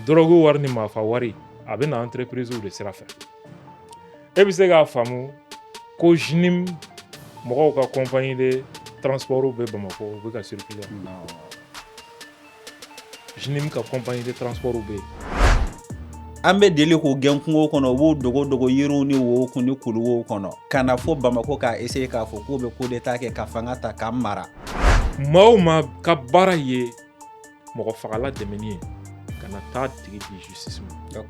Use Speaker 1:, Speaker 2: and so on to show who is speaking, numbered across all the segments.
Speaker 1: drogue wari ni maafa wari a bɛ na entreprise de sira fɛ e bɛ se k'a faamu ko JINIM mɔgɔw ka compagnie de transport bɛ Bamakɔ u bɛ ka circuler JINIM ka compagnie de transport bɛ yen
Speaker 2: an bɛ deli k'o gɛn kungo kɔnɔ u b'o dogo yiriw ni wo kun ni kuluwow kɔnɔ ka na fɔ Bamakɔ k'a essayer k'a fɔ k'u bɛ coup d'état kɛ ka fanga ta k'an mara
Speaker 1: maa o maa ka baara ye mɔgɔ fagala dɛmɛni ye ka na taa tigi di justice ma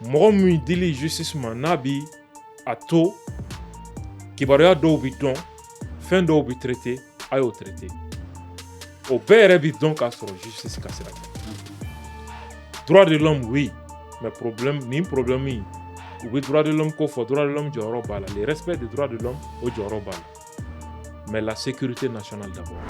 Speaker 1: mɔgɔ min dili justice ma n'a bi a to kibaruya dɔw bi dɔn fɛn dɔw bi traité a y'o traité o bɛɛ yɛrɛ bi dɔn k'a sɔrɔ justice ka sira tɛ droit de l'homme oui mais problème u bɛ droit de l'homme ko fɔ droit de l'homme jɔyɔrɔ b'a la le respect des droits de l'homme o jɔyɔrɔ b'a la mais la sécurité nationale d'abord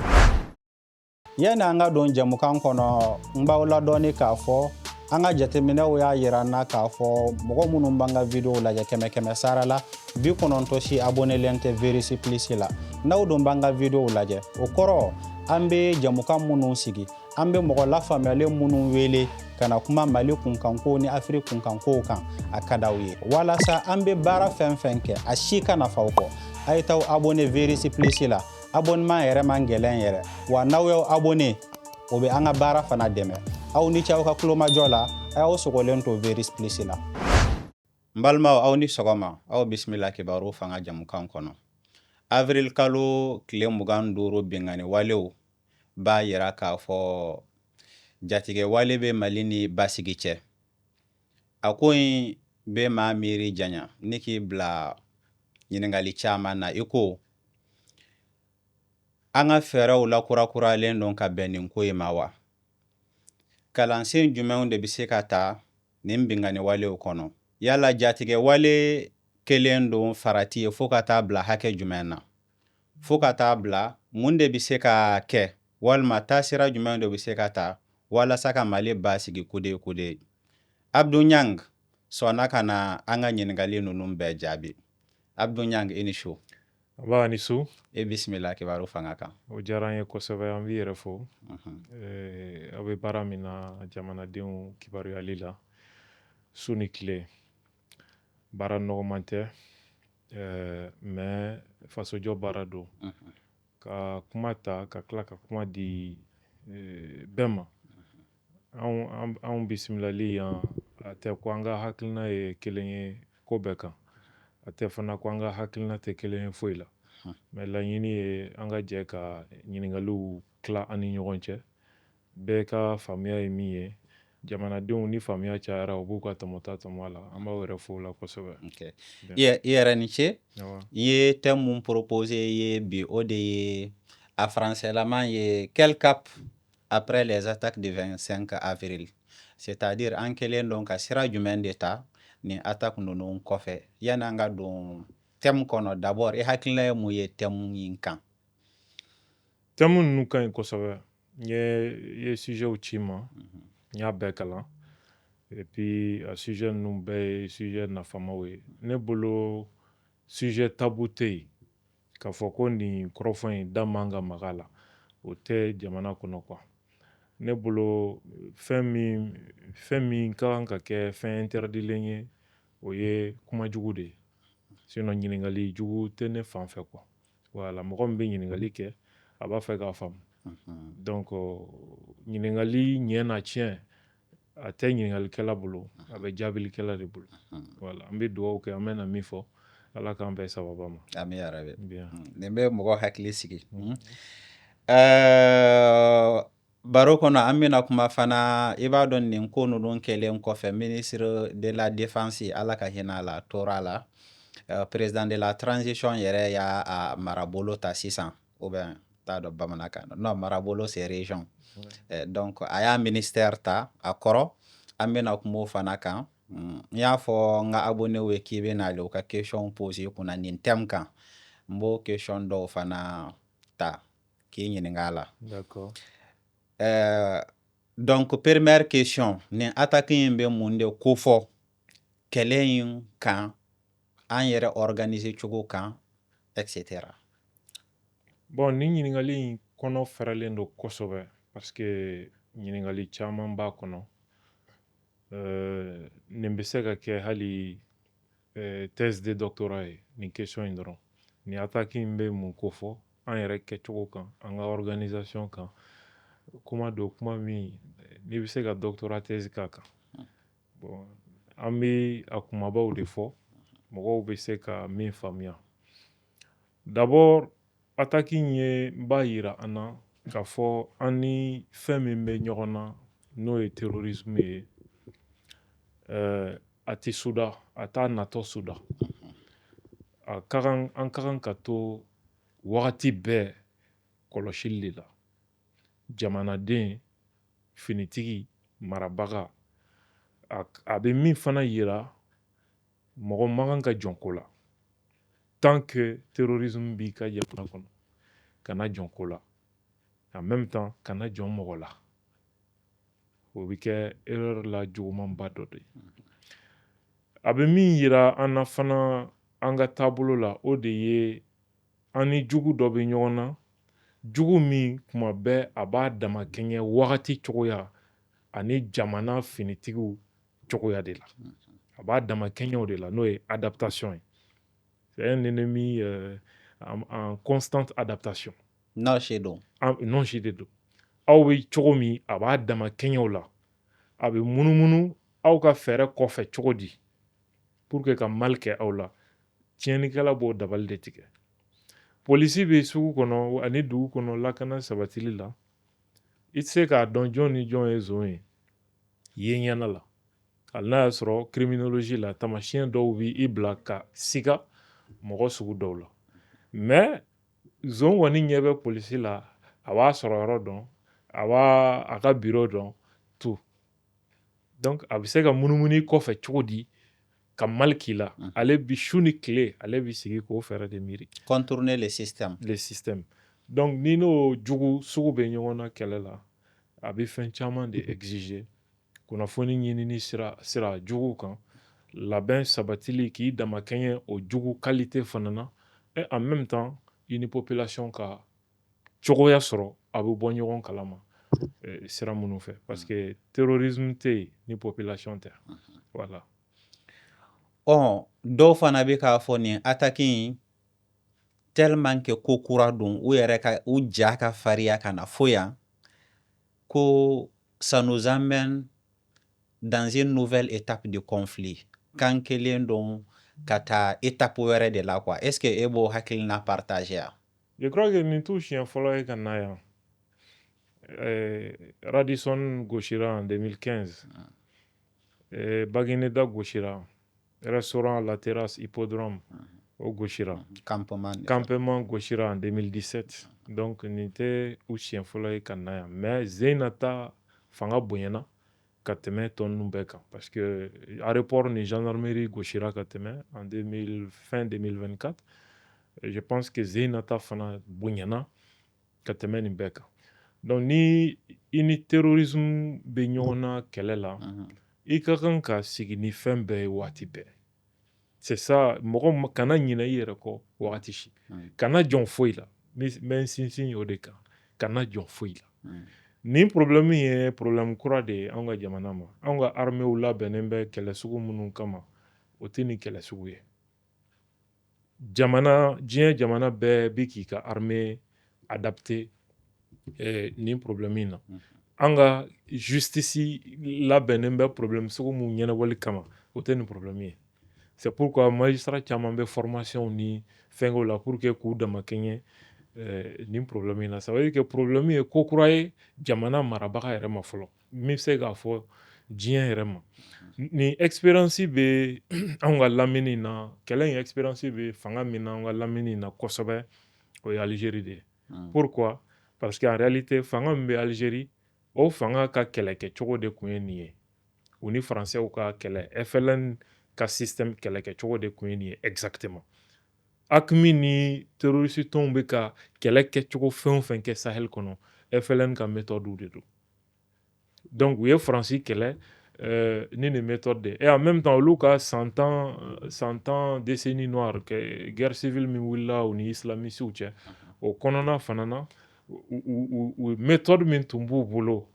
Speaker 3: yani an ka don jamukan kɔnɔ n b'aw ladɔnni k'a fɔ an ka jateminɛw y'a yira n na k'a fɔ mɔgɔ minnu b'an ka video lajɛ kɛmɛ sara la 90 si abonnelen tɛ Verisi Plus la n'aw don b'an ka video lajɛ o kɔrɔ an bɛ jamukan minnu sigi an bɛ mɔgɔ lafaamuyalen minnu wele ka na kuma Mali kunkanko ni Afiriki kunkankow kan a ka d'aw ye walasa an bɛ baara fɛn fɛn kɛ a si ka nafa aw kɔ a ye t'aw abonné Verisi Plus la abonnement yɛrɛ man gɛlɛn yɛrɛ wa n'aw y'aw abonné o bɛ an ka baara fana dɛmɛ aw ni ce aw ka kulomajɔ la a y'aw sogolen to Verisi Plus la n balimaw aw ni sɔgɔma aw bisimila kibaru fanga jamukan kɔnɔ avril kalo tile 25 bingani walew b'a yira k'a fɔ jatigɛ wale bɛ Mali ni basigi cɛ a ko in bɛ maa miiri janya ni k'i bila ɲininkali caman na i ko an ka fɛɛrɛw lakurakuralen don ka bɛn nin ko in ma wa kalansen jumɛnw de bɛ se ka ta nin bingani walew kɔnɔ yala jatigɛ wale kelen don farati ye fo ka taa bila hakɛ jumɛn na fo ka taa bila mun de bɛ se ka kɛ walima taasira jumɛn de bɛ se ka ta walasa ka Mali basigi kude Abdou Niang sɔnna ka na an ka ɲininkali ninnu bɛɛ jaabi Abdou Niang i ni su
Speaker 1: aba ni su
Speaker 3: e bisimila kibaru fanga kan
Speaker 1: o diyara an ye kosɛbɛ an b'i yɛrɛ fo aw bɛ baara min na jamanadenw kibaruyali la su ni tile baara nɔgɔman tɛ mais fasojɔ baara don ka kuma ta ka tila ka kuma di bɛɛ ma anw bisimilali yan a tɛ ko an ka hakilina ye kelen ye ko bɛɛ kan a tɛ fana ko an ka hakilina tɛ kelen ye foyi la mais laɲini ye an ka jɛ ka ɲininkaliw tila an ni ɲɔgɔn cɛ bɛɛ ka faamuya ye min ye jamanadenw ni faamuya cayara u b'u ka tɔmɔta tɔmɔ a la an b'aw yɛrɛ fo la kosɛbɛ
Speaker 3: i yɛrɛ ni ce i ye thème mun proposé ye bi o de ye a françaislama ye quel cap après les attaques du 25 avril c'est-à-dire an kɛlen don ka sira jumɛn de ta ni attaque ninnu kɔfɛ yani an ka don thème kɔnɔ d'abord i hakilina ye mun ye thème in kan
Speaker 1: thème ninnu ka ɲi kosɛbɛ n ye sujetw ci ma n y'a bɛɛ kalan et puis a sujet ninnu bɛɛ ye sujet nafamaw ye ne bolo sujet tabu tɛ yen k'a fɔ ko nin kɔrɔfɔ in da man ka maga la o tɛ jamana kɔnɔ quoi ne bolo fɛn min ka kan ka kɛ fɛn interdilen ye o ye kuma jugu de ye sinon ɲininkali jugu tɛ ne fan fɛ quoi voilà mɔgɔ min bɛ ɲininkali kɛ a b'a fɛ k'a faamu donc ɲininkali ɲɛ na tiɲɛ a tɛ ɲininkalikɛla bolo a bɛ jaabilikɛla de bolo voilà an bɛ dugawu kɛ an bɛ na min fɔ ala k'an bɛɛ sababa ma
Speaker 3: amin yarabi nin bɛ mɔgɔ hakili sigi baro kɔnɔ an bɛna kuma fana i b'a dɔn nin ko ninnu kɛlen kɔfɛ ministre de la défense ala ka hinɛ a la tora la président de la transition yɛrɛ y'a marabolo ta sisan ou bien t'a dɔn bamanankan non marabolo c'est région donc a y'a ministère ta a kɔrɔ an bɛna kuma o fana kan n y'a fɔ n ka abonnéw ye k'i bɛ n'ale u ka question posé kunna nin thème kan n b'o question dɔw fana ta k'i ɲininka a la
Speaker 1: d'accord
Speaker 3: donc première question nin attaque in bɛ mun de kofɔ kɛlɛ in kan an yɛrɛ organiser cogo kan etc.
Speaker 1: bon nin ɲininkali in kɔnɔ fɛrɛlen don kosɛbɛ parce que ɲininkali caman b'a kɔnɔ nin bɛ se ka kɛ hali thèse de doctorat ye nin question in dɔrɔn ni attaque in bɛ mun ko fɔ an yɛrɛ kɛcogo kan an ka organisation kan kuma don kuma min n'i bɛ se ka doctorat thèse k'a kan bon an bɛ a kumabaw de fɔ mɔgɔw bɛ se ka min faamuya d'abord attaque in ye n b'a yira an na k'a fɔ an ni fɛn min bɛ ɲɔgɔn na n'o ye terrorisme ye a tɛ suda a t'a natɔ suda an ka kan ka to wagati bɛɛ kɔlɔsili de la jamanaden finitigi marabaga a bɛ min fana yira mɔgɔ man kan ka jɔn ko la tant que terrorisme b'i ka jamana kɔnɔ kana jɔn ko la en même temps kana jɔn mɔgɔ la o bɛ kɛ erreur la jugumanba dɔ de ye a bɛ min yira an na fana an ka taabolo la o de ye an ni jugu dɔ bɛ ɲɔgɔn na jugu min kuma bɛɛ a b'a dama kɛɲɛ wagati cogoya ani jamana finitigiw cogoya de la a b'a dama kɛɲɛw de la n'o ye adaptation ye c'est un ennemi en constante adaptation
Speaker 2: nɔɔsi don
Speaker 1: nɔnsi de don aw bɛ cogo min a b'a dama kɛɲɛw la a bɛ munumunu aw ka fɛɛrɛ kɔfɛ cogo di pour que ka mal kɛ aw la tiɲɛnikɛla b'o dabali de tigɛ polisi bɛ sugu kɔnɔ ani dugu kɔnɔ lakana sabatili la i tɛ se k'a dɔn jɔn ni jɔn ye zon ye yen ɲɛna la hali n'a y'a sɔrɔ criminologie la tamasiyɛn dɔw b'i bila ka siga mɔgɔ sugu dɔw la mais zon kɔni ɲɛ bɛ polisi la a b'a sɔrɔ yɔrɔ dɔn a b'a a ka bureau dɔn tout donc a bɛ se ka munumunu i kɔfɛ cogo di ka mal k'i la ale bi su ni tile ale bi sigi k'o fɛɛrɛ de miiri
Speaker 2: contourner le système
Speaker 1: donc ni n'o jugu sugu bɛ ɲɔgɔn na kɛlɛ la a bɛ fɛn caman de exiger kunnafoni ɲinini sira jugu kan labɛn sabatili k'i dama kɛɲɛ o jugu qualité fana na et en même temps i ni population ka cogoya sɔrɔ a bɛ bɔ ɲɔgɔn kalama sira minnu fɛ parce que terrorisme tɛ yen ni population tɛ voilà
Speaker 2: dɔw fana bɛ k'a fɔ nin attaque in tellement que ko kura don u yɛrɛ ka u ja ka fariya ka na fo yan ko ça nous amène dans une nouvelle étape de conflit kan kelen don ka taa étape wɛrɛ de la quoi est-ce que e b'o hakilina partager ya
Speaker 1: je crois que nin t'u siɲɛ fɔlɔ ye ka na yan Radisson gosira en 2015 Bagineda gosira restaurant La Terrasse Hippodrome o gosira campement gosira en 2017 donc nin tɛ u siɲɛ fɔlɔ ye ka na yan mais Zenata fanga bonyana ka tɛmɛ tɔ ninnu bɛɛ kan parce que aéroport ni gendarmerie gosira ka tɛmɛ en fin 2024 je pense que Zenata fana bonyana ka tɛmɛ nin bɛɛ kan donc ni i ni terrorisme bɛ ɲɔgɔn na kɛlɛ la i ka kan ka sigi ni fɛn bɛɛ ye waati bɛɛ c'est ça mɔgɔ kana ɲinɛ i yɛrɛ kɔ wagati si kana jɔn foyi la n bɛ n sinsin o de kan kana jɔn foyi la nin problème ye problème kura de ye anw ka jamana ma anw ka arméew labɛnnen bɛ kɛlɛ sugu minnu kama o tɛ nin kɛlɛ sugu ye diɲɛ jamana bɛɛ bi k'i ka armée adapté nin problème in na an ka justice labɛnnen bɛ problème sugu mun ɲɛnabɔli kama o tɛ nin problème ye c'est pourquoi magistrat caman bɛ formation ni fɛnkɛw la pour que k'u dama kɛɲɛ nin problème in na ça veut dire que problème ye ko kura ye jamana marabaga yɛrɛ ma fɔlɔ min bɛ se k'a fɔ diɲɛ yɛrɛ ma nin expérience bɛ anw ka lamini na kɛlɛ in expérience bɛ fanga min na anw ka lamini na kosɛbɛ o ye Algérie de ye pourquoi parce que en réalité fanga min bɛ Algérie o fanga ka kɛlɛkɛcogo de tun ye nin ye u ni faransɛw ka kɛlɛ FLN ka système kɛlɛkɛcogo de tun ye nin ye exactement AQMI ni terroriste tɔnw bɛ ka kɛlɛ kɛcogo fɛn o fɛn kɛ Sahel kɔnɔ FLN ka méthode de don donc u ye Faransi kɛlɛ ni nin méthode de et en même temps olu ka 100 ans décennie noire guerre civile min wulila u ni islamisiw cɛ o kɔnɔna fana na u méthode min tun b'u bolo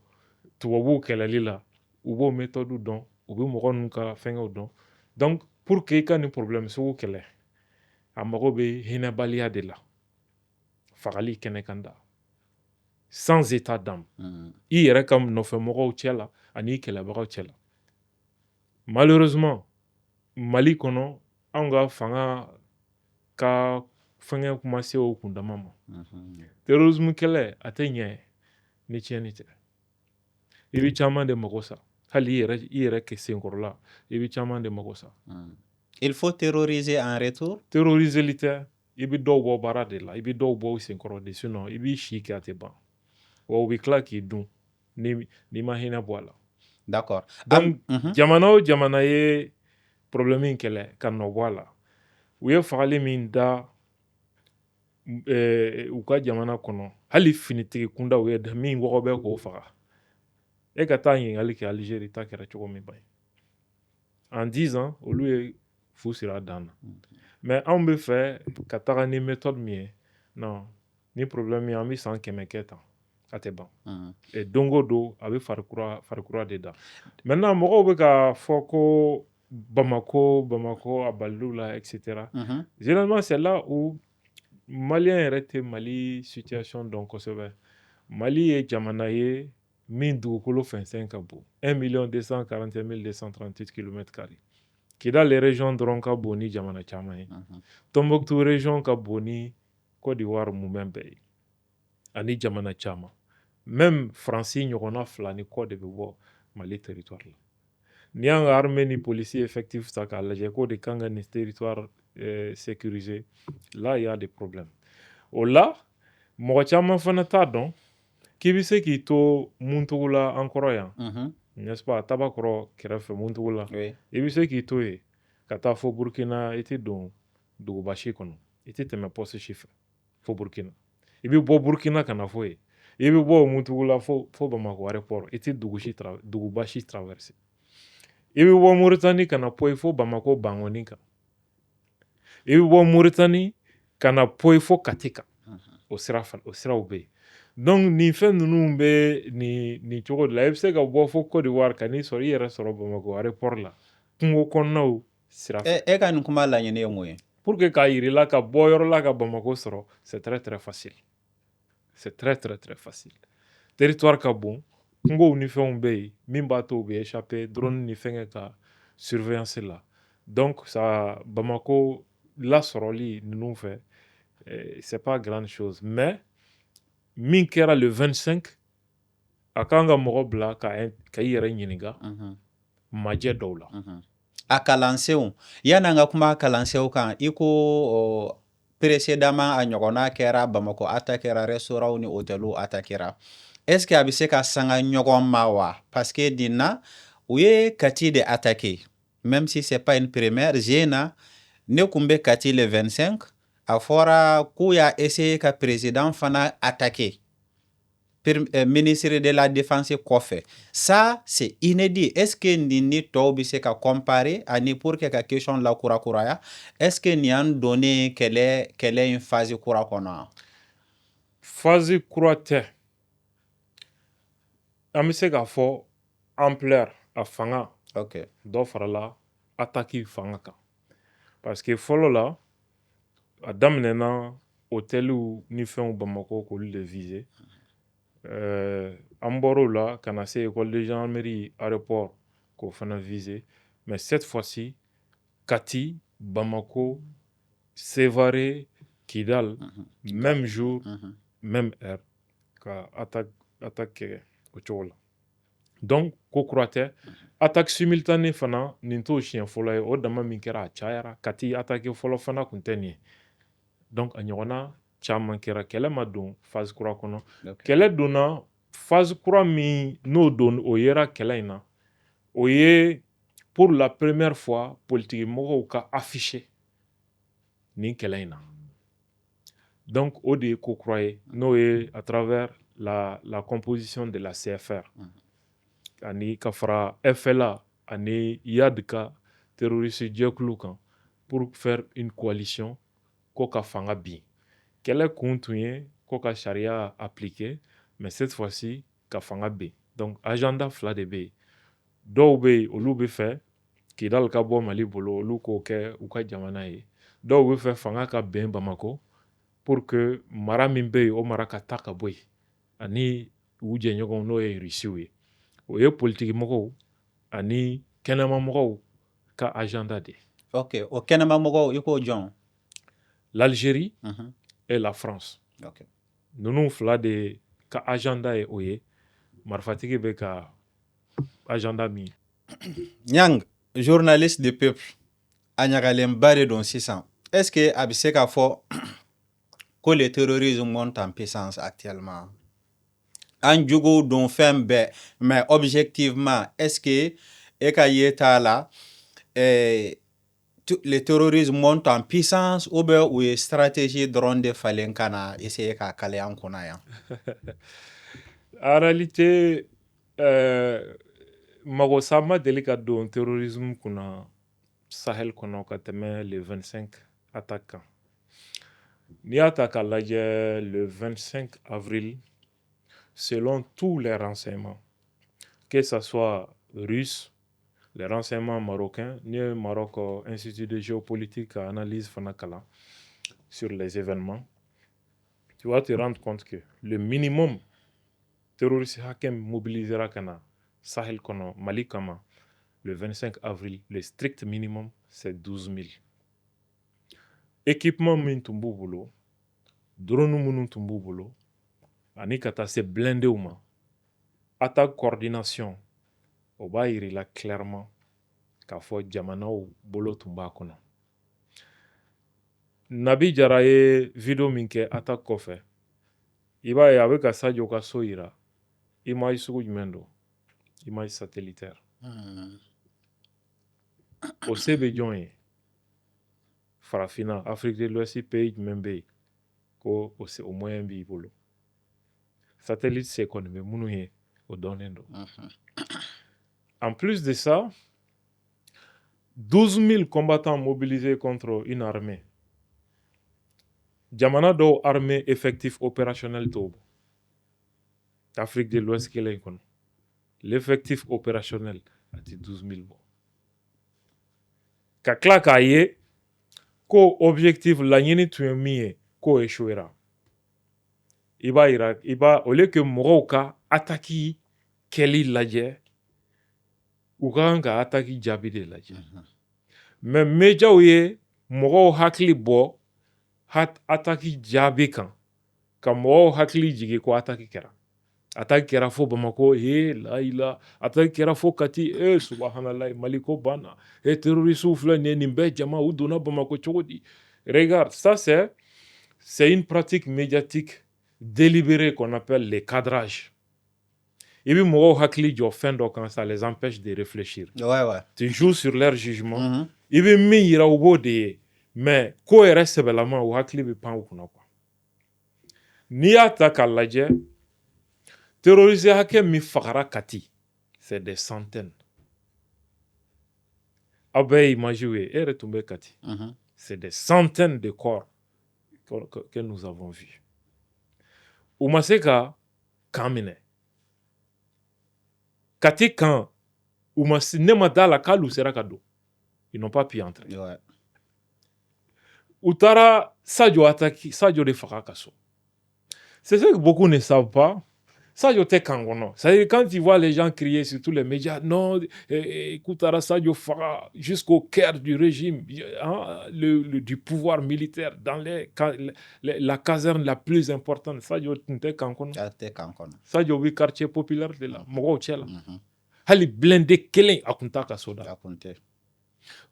Speaker 1: tubabuw kɛlɛli la u b'o méthode dɔn u bɛ mɔgɔ ninnu ka fɛngɛw dɔn donc pour que i ka nin problème sugu kɛlɛ a mago bɛ hinɛbaliya de la fagali kɛnɛ kan da sans état d'âme i yɛrɛ ka nɔfɛmɔgɔw cɛ la ani kɛlɛbagaw cɛ la malheureusement Mali kɔnɔ anw ka fanga ka fɛngɛ kuma se o kundama ma terrorisme kɛlɛ a tɛ ɲɛ ni tiɲɛni tɛ i bɛ caman de mago sa hali i yɛrɛ kɛ senkɔrɔla i bɛ caman de mago sa
Speaker 2: il faut terroriser en retour
Speaker 1: terroriseli tɛ i bɛ dɔw bɔ baara de la i bɛ dɔw bɔ senkɔrɔ de sinon i b'i si kɛ a tɛ ban wa u bɛ tila k'i dun n'i ma hinɛ bɔ a la
Speaker 2: d'accord
Speaker 1: donc jamana o jamana ye problème in kɛlɛ ka nɔ bɔ a la u ye fagali min da u ka jamana kɔnɔ hali finitigi kunda u ye da min wɔgɔ bɛ k'o faga e ka taa ɲininkali kɛ Algérie ta kɛra cogo min ba ye en 10 ans olu ye fu sira dan na mais anw bɛ fɛ ka taga ni méthode min ye non ni problème ye an bɛ san 100 kɛ tan a tɛ ban et don o don a bɛ farikura de da maintenant mɔgɔw bɛ ka fɔ ko Bamako a baliliw la etc généralement c'est là où Malien yɛrɛ tɛ Mali situation dɔn kosɛbɛ Mali ye jamana ye min dugukolo fɛnsɛn ka bon 1 241 238 km². Kidal région dɔrɔn ka bon ni jamana caman ye Tombouctou région ka bon ni Côte d'Ivoire mumɛ bɛɛ ye ani jamana caman même Faransi ɲɔgɔnna 2 ni kɔ de bɛ bɔ Mali territoire la n'i y'an ka armée ni policier effectif ta k'a lajɛ k'o de kan ka nin territoire sécuriser là il y a des problèmes o la mɔgɔ caman fana t'a dɔn k'i bɛ se k'i to Muntugu la an kɔrɔ yan n'est-ce pas Tabakɔrɔ kɛrɛfɛ Muntugu la i bɛ se k'i to yen ka taa fɔ Burkina i tɛ don duguba si kɔnɔ i tɛ tɛmɛ poste si fɛ fɔ Burkina i bɛ bɔ Burkina ka na fɔ yen i bɛ bɔ Muntugu la fɔ Bamako aéroport i tɛ duguba si traverser i bɛ bɔ Mauritanie ka na poyi fɔ Bamako Bangoni kan i bɛ bɔ Mauritanie ka na poyi fɔ Kati kan o siraw bɛ yen donc nin fɛn ninnu bɛ nin cogo de la i bɛ se ka bɔ fɔ Côte d'Ivoire ka n'i sɔrɔ i yɛrɛ sɔrɔ Bamako aéroport la kungo kɔnɔnaw sira fɛ
Speaker 2: e ka nin kuma laɲini ye mun ye
Speaker 1: pour que k'a yir'i la ka bɔ yɔrɔ la ka Bamako sɔrɔ c'est très très facile c'est très très très facile territoire ka bon kungow ni fɛnw bɛ yen min b'a to u bɛ échapper drone ni fɛngɛ ka surveillance la donc ça Bamako lasɔrɔli ninnu fɛ c'est pas grande chose mais min kɛra le 25 a kan ka mɔgɔ bila ka i yɛrɛ ɲininka majɛ dɔw la
Speaker 2: a kalansenw yan'an ka kuma kalansenw kan i ko précédemment a ɲɔgɔnna kɛra Bamako attaquera restaurant ni hôteliw attaquera est-ce que a bɛ se ka sanga ɲɔgɔn ma wa parce que nin na u ye Kati de attaquer même si c'est pas une première Zena ne kun bɛ Kati le 25 a fɔra k'u y'a essayer ka président fana attaquer ministre de la défense kɔfɛ ça c'est inédit est-ce que nin ni tɔw bɛ se ka comparer ani pour que ka question lakurakuraya est-ce que nin y'an donnen kɛlɛ in phase kura kɔnɔ
Speaker 1: phase kura tɛ an bɛ se k'a fɔ ampleur a fanga dɔ farala attaque fanga kan parce que fɔlɔ la a daminɛna hôteliw ni fɛnw Bamako k'olu de viser an bɔr'o la ka na se école de gendarmerie aéroport k'o fana viser mais cette fois-ci Kati Bamako Sévaré Kidal même jour même heure ka attaque kɛ o cogo la donc ko kura tɛ attaque simultanée fana nin t'o siɲɛ fɔlɔ ye o dama min kɛra a cayara Kati attaque fɔlɔ fana kun tɛ nin ye donc a ɲɔgɔnna caman kɛra kɛlɛ ma don phase kura kɔnɔ kɛlɛ donna phase kura min n'o don o yera kɛlɛ in na o ye pour la première fois politique mɔgɔw ka afficher nin kɛlɛ in na donc o de ye ko kura ye n'o ye à travers la composition de la CFR ani ka fara FLA ani YAD ka terroriste jɛkulu kan pour faire une coalition ko ka fanga bin kɛlɛ kun tun ye ko ka sariya appliquer mais cette fois-ci ka fanga bin donc agenda 2 de bɛ yen dɔw bɛ yen olu bɛ fɛ Kidal ka bɔ Mali bolo olu k'o kɛ u ka jamana ye dɔw bɛ fɛ fanga ka bɛn Bamako pour que mara min bɛ yen o mara ka ta ka bɔ yen ani u jɛɲɔgɔnw n'o ye Rusiw ye o ye politikimɔgɔw ani kɛnɛmamɔgɔw ka agenda de.
Speaker 2: Ok, o kɛnɛmamɔgɔw i k'o jɔn?
Speaker 1: L'Algérie et la France.
Speaker 2: Ok.
Speaker 1: Ninnu fila de ka agenda ye o ye marifatigi bɛ ka agenda min.
Speaker 2: Nyang, journaliste de peuple a ɲagalenba de don sisan. Est-ce que a bɛ se k'a fɔ que le terrorisme monte en puissance actuellement? An jogo don fɛn bɛɛ mais objectivement est-ce que e ka ye t'a la le terrorisme monte en puissance ou bien u ye stratégie dɔrɔn de falen ka na essayer k'a kale an kunna yan?
Speaker 1: En réalité mago sa ma deli ka don terrorisme kunna Sahel kɔnɔ ka tɛmɛ le 25 attaques kan. N'i y'a ta k'a lajɛ le 25 avril, selon tous les renseignements, que ce soit russe, les renseignements marocains, ni Maroc Institut de géopolitique analyse fana kalan sur les événements, tu vas te rendre compte que le minimum terroriste hakɛ mobilisera ka na Sahel kɔnɔ Mali kama le 25 avril, le strict minimum c'est 12 000. Équipement min tun b'u bolo, drone minnu tun b'u bolo, ani ka taa se blindéw ma, attaque coordination, o b'a yirila clairement k'a fɔ jamanaw bolo tun b'a kɔnɔ. Nabi Jara ye video min kɛ attaque kɔfɛ, i b'a ye a bɛ ka Sadio ka so yira image sugu jumɛn don? Image satellitaire. O se bɛ jɔn ye? Farafina, Afrique de l'Ouest pays jumɛn bɛ yen ko o moyen b'i bolo? Satellite se kɔni bɛ minnu ye o dɔnnen don. En plus de ça, 12 000 combattants mobilisés contre une armée. Jamana dɔw armée effectif opérationnel t'o bɔ. Afrique de l'Ouest kelen kɔnɔ. L'effectif opérationnel a ti 12 000 bɔ. Ka tila k'a ye ko objectif laɲini tun ye min ye k'o échouera. I b'a au lieu que mɔgɔw ka attaque kɛli lajɛ, u ka kan ka attaque jaabi de lajɛ. Mais médiaw ye mɔgɔw hakili bɔ attaque jaabi kan ka mɔgɔw hakili jigin ko attaque kɛra. Attaque kɛra fo Bamako, la attaque kɛra fo Kati, subhanallah, Mali ko banna. Terroristes filɛ nin ye nin bɛɛ jama u donna Bamako cogo di? Regarde, ça c'est une pratique médiatique délibérée qu'on appelle le cadrage. I bɛ mɔgɔw hakili jɔ fɛn dɔ kan, ça les empêche de réfléchir.
Speaker 2: Ouais.
Speaker 1: Tu joues sur leur jugement. I bɛ min yira u b'o de ye, mais ko yɛrɛ sɛbɛlama u hakili bɛ pan u kunna quoi. N'i y'a ta k'a lajɛ, terroriste hakɛ min fagara Kati, c'est des centaines. Aw bɛɛ ye image ye, e yɛrɛ tun bɛ Kati. C'est des centaines de corps que nous avons vus. U ma se ka kan minɛ. Kati kan, ne ma d'a la k'al'u sera ka don. Ils n'ont pas pu entrer.
Speaker 2: Ouais.
Speaker 1: U taara Sadio attaque, Sadio de faga ka so. C'est ce que beaucoup ne savent pas. Sadio tɛ kan kɔnɔ. C'est-à-dire quand tu vois les gens crier sur tous les médias, non, Koutara Sadio faga jusqu'au cœur du régime, du pouvoir militaire, dans la caserne la plus importante. Sadio tɛ kan kɔnɔ. Sadio bɛ quartier populaire de la, mɔgɔw cɛ la. Hali blindé kelen a kun t'a ka so da.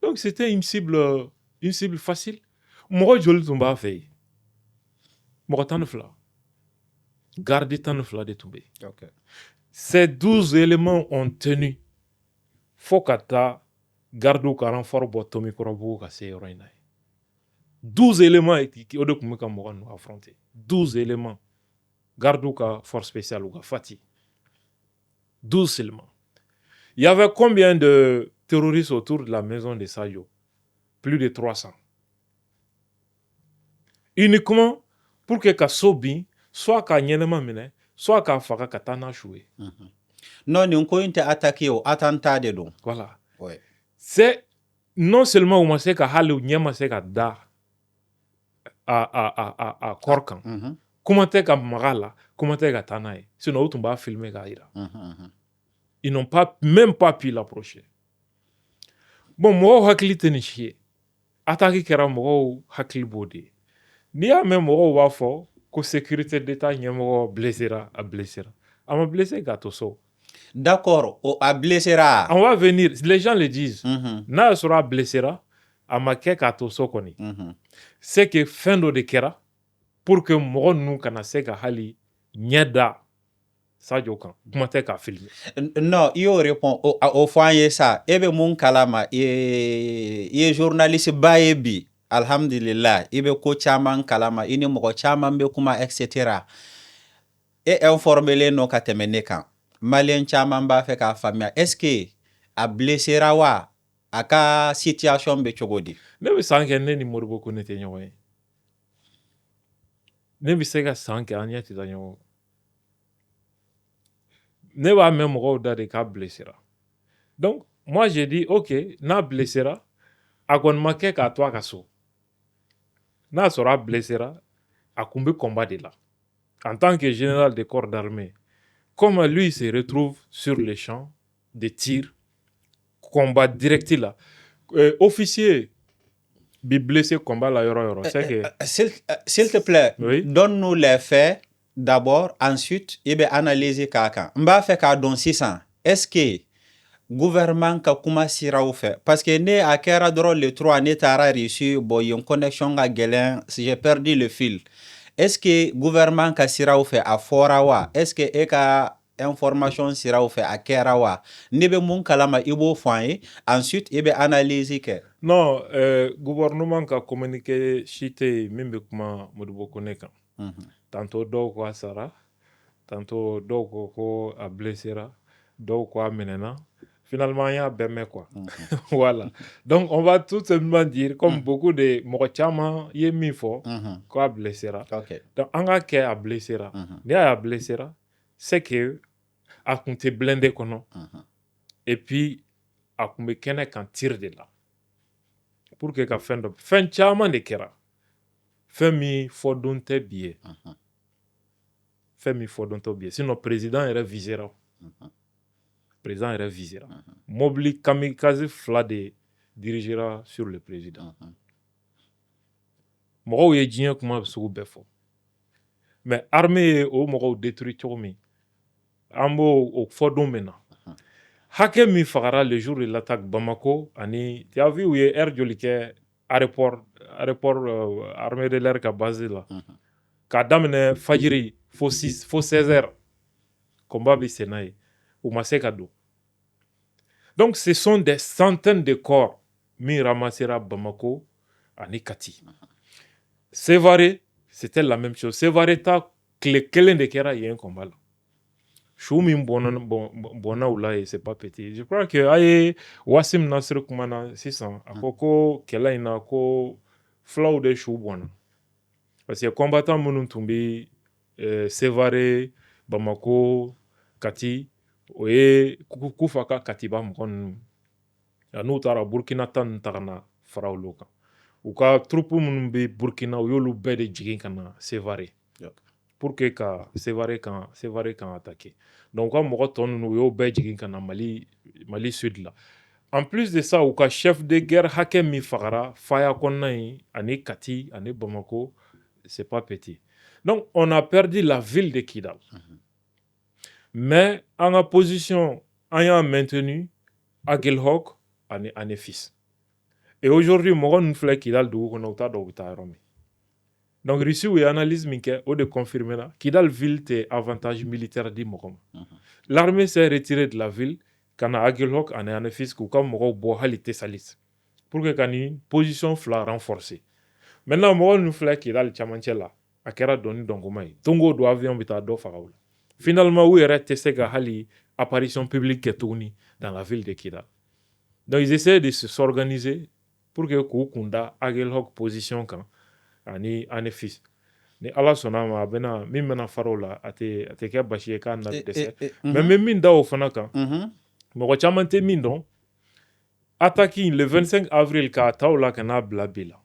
Speaker 1: Donc c'était une cible facile. Mɔgɔ joli tun b'a fɛ yen? Mɔgɔ 12. Garde 12 de tomber.
Speaker 2: Okay.
Speaker 1: Ces 12 éléments ont tenu. Fo ka taa garde ka renfort bɔ Tomikɔrɔbugu ka se yɔrɔ in na. 12 éléments o de tun bɛ ka mɔgɔ ninnu affronter. 12 éléments. Garde ka force spéciale ou ka Fati. 12 éléments. Il y avait combien de terroristes autour de la maison de Sadio? Plus de 300. Uniquement pour que ka so bin, soit ka ɲɛnɛma minɛ, soit k'a faga ka taa n'a su ye.
Speaker 2: non nin ko inte attaqué o attentat de don
Speaker 1: Voilà.
Speaker 2: ouais.
Speaker 1: C'est non seulement u ma se ka hali ɲɛ ma se ka da a kɔrɔ kan kuma tɛ ka maga la kuma tɛ ka taa n'a ye sinon u tun b'a filmer k'a yira ils n'ont pas même pas pu l'approcher. Bon mɔgɔw hakili tɛ nin si ye attaque kɛra mɔgɔw hakili b'o de ye n'i y'a mɛn mɔgɔw b'a fɔ ko sécurité d'état ɲɛmɔgɔ blessera a blessera a ma blessé k'a to so.
Speaker 2: D'accord, a blessera.
Speaker 1: On va venir, les gens le disent. N'a sera a blessera, a ma kɛ k'a to so kɔni. C'est que fɛn dɔ de kɛra pour que mɔgɔ ninnu kana se ka hali ɲɛ da Sadio kan kuma tɛ k'a filmer.
Speaker 2: Non, i y'o répond o fɔ an ye sa e bɛ mun kalama i ye journaliste ba ye bi alhamdulillah i bɛ ko caman kalama i ni mɔgɔ caman bɛ kuma etc. E informelen no ka tɛmɛ ne kan. Malien caman b'a fɛ k'a faamuya est-ce que a blessera wa a ka situation bɛ cogo di?
Speaker 1: Ne bɛ san kɛ ne ni Modibo Konate tɛ ɲɔgɔn ye. Ne bɛ se ka san kɛ an ɲɛ tɛ taa ɲɔgɔn. Ne b'a mɛn mɔgɔw da de k'a blessera. Donc moi j'ai dit ok n'a blessera a kɔni ma kɛ k'a to a ka so. N'a sɔrɔ a blessera a kun bɛ combat de la. En tant que général des corps d'armée, comme lui il se retrouve sur les champs de tir, combat direct là, officier bi blessé combat la yoro c'est que
Speaker 2: s'il te plaît,
Speaker 1: oui?
Speaker 2: Donne-nous les faits d'abord, ensuite il va analyser kaka. Mba fait ka don 600. Est-ce que gouvernement ka kuma siraw fait parce que ne a kɛra dɔrɔn le 3 ne taara reçu bon yon connexion ka gɛlɛn j'ai perdu le fil. Est-ce que gouvernement ka siraw fait a fɔra wa? Est-ce que e ka information siraw fait a kɛra wa? Ne bɛ mun kalama i b'o fɔ an ye ensuite i bɛ analyse kɛ.
Speaker 1: Non, gouvernement ka communiqué si tɛ yen min bɛ kuma Modibo Kone kan. Tantôt dɔw ko a sara, tantôt dɔw ko a blessera, dɔw ko a minɛna. Finalement, il y a bɛn quoi. Voilà. Donc, on va tout simplement dire, comme beaucoup de mɔgɔ caman ye min fɔ, ko a blessera.
Speaker 2: Okay.
Speaker 1: Donc, an ka kɛ a blessera. N'i y'a blessera, c'est que a kun tɛ blindé kɔnɔ. Et puis, a kun bɛ kɛnɛ kan tir de la. Pour que ka fɛn dɔ, fɛn caman de kɛra. Fɛn min fɔ don tɛ bi ye. Fɛn min fɔ don tɛ bi ye. Sinon, président yɛrɛ visera. Président yɛrɛ visera. Mobili kamikaze 2 de dirigera sur le président. Mɔgɔw ye diɲɛ kuma sugu bɛɛ fɔ. Mais armée ye o mɔgɔw détruit cogo min, an b'o fɔ don min na. Hakɛ min fagara le jour de l'attaque Bamako ani tu as vu u ye heure joli kɛ aéroport armée de l'air ka base la. K'a daminɛ fajiri fo 16 heures. Combat bɛ sen n'a ye. U ma se ka don. Donc ce sont des centaines de corps min ramassera Bamako ani Kati. Sévaré, c'était la même chose. Sévaré ta tile kelen de kɛra yen combat la. Chou min bɔnna u la ye c'est pas petit. Je crois que a ye Wasim Nasir kumana sisan a ko ko kɛlɛ in na ko fulaw de chou bɔnna. Parce que combattant minnu tun bɛ Sévaré, Bamako, Kati o ye Kufa ka Katiba mɔgɔ ninnu n'u taara Burkina ta ninnu ta ka na fara olu kan. U ka troupe minnu bɛ Burkina u y'olu bɛɛ de jigin ka na Sévaré. Pour que ka Sévaré kan attaquer. Donc u ka mɔgɔ tɔ ninnu u y'o bɛɛ jigin ka na Mali sud la. En plus de ça, u ka chef de guerre hakɛ min fagara Faya kɔnɔna in ani Kati ani Bamako, c'est pas petit. Donc on a perdu la ville de Kidal. Mais en la position, on a maintenu Aguelhok et fils. Et aujourd'hui, Moron Flek Kidal de Wukonauta d'Outaromi. Donc, Russie, il y a une analyse de confirmer là. Kidal ville est avantage militaire de Moron. L'armée s'est retirée de la ville quand Aguelhok et fils qui ont Moron Bohali Salis. Pour que une position fla renforcée. Maintenant, Moron Flek Kidal Chamanchela, Akera Doni Dongomai. Tongo do avion bitado Faraoul. Finalement, où est Tessega Hali, apparition publique dans la ville de Kidal. Donc, ils essaient de s'organiser pour que Koukunda Aguelhok position quand ani fils. ni ala sɔnna a ma a bɛna min bɛna fara o la a tɛ kɛ basi ye k'a na dɛsɛ mais n bɛ min da o fana kan mɔgɔ caman tɛ min dɔn attaque in le 25 avril k'a ta o la ka n'a bila bi la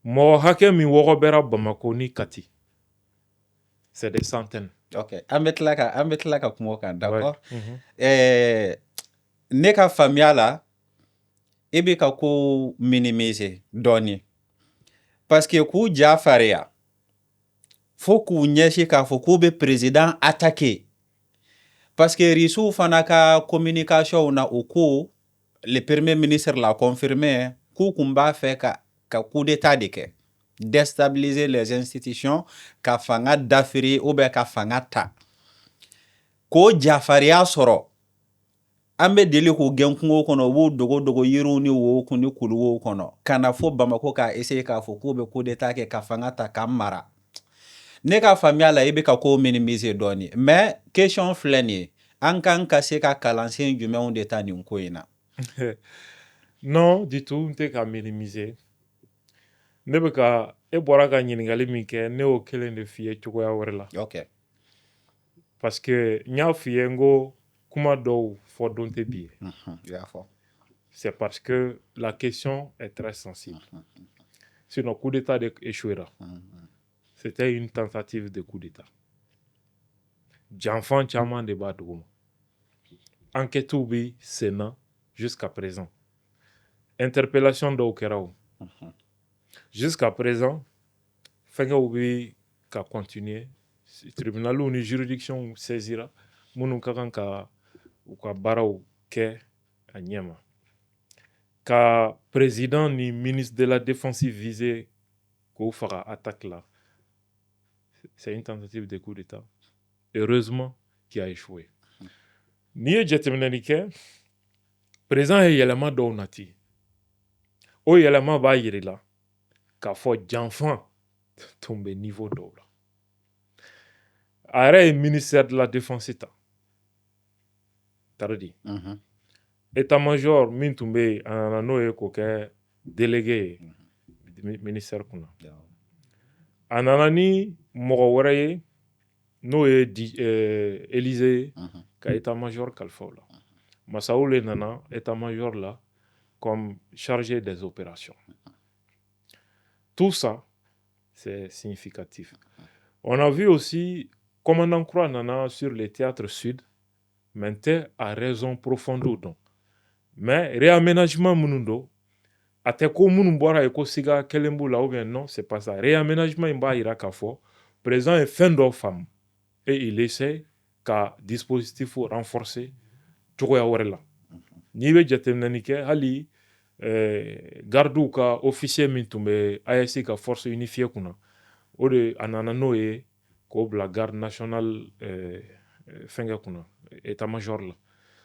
Speaker 1: mɔgɔ hakɛ min wɔgɔbɛra Bamako ni Kati c'est des centaines.
Speaker 2: Ok, an bɛ tila ka kuma o kan d'accord. Ne ka faamuya la i bɛ ka ko minimiser dɔɔni parce que k'u ja farinya fo k'u ɲɛsin k'a fɔ k'u bɛ président attaquer parce que Risiw fana ka communication na o ko le premier ministre l'a confirmé k'u kun b'a fɛ ka coup d'état de kɛ déstabiliser les institutions ka fanga dafiri ou bien ka fanga ta k'o jafariya sɔrɔ an bɛ deli k'u gɛn kungo kɔnɔ u b'u dogo yiriw ni wo kun ni kuluwow kɔnɔ ka na fo Bamako k'a essayer k'a fɔ k'u bɛ coup d'état kɛ ka fanga ta ka mara ne ka faamuya la i bɛ ka ko minimiser dɔɔni mais question filɛ nin ye an kan ka se ka kalansen jumɛnw de ta nin ko in na.
Speaker 1: Non du tout n tɛ ka minimiser ne bɛ ka e bɔra ka ɲininkali min kɛ ne y'o kelen de f'i ye cogoya wɛrɛ la.
Speaker 2: Ok.
Speaker 1: Parce que n y'a f'i ye n ko kuma dɔw fɔ don tɛ bi ye. C'est parce que la question est très sensible. Sinon coup d'état échouera. C'était une tentative de coup d'état. Janfan caman de b'a duguma. Enquêtew bɛ sen na jusqu'à présent. Interpellation dɔw kɛra o. Jusqu'à présent, fɛnkɛw bɛ ka continuer. Tribunaliw ni juridiction saisira minnu ka kan ka u ka baaraw kɛ a ɲɛma. Ka président ni ministre de la défense viser k'o faga attaque la. C'est une tentative de coup d'état. Heureusement qui a échoué. N'i ye jateminɛli kɛ président ye yɛlɛma dɔw nati. O yɛlɛma b'a yira la k'a fɔ janfan tun bɛ niveau dɔw la. A yɛrɛ ye ministère de la défense ta. Taridi. État-major min tun bɛ yen a nana n'o ye k'o kɛ délégué ye ministère kunna. A nana ni mɔgɔ wɛrɛ ye n'o ye Élysée ye ka état-major kalifa o la. Masaw le nana état-major la comme chargé des opérations. Tout ça, c'est significatif. On a vu aussi commandant Kura nana sur les théâtres sud, mais tɛ a raison profonde dɔn. Mais réaménagement minnu don, a tɛ ko minnu bɔra yen ko siga kelen b'u la ou bien non, c'est pas ça. Réaménagement in b'a jira k'a fɔ président ye fɛn dɔ faamu et il essaie ka dispositif renforcer cogoya wɛrɛ la. N'i bɛ jateminɛli kɛ hali gardiw ka officier min tun bɛ AES ka force unifiée kunna o de a nana n'o ye k'o bila garde nationale fɛnkɛ kunna état-major la.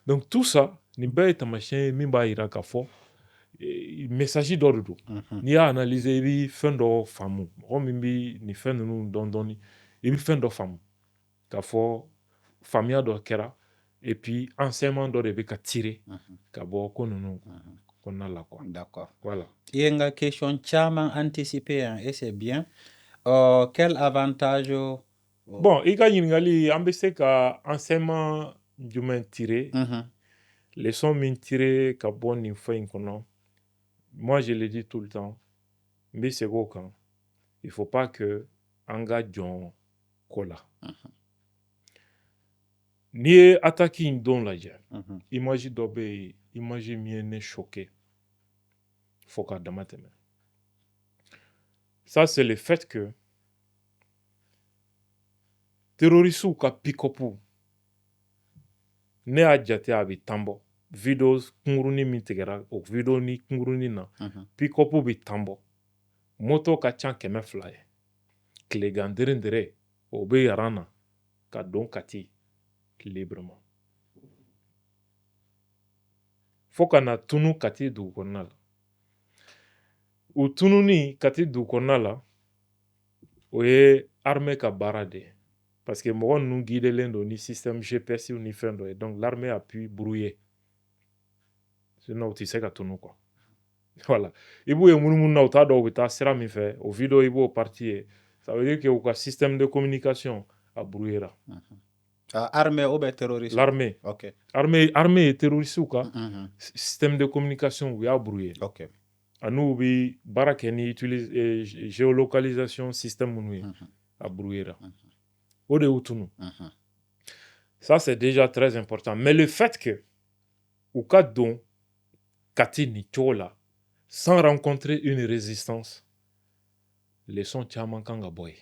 Speaker 1: Donc tout ça nin bɛɛ ye taamasiyɛn ye min b'a jira k'a fɔ message dɔ de don. N'i y'a analyser i bɛ fɛn dɔ faamu mɔgɔ min bɛ nin fɛn ninnu dɔn dɔɔni i bɛ fɛn dɔ faamu k'a fɔ faamuya dɔ kɛra et puis enseignement dɔ de bɛ ka tirer ka bɔ ko ninnu kɔnɔna la quoi.
Speaker 2: D'accord.
Speaker 1: Voilà.
Speaker 2: I ye n ka question caman anticiper yan et c'est bien. Quel avantage
Speaker 1: Bon, i ka ɲininkali an bɛ se ka enseignement jumɛn tirer leçon min tirer ka bɔ nin fɛn in kɔnɔ. Moi je le dis tout le temps n bɛ segin o kan il faut pas que an ka jɔn ko la. N'i ye attaque in don lajɛ image dɔ bɛ yen image min ye ne choqué fo k'a dama tɛmɛ. Ça c'est le fait que terroriste ka pick-up ne y'a jate a bɛ tan bɔ video kunkurunin min tigɛra o video ni kunkurunin na pick-up bɛ tan bɔ moto ka ca 200 ye tilegan dere o bɛ yaran na ka don Kati librement fo ka na tunu Kati dugu kɔnɔna la. O tununi Kati dugu kɔnɔna la o ye armée ka baara de ye parce que mɔgɔ ninnu guidelen don ni système GPS ni fɛn dɔ ye donc l'armée a pu brouiller sinon u tɛ se ka tunu quoi. Voilà. I b'u ye munumunu na u t'a dɔn u bɛ taa sira min fɛ o video i b'o partie ye Ça veut dire que le système de communication a brouillé.
Speaker 3: Armée ou terroriste?
Speaker 1: L'armée.
Speaker 3: Ok.
Speaker 1: Armée et terroriste ou quoi? Système de communication, oui, a brouillé.
Speaker 3: Ok.
Speaker 1: À nous, oui, Barakeni utilise géolocalisation, système, oui, a brouillé. Ça, c'est déjà très important. Mais le fait que, au cas dont, Katini Chola, sans rencontrer une résistance, les sons Tchaman Kangaboy.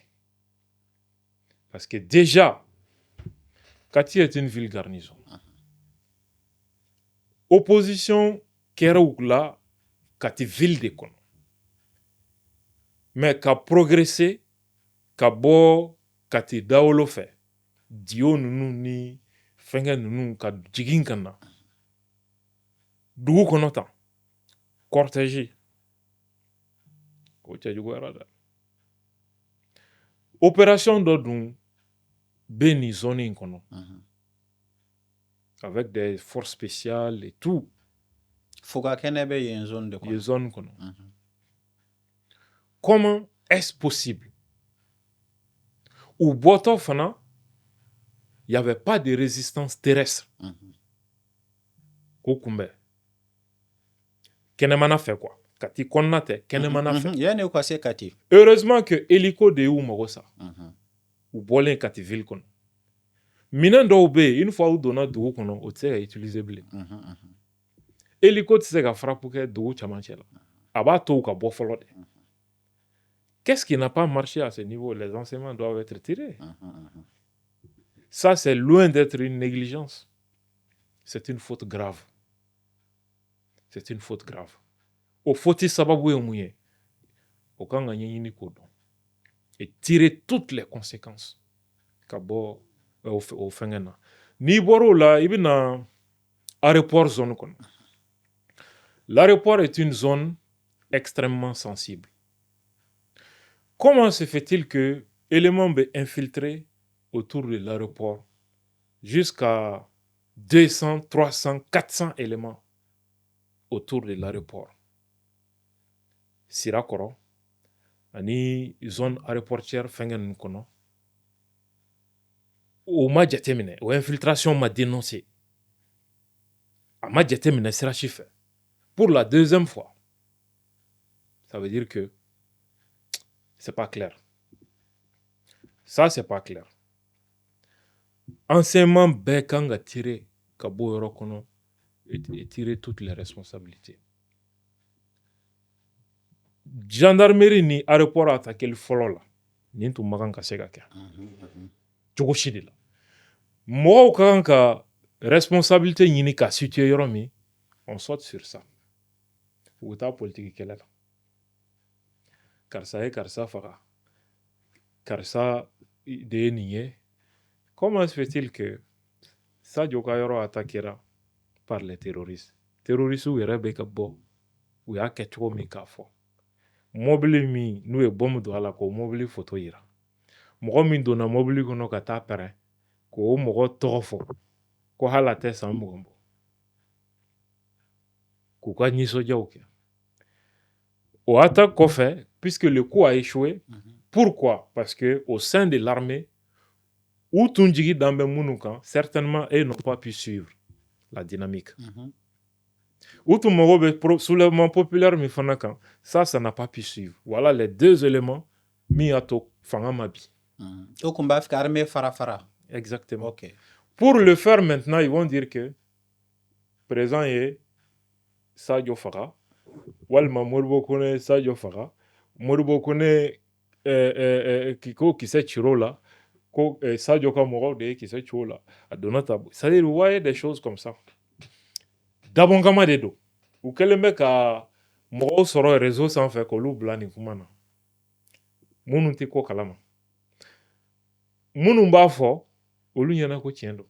Speaker 1: Parce que déjà, Kati est une ville garnison. Opposition Keroukla, Kati ville de Kono. Mais qu'a progressé, qu'a bo, Kati Daolo fait. Dio nunu ni, fenga nunu, ka jigin kana. Dugu kono tan. Cortège. Opération d'Odun, Beni zone kono. Avec des forces spéciales et tout.
Speaker 3: Fouga Kenebe, il y a une zone de quoi?
Speaker 1: Les zones kono. Comment est-ce possible? Au Boto-Fana, il n'y avait pas de résistance terrestre. Kokumbe. Kenemana fait quoi? Kati Konate, Kenemana fait.
Speaker 3: Il y a une équation Kati.
Speaker 1: Heureusement que hélico de ou Mogosa. Ou Bolin Kati ville kono. Minen do be, une fois où donna dougou kono, o tse utiliser blé. Hélico tse ka frappe que dougou chamanchela. Aba to ka bo folode. Qu'est-ce qui n'a pas marché à ce niveau? Les enseignements doivent être tirés. Ça, c'est loin d'être une négligence. C'est une faute grave. C'est une faute grave. Au faut-il sababu mouye. Au kan gagner ni kodon. Et tirer toutes les conséquences. Kabo au fengena. Ni boro la ibina aéroport zone kon. L'aéroport est une zone extrêmement sensible. Comment se fait-il que éléments infiltrés autour de l'aéroport jusqu'à 200, 300, 400 éléments autour de l'aéroport? Sirakoro, ani zone aéroportière fengen kono. O ma jatemine, o infiltration m'a dénoncé. A ma jatemine sera chiffre. Pour la deuxième fois. Ça veut dire que c'est pas clair. Ça, c'est pas clair. Enseignement Bekanga tiré Kabo Yorokono et tirer toutes les responsabilités. Gendarmerie ni aéroport attaqué le follow là. Nintu maganka segaka. Chogoshidi la. Moi kanka responsabilité ni ka situé yoromi, on saute sur ça. Ou ta politique qu'elle est là. Karsa fara. Karsa de nié. Comment se fait-il que ça Jokayoro attaquera par les terroristes? Terroristes ou Rebecca Bo ou Yakecho Mikafo. Mobile mi nous est bon de la ko mobile photo ira. Mo min dona mobile kono kata pere ko mo tofo ko halate sambo. Ko ka ni soja oké. Au attaque qu'on fait, puisque le coup a échoué, pourquoi? Parce que au sein de l'armée, où Tunjigi Dambe Mounukan, certainement, ils n'ont pas pu suivre la dynamique. Où soulèvement populaire, ça n'a pas pu suivre. Voilà les deux éléments mis à to Fangamabi.
Speaker 3: Au combat, armée fara.
Speaker 1: Exactement.
Speaker 3: Okay.
Speaker 1: Pour le faire maintenant, ils vont dire que présent est Sadio Fara. Walma Morbo connaît Sadio Fara. Morbo connaît Kiko qui s'est tiré là. Sadio Kamoro qui s'est tiré là. C'est-à-dire, vous voyez des choses comme ça. D'abongama de dos. Ou quel mec a Moro sur le réseau sans faire que l'ou blani kumana. Mounou te ko kalama. Mounou mba fo, ou l'ou yana ko tiendo.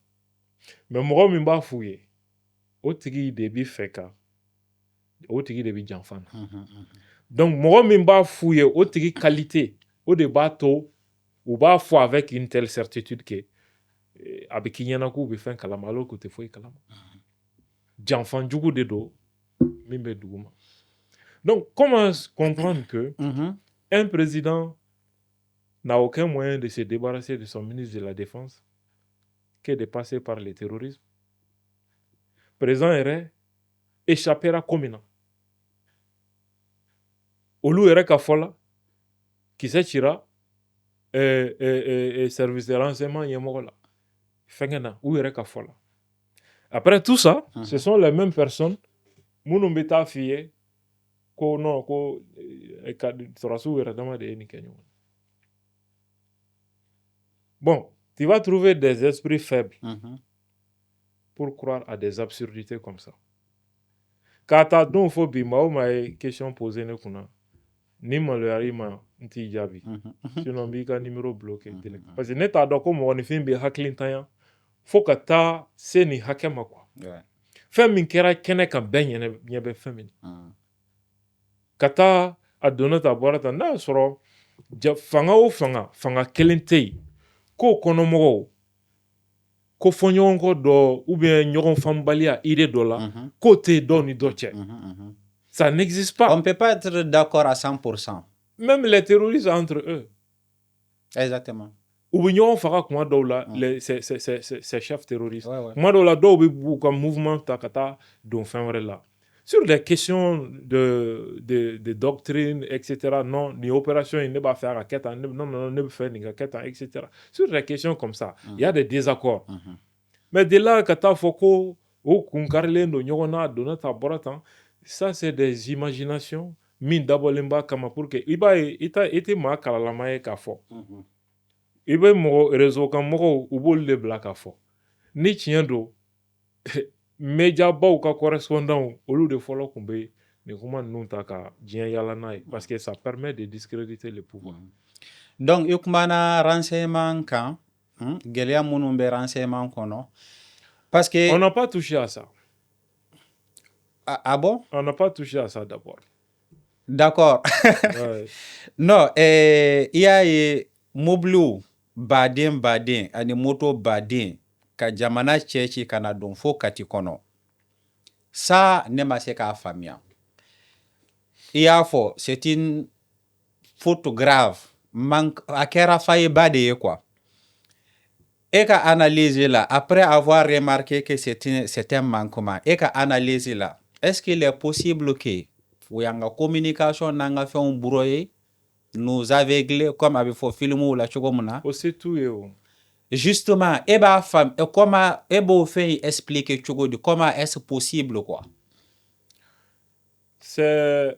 Speaker 1: Mais Moro mba fouye. O tigi debi feka. O tigi debi janfan. Donc, moi, je ne fouiller au tigi qualité, au débato, ou bas fou avec une telle certitude que, avec y en a qui fait un calamalo, que tu fais calam. Janfan djougou de do, mimbe douma. Donc, comment comprendre que un président n'a aucun moyen de se débarrasser de son ministre de la Défense que de passer par le terrorisme. Le président Eré échappera comme il Olu Eré Kafola, qui s'étira, et service de renseignement Yemogola. Fengena, ou Eré Kafola. Après tout ça, ce sont les mêmes personnes, Mounumbeta Fie, ko non, ko Torasu Eré Dama de Enikenyo. Bon, tu vas trouver des esprits faibles pour croire à des absurdités comme ça. Quand tu as donc phobie, ma question posée, ni malheur, nti jabi. Sinon, bika numéro bloqué. Parce que net à donc comme on fait un hacking temps, faut que ta c'est ni hacker ma quoi. Femme min kera kene kan ben yebe femme. Kata a donné ta boîte na soro fanga o fanga kelente ko kono mo ko fonyo do ou bien nyoron fambalia idée do la côté doni do tche. Ça n'existe pas.
Speaker 2: On ne peut pas être d'accord à 100%.
Speaker 1: Même les terroristes entre eux.
Speaker 2: Exactement.
Speaker 1: Ou bien on fera comment dans la ces chefs terroristes. Moi
Speaker 2: Ouais.
Speaker 1: dans la do comme mouvement takata donc fin là. Sur des questions de doctrine, etc. Non, ni opération, il ne va faire à non, ne va faire ni etc. Sur des questions comme ça, il y a des désaccords. Mais de là, kata foko, ou kunkarle no nyona donata boratan, ça c'est des imaginations. Min dabolimba kama pour que iba ite ma kala la maye ka fo. Iba mo réseau kan mo ubol de black ka fo. Ni tiendo média baw ka correspondant au lieu de follow kumbe ni kuma nunta ka dien yala nay parce que ça permet de discréditer le pouvoir.
Speaker 2: Donc yukmana renseignement kan gelia munumbe renseignement kono parce que
Speaker 1: on n'a pas touché à ça.
Speaker 2: Ah bon?
Speaker 1: On n'a pas touché à ça d'abord.
Speaker 2: D'accord.
Speaker 1: Ouais.
Speaker 2: Non, il y a moblu baden ani moto baden ka jamana chechi kana don fo kati kono. Ça ne ma se ka famia. Il y a fo, c'est une faute grave. Akera faye bade quoi. Et qu'à analyser là, après avoir remarqué que c'est un manquement, et qu'à analyser là, est-ce qu'il est possible que ou yanga communication nanga fait un brouillé nous aveugler comme avec fo film ou la chogomuna
Speaker 1: Aussi tout yo.
Speaker 2: justement et ba femme et comment et beau fait expliquer chogo comment est-ce possible quoi.
Speaker 1: C'est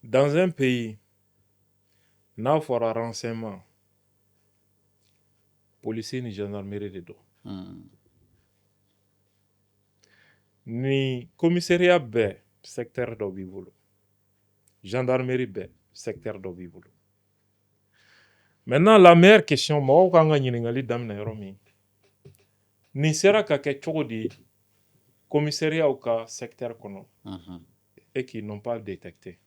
Speaker 1: dans un pays n'a fora renseignement policier ni gendarmerie de dos. Ni commissariat B secteur do bibolo. Gendarmerie B secteur do bibolo. Maintenant la meilleure question mo ka nga nyiningali dam na yoromi. Ni sera ka ke chogodi commissariat ou ka secteur kono et qui n'ont pas détecté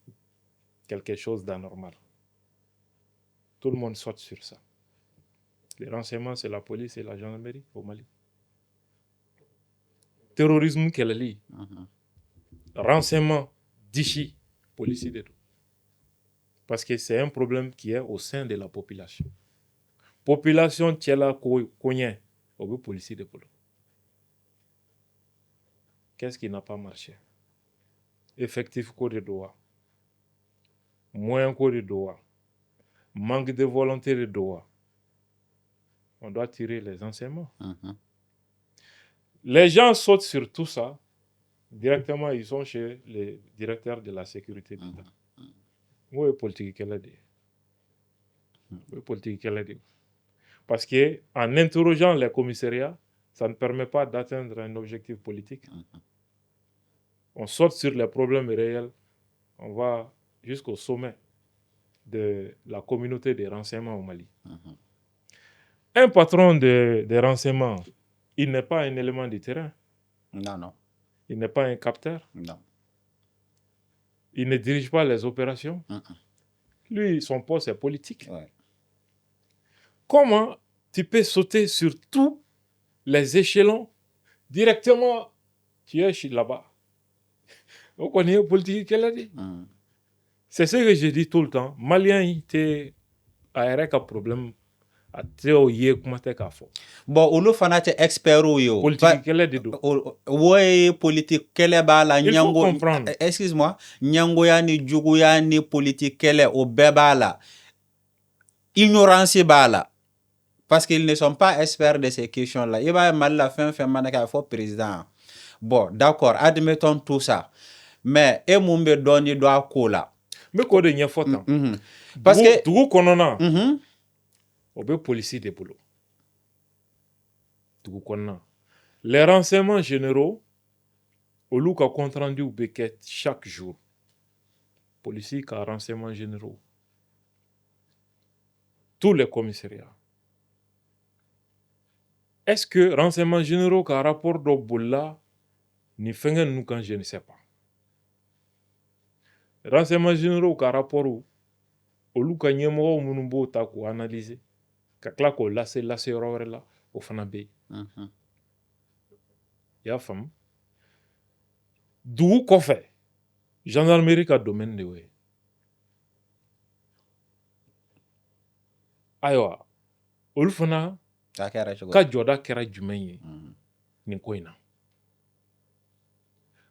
Speaker 1: quelque chose d'anormal. Tout le monde saute sur ça. Les renseignements, c'est la police et la gendarmerie au Mali. Terrorisme, quel est renseignement, d'ici, police de tout. Parce que c'est un problème qui est au sein de la population. Population, tu es là, cogné, au policier de polo. Qu'est-ce qui n'a pas marché? Effectif code de droit. Moyen code de droit. Manque de volonté de droit. On doit tirer les enseignements. Les gens sautent sur tout ça. Directement, ils sont chez les directeurs de la sécurité d'État. Oui, politique qu'elle a dit. Oui, politique qu'elle a dit. Parce qu'en interrogeant les commissariats, ça ne permet pas d'atteindre un objectif politique. On saute sur les problèmes réels. On va jusqu'au sommet de la communauté des renseignements au Mali. Un patron des renseignements, il n'est pas un élément du terrain.
Speaker 2: Non.
Speaker 1: Il n'est pas un capteur.
Speaker 2: Non.
Speaker 1: Il ne dirige pas les opérations. Lui, son poste est politique.
Speaker 2: Ouais.
Speaker 1: Comment tu peux sauter sur tous les échelons directement? Tu es là-bas. On connaît la politique qu'elle a dit. C'est ce que je dis tout le temps. Malien, a yɛrɛ ka problème a tɛ o ye kuma tɛ k'a fɔ.
Speaker 2: Bon olu fana tɛ expert yo.
Speaker 1: Politique kɛlɛ de don.
Speaker 2: Ouais, politique kɛlɛ b'a la.
Speaker 1: Il faut comprendre.
Speaker 2: Excuse-moi. Ɲangoya ni juguya ni politique kɛlɛ o bɛɛ b'a la. Ignorance b'a la. Parce qu'ils ne sont pas experts de ces questions-là. Il va mal la fin mana k'a fɔ président. Bon, d'accord, admettons tout ça. Mais e mun bɛ dɔɔni dɔn a ko la.
Speaker 1: N bɛ k'o de ɲɛfɔ tan.
Speaker 2: Parce que
Speaker 1: dugu kɔnɔna. O bɛ polisi de bolo. Dugu kɔnɔna. Les renseignements généraux olu ka compte rendu bɛ kɛ chaque jour. Polisi ka renseignements généraux. Tous les commissariats. Est-ce que renseignements généraux ka rapport dɔ bolila ni fɛngɛ ninnu kan je ne sais pas. Renseignements généraux ka rapport olu ka ɲɛmɔgɔw minnu b'o ta k'o analyser ka tila k'o lase yɔrɔ wɛrɛ la o fana bɛ yen. I y'a faamu. Dugu kɔfɛ gendarmerie ka domaine de y'o ye. Ayiwa olu fana ka jɔda kɛra jumɛn ye nin ko in na.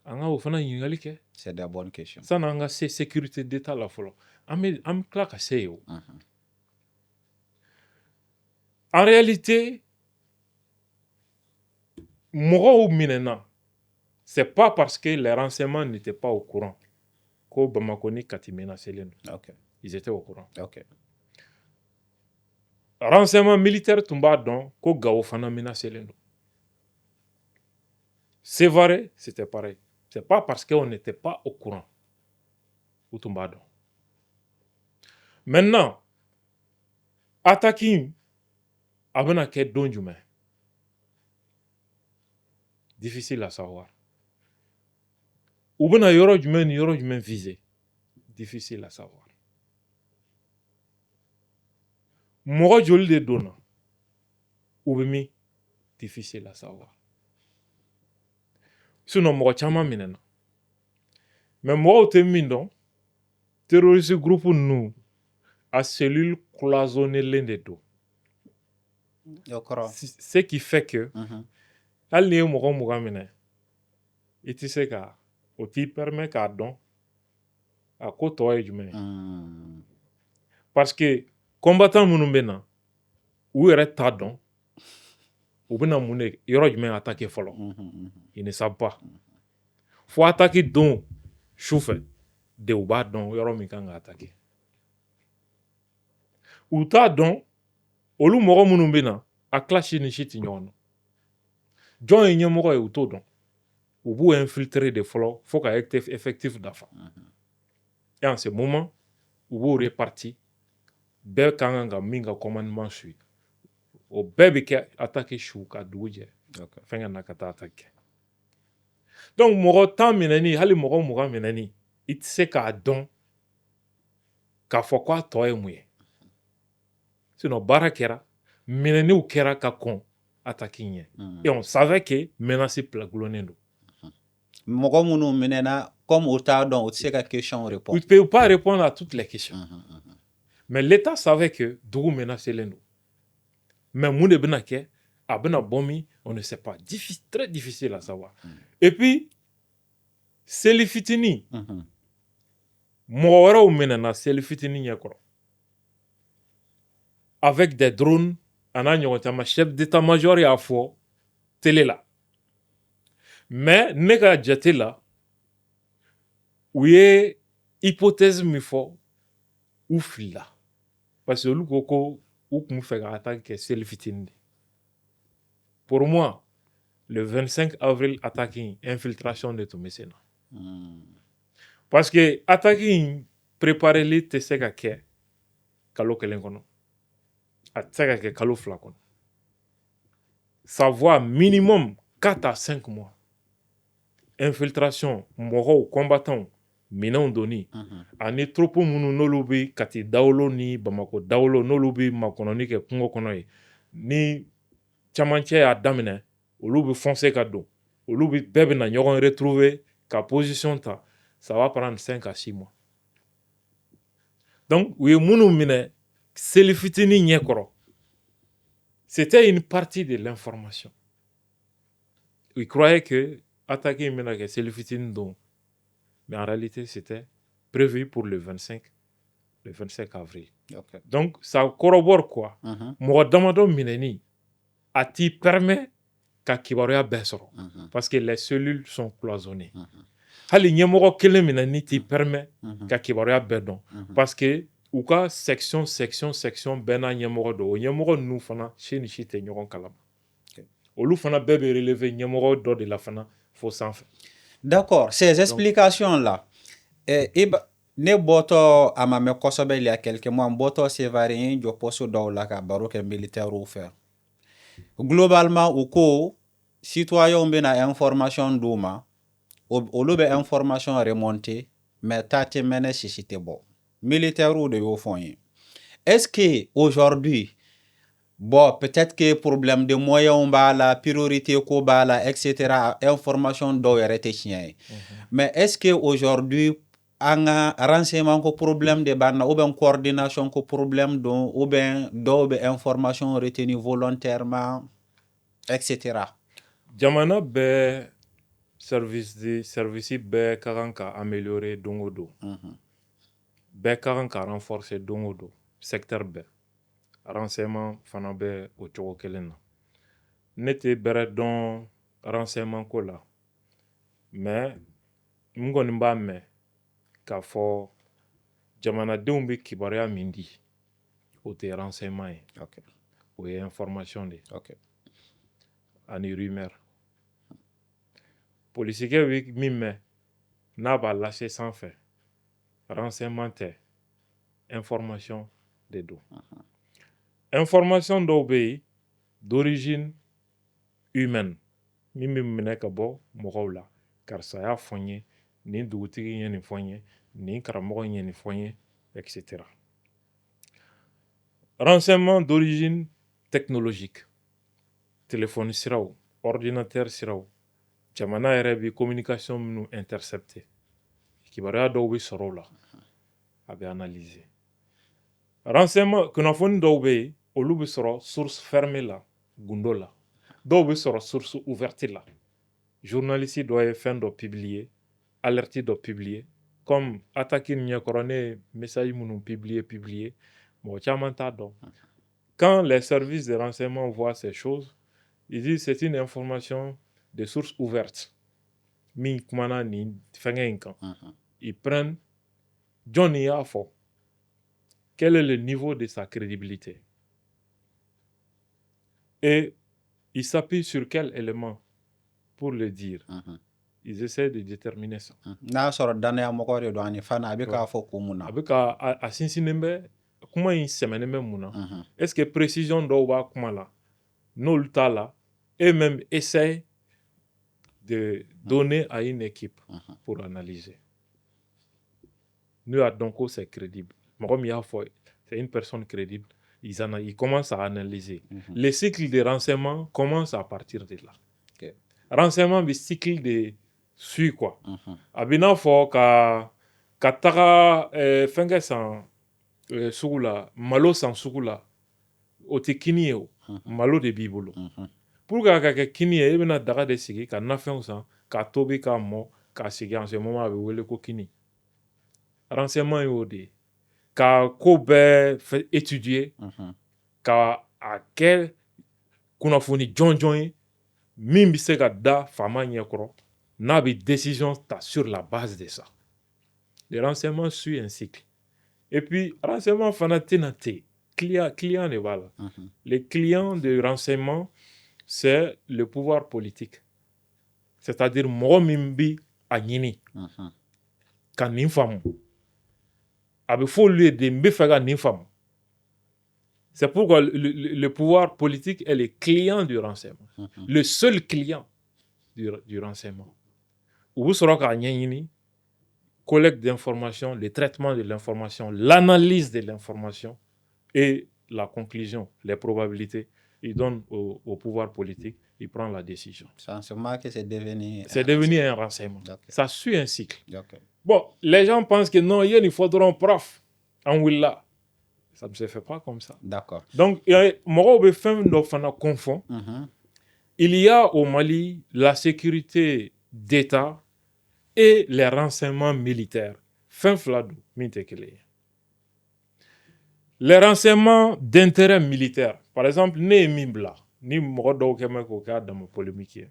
Speaker 1: An ka o fana ɲininkali kɛ.
Speaker 2: C'est de bonnes questions.
Speaker 1: Sani an ka se sécurité d'état la fɔlɔ an bɛ tila ka se yen o. En réalité mɔgɔw minɛna c'est pas parce que les renseignements n'étaient pas au courant ko Bamako ni Kati menacelen don.
Speaker 2: Okay.
Speaker 1: Ils étaient au courant.
Speaker 2: Okay.
Speaker 1: Renseignement militaire tun b'a dɔn ko Gao fana menacelen don. Sévaré, c'était pareil. C'est pas parce qu'on n'était pas au courant. U tun b'a dɔn. Maintenant, attaque a bɛna kɛ don jumɛn? Difficile à savoir. U bɛna yɔrɔ jumɛn ni yɔrɔ jumɛn viser? Difficile à savoir. Mɔgɔ joli de donna? U bɛ min? Difficile à savoir. Sinon mɔgɔ caman minɛna. Mais mɔgɔw tɛ min dɔn terroriste groupe ninnu a cellule cloisonnée de don. Ce qui fait que hali ni ye mɔgɔ 20 minɛ i tɛ se ka o t'i permet k'a dɔn a ko tɔ ye jumɛn ye. Parce que combattant minnu bɛ na u yɛrɛ t'a dɔn u bɛna mun de yɔrɔ jumɛn attaquer fɔlɔ. Ils ne savent pas. Fo attaquer don sufɛ de u b'a dɔn yɔrɔ min kan ka attaquer. U t'a dɔn olu mɔgɔ minnu bɛ na a classe ni si tɛ ɲɔgɔn dɔn. Jɔn ye ɲɛmɔgɔ ye u t'o dɔn. U b'u infiltrer de fɔlɔ fo ka effectif dafa. Et en ce moment u b'u réparti bɛɛ ka kan ka min ka commandement suivre. O bɛɛ bɛ kɛ attaque su ka dugu jɛ. Fɛngɛ na ka taa attaque. Donc mɔgɔ 10 minɛni hali mɔgɔ 20 minɛni i tɛ se k'a dɔn k'a fɔ k'a tɔ ye mun ye. Sinon baara kɛra minɛniw kɛra ka kɔn attaque ɲɛ. Et on savait que menace plagulonnen don.
Speaker 2: Mɔgɔ minnu minɛna comme o t'a dɔn o tɛ se ka question répondre.
Speaker 1: Ils ne peuvent pas répondre à toutes les questions. Mais l'État savait que dugu menacelen don. Mais mun de bɛna kɛ a bɛna bɔ min on ne sait pas. Très difficile à savoir. Et puis seli fitini mɔgɔ wɛrɛw minɛna seli fitini ɲɛkɔrɔ. Avec des drones a n'a ɲɔgɔn caman chef d'état-major y'a fɔ télé la. Mais ne ka jate la u ye hypothèse min fɔ u filila. Parce que olu ko u tun fɛ ka attaque kɛ seli fitini de. Pour moi, le 25 avril attaque infiltration de tun bɛ sen na. Parce que attaque in prépareli tɛ se ka kɛ kalo 1 kɔnɔ. A tɛ se ka kɛ kalo 2 kɔnɔ. Ça voit minimum 4 à 5 mois. Infiltration mɔgɔw combattants minɛnw donni ani troupe minnu n'olu bɛ Kati dawolo ni Bamako dawolo n'olu bɛ makɔnɔni kɛ kungo kɔnɔ ye ni camancɛ y'a daminɛ olu bɛ foncer ka don olu bɛɛ bɛ na ɲɔgɔn retrouver ka position ta ça va prendre 5 à 6 mois. Donc u ye minnu minɛ Selifitini Nyekoro, c'était une partie de l'information. Ils croyaient que attaquer Menake Selifitini donc. Mais en réalité, c'était prévu pour le 25 avril.
Speaker 3: Okay.
Speaker 1: Donc, ça corrobore quoi? Mɔgɔ damadɔ minɛni a t'i permet ka kibaruya bɛɛ sɔrɔ. Parce que les cellules sont cloisonnées. Hali ɲɛmɔgɔ kelen minɛni t'i permet ka kibaruya bɛɛ dɔn. Parce que u ka section bɛɛ n'a ɲɛmɔgɔ dɔ. O ɲɛmɔgɔ ninnu fana si ni si tɛ ɲɔgɔn kalama. Olu fana bɛɛ bɛ relever ɲɛmɔgɔ dɔ de la fana fo sanfɛ.
Speaker 3: D'accord, ces explications-là, ne bɔtɔ a ma mɛn kosɛbɛ il y a quelques mois, n bɔtɔ Sevare jɔ poste dɔw la ka baro kɛ militaire fɛ. Globalement, u ko citoyens bɛna information d'u ma, olu bɛ information remonter, mais taa tɛ mɛnɛ sisi tɛ bɔ. Militaire de y'o fɔ n ye. Est-ce que aujourd'hui, bon, peut-être que problème de moyens b'a la, priorité ko b'a la, etc. Information dɔw yɛrɛ tɛ tiɲɛ ye. Mais est-ce que aujourd'hui an ka renseignement ko problème de b'an na ou bien coordination ko problème don ou bien dɔw bɛ information retenue volontairement, etc.
Speaker 1: Jamana bɛɛ service bɛɛ ka kan ka améliorer don o don. Bɛɛ ka kan ka renforcer don o don. Secteur bɛɛ. Renseignement fana bɛ o cogo kelen na. Ne tɛ bɛrɛ dɔn renseignement ko la. Mais n kɔni b'a mɛn k'a fɔ jamanadenw bɛ kibaruya min di o tɛ renseignement ye.
Speaker 3: Okay.
Speaker 1: O ye information de ye.
Speaker 3: Okay.
Speaker 1: Ani rumeur. Polisikɛ bɛ min mɛn n'a b'a lase sanfɛ renseignement tɛ information de don. Information dɔw bɛ yen d'origine humaine min bɛ minɛ ka bɔ mɔgɔw la. Karisa y'a fɔ n ye, nin dugutigi ye nin fɔ n ye, nin karamɔgɔ ye nin fɔ n ye, etc. Renseignement d'origine technologique. Téléphone siraw, ordinateur siraw. Jamana yɛrɛ bɛ communication minnu intercepter. Kibaruya dɔw bɛ sɔrɔ o la. A bɛ analyser. Renseignement, kunnafoni dɔw bɛ yen, olu bɛ sɔrɔ source fermée la, gundo la. Dɔw bɛ sɔrɔ source ouverte la. Journaliste dɔ ye fɛn dɔ publier, alerte dɔ publier, comme attaque ɲɛkɔrɔ ne ye message minnu publier, mɔgɔ caman t'a dɔn. Quand les services de renseignement voient ces choses, ils disent c'est une information de source ouverte. Min kumana ni fɛngɛ in kan. Ils prennent Johnny y'a fɔ. Quel est le niveau de sa crédibilité? Et ils s'appuient sur quel élément pour le dire? Ils essaient de déterminer ça.
Speaker 3: N'a sɔrɔ danaya mɔgɔ de don ani fana a bɛ k'a fɔ kun mun na.
Speaker 1: A bɛ ka a sinsinnen bɛ kuma in sɛmɛnen bɛ mun na? Est-ce que précision dɔw b'a kuma la? N'olu t'a la, eux-mêmes essayent de donner à une équipe pour analyser. Nous, donc, c'est crédible. Mɔgɔ min y'a fɔ, c'est une personne crédible. Ils commencent à analyser. Le cycle de renseignement commence à partir de là.
Speaker 3: Okay.
Speaker 1: Renseignement, le cycle de suit quoi. A bɛ n'a fɔ ka taga fɛnkɛ san sugu la, malo san sugu la, o tɛ kini ye o. Malo de b'i bolo. Pour que a ka kɛ kini ye, e bɛna daga de sigi ka nafɛnw san, k'a tobi k'a mɔ, k'a sigi en ce moment a bɛ wele ko kini. Renseignement y'o de ye. Ka ko bɛɛ étudier, ka a kɛ kunnafoni jɔnjɔn ye min bɛ se ka da faama ɲɛkɔrɔ n'a bɛ décision ta sur la base de ça. Le renseignement suit un cycle. Et puis, renseignement fana tɛna ten. Client de b'a la. Les clients de renseignement, c'est le pouvoir politique. C'est-à-dire mɔgɔ min bɛ a ɲini ka nin faamu. A bɛ fɔ olu ye de n bɛ fɛ ka nin faamu. C'est pourquoi le pouvoir politique est le client du renseignement. Le seul client du renseignement. U bɛ sɔrɔ k'a ɲɛɲini, collecte d'informations, le traitement de l'information, l'analyse de l'information et la conclusion, les probabilités. Il donne au pouvoir politique, il prend la décision.
Speaker 3: C'est que c'est devenu...
Speaker 1: C'est devenu un renseignement.
Speaker 3: Okay.
Speaker 1: Ça suit un cycle.
Speaker 3: Okay.
Speaker 1: Bon, les gens pensent que non, il faudra un prof en Willa. Ça ne se fait pas comme ça.
Speaker 2: D'accord.
Speaker 1: Donc, mɔgɔw bɛ fɛn dɔ fana confond. Il y a au Mali la sécurité d'État et les renseignements militaires. Fɛn fila don min tɛ kelen ye. Les renseignements d'intérêt militaire. Par exemple, ne ye min bila, ni mɔgɔ dɔw kɛ mɛ k'o k'a dama polémique ye.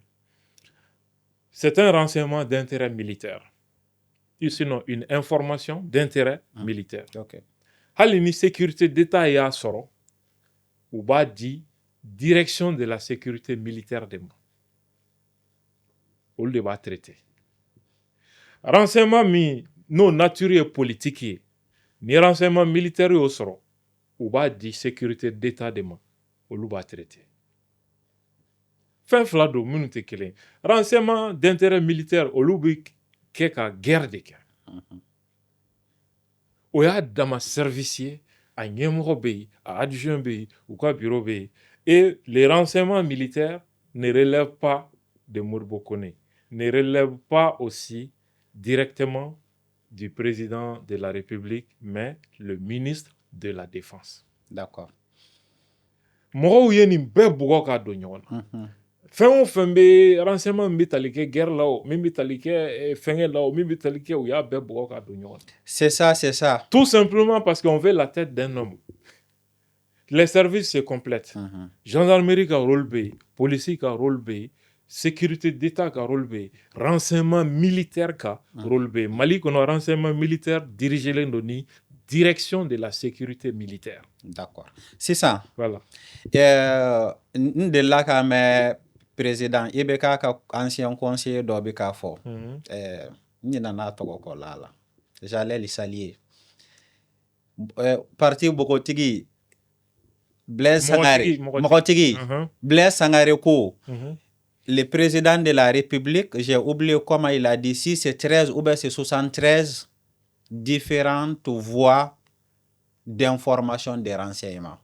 Speaker 1: C'est un renseignement d'intérêt militaire. Sinon, une information d'intérêt militaire.
Speaker 2: Okay.
Speaker 1: Hali ni sécurité d'État y'a sɔrɔ, u b'a di direction de la sécurité militaire de ma. Olu de b'a traité. Renseignement min n'o nature ye politique ye, ni renseignement militaire y'o sɔrɔ, u b'a di sécurité d'État de ma. Olu b'a traité. Fɛn fila don minnu tɛ kelen. Renseignement d'intérêt militaire, olu bɛ kɛ ka guerre de kɛ. O y'a dama service ye, a ɲɛmɔgɔ bɛ yen, a adjoint bɛ yen, u ka bureau bɛ yen. Et les renseignements militaires ne relèvent pas de Modibo Kone, ne relèvent pas aussi directement du président de la République, mais le ministre de la Défense.
Speaker 2: D'accord.
Speaker 1: Mɔgɔw ye nin bɛɛ bugɔ k'a don ɲɔgɔn na. Fɛn o fɛn bɛ renseignement min bɛ tali kɛ guerre la o, min bɛ tali kɛ fɛngɛ la o, min bɛ tali kɛ u y'a bɛɛ bugɔ k'a don ɲɔgɔn na.
Speaker 2: C'est ça, c'est ça.
Speaker 1: Tout simplement parce qu'on veut la tête d'un homme. Les services se complètent. Gendarmerie ka rôle bɛ yen, policier ka rôle bɛ yen, sécurité d'État ka rôle bɛ yen, renseignement militaire ka rôle bɛ yen. Mali kɔnɔ renseignement militaire dirigelen don ni direction de la sécurité militaire.
Speaker 2: D'accord. Sisan.
Speaker 1: Voilà.
Speaker 2: N delila ka mɛn président i bɛ k'a ka ancien conseiller dɔ bɛ k'a fɔ. N ɲinɛ n'a tɔgɔ kɔ la la. J'allais le saluer. Parti bogotigi Blaise Sangare. Mɔgɔtigi. Blaise Sangare ko. Le président de la République, j'ai oublié comment il a dit, si c'est 13 ou bien c'est 73 différentes voies d'information des renseignements.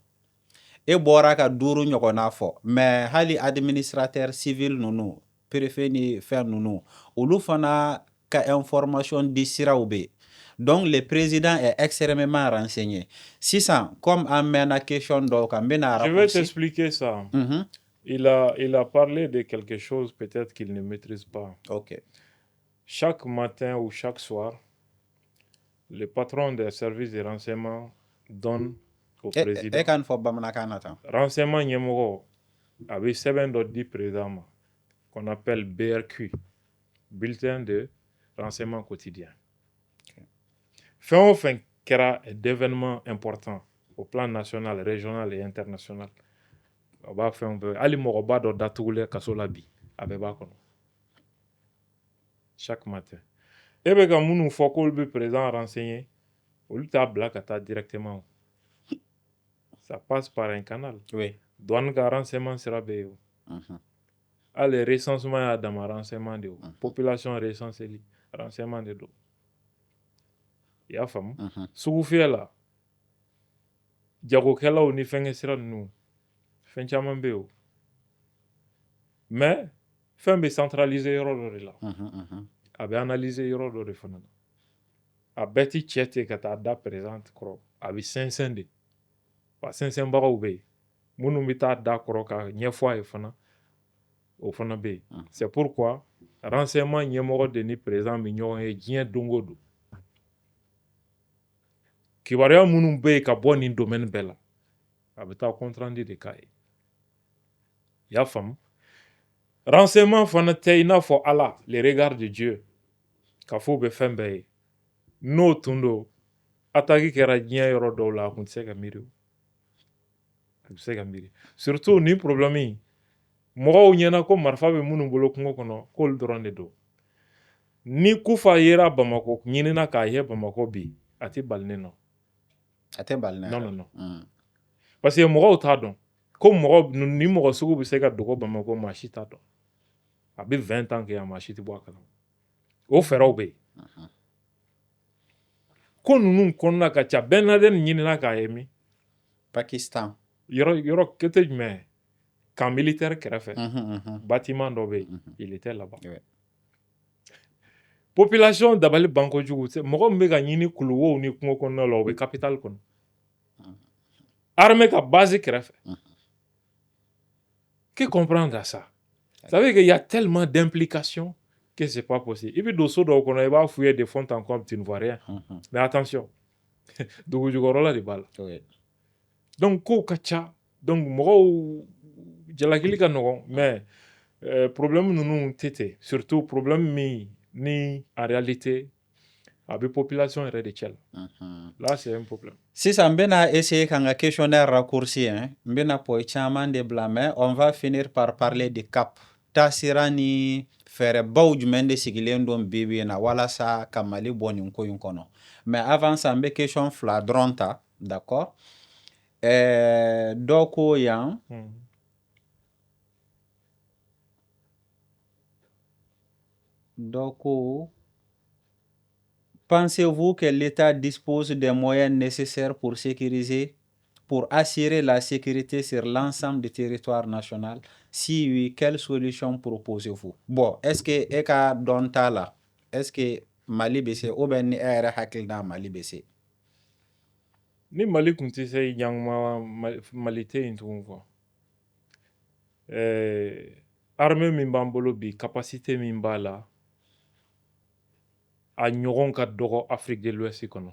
Speaker 2: Et bora ka duru ɲɔgɔnna fɔ, mais hali administrateur civil nunu, préfet ni fɛn nunu, olu fana ka information di siraw be. Donc le président est extrêmement renseigné. Sisan, comme an mɛnna question dɔw kan, n bɛna raccourci.
Speaker 1: Je vais t'expliquer ça. Il a parlé de quelque chose peut-être qu'il ne maîtrise pas.
Speaker 2: Ok.
Speaker 1: Chaque matin ou chaque soir, le patron des services de renseignement donne au président.
Speaker 2: E kan fɔ bamanankan na tan.
Speaker 1: Renseignement ɲɛmɔgɔ a bɛ sɛbɛn dɔ di président ma qu'on appelle BRQ, bulletin de renseignement quotidien. Fɛn o fɛn kɛra d'événement important au plan national, régional et international. A b'a fɛn bɛɛ hali mɔgɔba dɔ datugulen kaso la bi a bɛɛ b'a kɔnɔ. Chaque matin. E bɛ ka minnu fɔ k'olu bɛ président renseigner, olu t'a bila ka taa directement. Ça passe par un canal.
Speaker 2: Oui.
Speaker 1: Douane ka renseignement sira bɛ yen o. Hali recensement y'a dama renseignement de o. Population recenseli renseignement de don. I y'a faamu. Sugu fiyɛ la, jagokɛlaw ni fɛnkɛ sira ninnu, fɛn caman bɛ yen o. Mais fɛn bɛ centraliser yɔrɔ dɔ de la. A bɛ analyser yɔrɔ dɔ de fana na. A bɛɛ ti cɛ ten ka taa da président kɔrɔ. A bɛ sɛnsɛn de. Wa sɛnsɛnbagaw bɛ yen. Minnu bɛ taa da kɔrɔ ka ɲɛfɔ a ye fana, o fana bɛ yen. C'est pourquoi renseignement ɲɛmɔgɔ de ni président bɛ ɲɔgɔn ye diɲɛ don o don. Kibaruya minnu bɛ yen ka bɔ nin domaine bɛɛ la, a bɛ taa compte rendu de k'a ye. I y'a faamu. Renseignement fana tɛ i n'a fɔ Ala, le regard de Dieu, k'a fɔ u bɛ fɛn bɛɛ ye. N'o tun don, attaque kɛra diɲɛ yɔrɔ dɔw la, a tun tɛ se ka miiri o. A bɛ se ka miiri. Surtout nin problème in, mɔgɔw ɲɛna ko marifa bɛ minnu bolo kungo kɔnɔ, k'olu dɔrɔn de don. Ni Kufa yera Bamako, ɲinina k'a ye Bamako bi, a tɛ bali ne nɔ.
Speaker 2: A tɛ bali ne
Speaker 1: nɔ. Non. Parce que mɔgɔw t'a dɔn. Ko ni mɔgɔ sugu bɛ se ka dogo Bamako, maa si t'a dɔn. A bɛ 20 ans kɛ yan, maa si tɛ bɔ a kalama. O fɛɛrɛw bɛ yen. Ko ninnu kɔnɔna ka ca. Ben Laden ɲinina k'a ye min?
Speaker 2: Pakistan.
Speaker 1: Yɔrɔ kɛtɛ jumɛn? Camp militaire kɛrɛfɛ. Bâtiment dɔ bɛ yen. Il était là-bas. Population dabali ban kojugu. Mɔgɔ min bɛ ka ɲini kuluwow ni kungo kɔnɔna la, o bɛ capitale kɔnɔ. armée ka base kɛrɛfɛ que comprendre à ça ça veut dire qu'il y a tellement d'implications que c'est pas possible i bɛ don so dɔw kɔnɔ i b'a fouiller de fond en comble tu ne vois rien mais attention dugu jukɔrɔla de b'a la donc kow ka ca donc mɔgɔw jalakili ka nɔgɔn mais problème ninnu tɛ ten surtout problème min ni en réalité a bɛ population yɛrɛ de cɛ la là c'est un problème.
Speaker 2: Sisan n bɛna essayer ka n ka questionnaire raccourci n bɛna point caman de bila mais on va finir par parler de cap taasira ni fɛɛrɛbaw jumɛn de sigilen don bi bi in na walasa ka Mali bɔ nin ko in kɔnɔ mais avant ça n bɛ question 2 dɔrɔn ta d'accord dɔ ko yan dɔ ko pensez-vous que l'État dispose des moyens nécessaires pour assurer la sécurité sur l'ensemble du territoire national? Si oui, quelle solution proposez-vous? Bon, est-ce que Eka Dontala, est-ce que Mali bese ou bien ni ere hakil na Mali bese?
Speaker 1: Ni Mali kunti se yang Mali te intu quoi. Armée min bambolo bi capacité min bala a ɲɔgɔn ka dɔgɔ Afrique de l'Ouest kɔnɔ.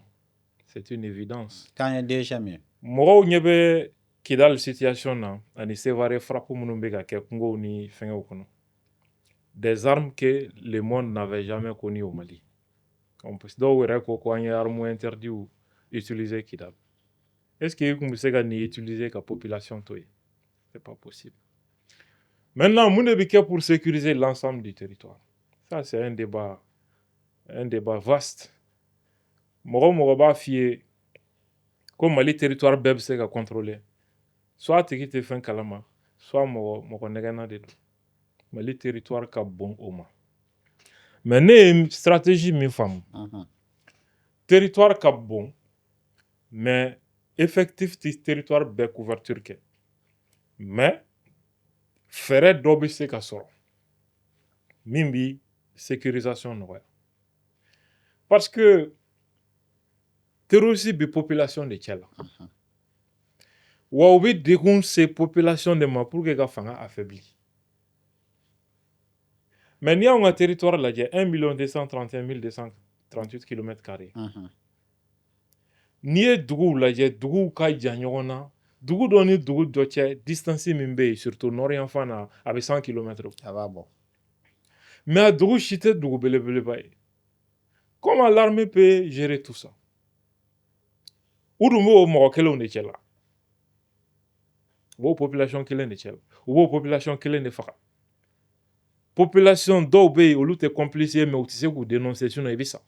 Speaker 1: C'est une évidence.
Speaker 2: Quand il y a déjà mieux.
Speaker 1: Mɔgɔw ɲɛ bɛ Kidal situation na ani Sévaré frappe minnu bɛ ka kɛ kungow ni fɛngɛw kɔnɔ. Des armes que le monde n'avait jamais connues au Mali. Dɔw yɛrɛ ko ko an ye armes interdites utiliser Kidal. Est-ce que kun bɛ se ka nin utiliser ka population to ye? C'est pas possible. Maintenant, mun de bɛ kɛ pour sécuriser l'ensemble du territoire? Ça c'est un débat vaste. Mɔgɔ b'a f'i ye ko Mali territoire bɛɛ bɛ se ka contrôler. Soit tigi tɛ fɛn kalama, soit mɔgɔ nɛgɛnna de don. Mali territoire ka bon o ma. Mais ne ye stratégie min faamu. Territoire ka bon, mais effectif ti territoire bɛɛ couverture kɛ. Mais fɛɛrɛ dɔ bɛ se ka sɔrɔ min bi sécurisation nɔgɔya. Parce que terrorisme bi population de cɛ la. Wa u bɛ degun se population de ma pour que ka fanga affaibli. Mais n'i y'anw ka territoire lajɛ 1 231 238 km². N'i ye duguw lajɛ duguw ka jan ɲɔgɔn na dugu dɔ ni dugu dɔ cɛ distance min bɛ yen surtout nord yanfan na a bɛ 100 km.
Speaker 2: A b'a bɔ.
Speaker 1: Mais a dugu si tɛ dugu belebeleba ye. Comment l'armée peut gérer tout ça? U dun b'o mɔgɔ kelenw de cɛ la. U b'o population kelen de cɛ la. U b'o population kelen de faga. Population dɔw bɛ yen olu tɛ complice ye mais u tɛ se k'u dénoncer sinon i bɛ sa.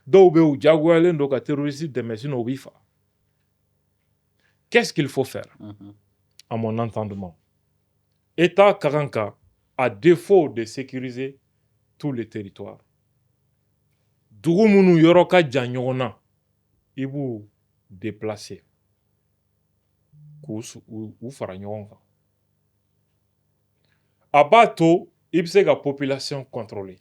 Speaker 1: Dɔw bɛ yen u diyagoyalen don ka terroriste dɛmɛ sinon u b'i faga. Qu'est-ce qu'il faut faire? À mon entendement, État ka kan ka, à défaut de sécuriser tous les territoires, dugu minnu yɔrɔ ka jan ɲɔgɔn na i b'u déplacer k'u fara ɲɔgɔn kan. A b'a to i bɛ se ka population contrôler.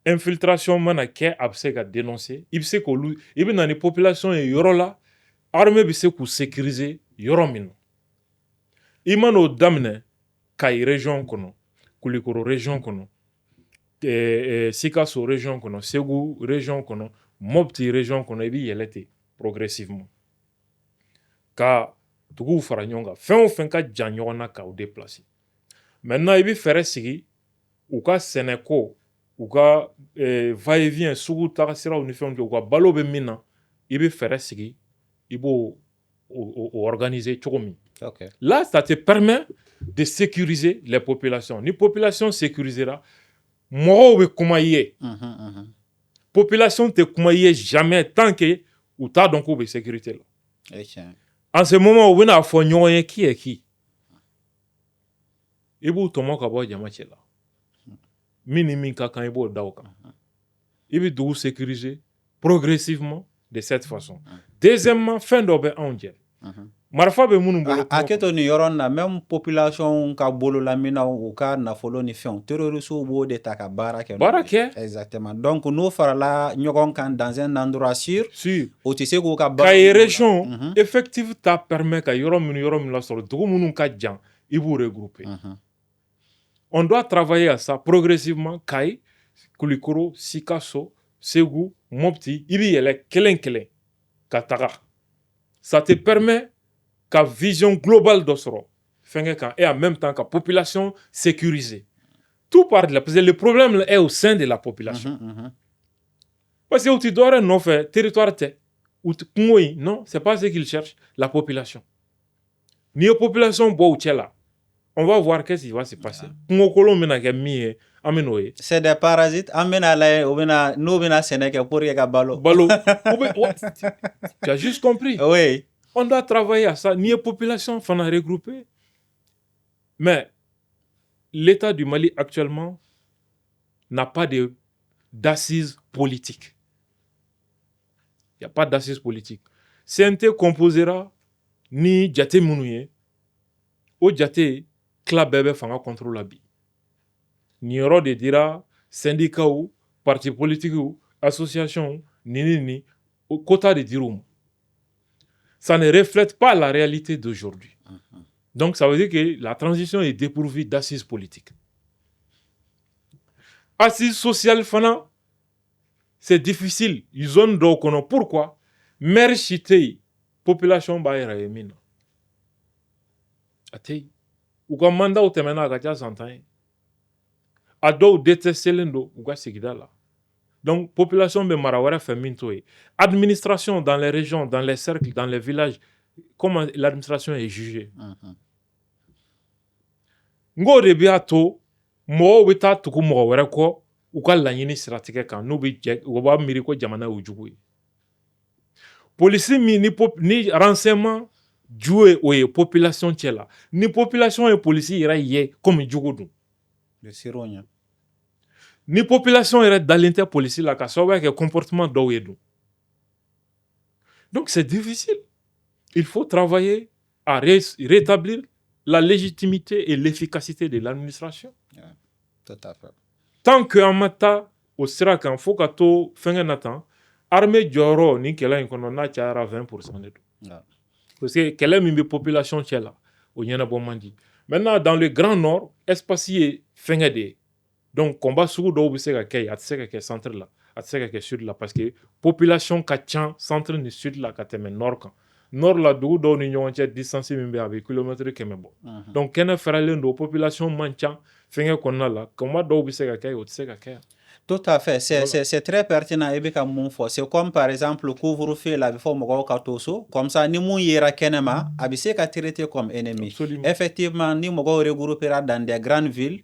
Speaker 1: Infiltration mana kɛ a bɛ se ka dénoncer i bɛ se k'olu i bɛ na ni population ye yɔrɔ la armée bɛ se k'u sécuriser yɔrɔ min na. I man'o daminɛ Kayi région kɔnɔ, Kulikoro région kɔnɔ, Sikaso région kɔnɔ, Segu région kɔnɔ, Mopti région kɔnɔ i bɛ yɛlɛ ten progressivement. Ka duguw fara ɲɔgɔn kan fɛn o fɛn ka jan ɲɔgɔn na k'aw déplacer. Maintenant i bɛ fɛɛrɛ sigi u ka sɛnɛko u ka va-et-vient sugu tagasiraw ni fɛnw kɛ u ka balo bɛ min na i bɛ fɛɛrɛ sigi i b'o organiser cogo min.
Speaker 2: Okay.
Speaker 1: Là, ça te permet de sécuriser les populations. Ni population sécurisera, mɔgɔw bɛ kuma i ye. Population tɛ kuma i ye jamais tant que u t'a dɔn k'u bɛ sécurité la. En ce moment, u bɛna fɔ ɲɔgɔn ye qui est qui. I b'u tɔmɔ ka bɔ jama cɛ la. Min ni min ka kan i b'o da o kan. I bɛ dugu sécuriser progressivement de cette façon. Deuxièmement, fɛn dɔ bɛ anw jɛ. marifa bɛ minnu bolo
Speaker 2: a kɛtɔ nin yɔrɔ na même population ka bololaminaw u ka nafolo ni fɛnw terroristes b'o de ta ka baara kɛ
Speaker 1: baara kɛ
Speaker 2: exactement donc n'o farala ɲɔgɔn kan dans un endroit sûr o tɛ se k'u ka
Speaker 1: ka région effective ta permet ka yɔrɔ min lasɔrɔ dugu minnu ka jan i b'u regrouper on doit travailler à ça progressivement. Kayi, Kulikoro, Sikaso, Ségou, Mopti, i b'i yɛlɛ kelen kelen ka taga. Ça te permet ka vision globale dɔ sɔrɔ fɛnkɛ kan et en même temps ka population sécurisée. Tout part de là parce que le problème est au sein de la population. Parce que u ti dɔwɛrɛ nɔfɛ territoire tɛ u ti kungo in non c'est pas ce qu'ils cherchent, la population. N'i ye population bɔ u cɛ la on va voir qu'est-ce qui va se passer. Kungo kolon bɛna kɛ min ye an bɛ n'o ye.
Speaker 2: C'est des parasites an bɛna lajɛ u bɛna n'u bɛna sɛnɛ kɛ pour que ka balo.
Speaker 1: Tu as juste compris.
Speaker 2: Oui.
Speaker 1: On doit travailler à ça. Ni population fana regroupée. Mais l'État du Mali actuellement n'a pas d'assises politiques. Il n'y a pas d'assises politiques. CNT composera ni jate minouye. O jate club bébé fanga contre la bi. Ni yoro de dira syndicat ou parti politique ou association ni au quota de dirum. Ça ne reflète pas la réalité d'aujourd'hui. Donc, ça veut dire que la transition est dépourvue d'assises politiques. Assises sociales, c'est difficile. Ils ont donc, pourquoi? Mère chité, population baïra emina. Atei. Ou comme mandat ou temena agacha santain. Ado détesté l'endo, ou quoi c'est là. Donc, population de Marawara fait mintoé. Administration dans les régions, dans les cercles, dans les villages, comment l'administration est jugée. Ngo de biato, mo wita tuku mo wera ko, ou ka lanyini siratique kan, no bi jek, ou ba miriko jamana ujugu. Police ni renseignement, jouer ou population tchela. Ni population et police ira yé comme jugu.
Speaker 2: Le sironya.
Speaker 1: Ni population est dans l'interpolice là, car ça va que comportement d'où. Donc c'est difficile. Il faut travailler à rétablir la légitimité et l'efficacité de l'administration.
Speaker 2: Yeah, tout à fait.
Speaker 1: Tant que en mata au Sirac, il faut que tu fasses un temps, armée Joro, ni qu'elle a une connexion à 20% de tout. Parce que quelle est la population qui est là, au Yana Bomandi. Maintenant, dans le Grand Nord, espacier fait donc combat sur do bi se ka kay at se ka ke centre la at se ka ke sud la parce que population ka chan centre ni sud la ka teme nord kan nord la do do ni ñon ci distance mi be avec kilomètre keme bo donc kena ferale ndo population manchan fenge ko na la combat do bi se ka kay at se ka kay.
Speaker 2: Tout à fait, c'est très pertinent et bien mon fo. C'est comme par exemple le couvre-feu là before mo ka toso comme ça ni mon yera kenema abise ka traité comme ennemi. Absolument. Effectivement ni mo regrouper dans des grandes villes.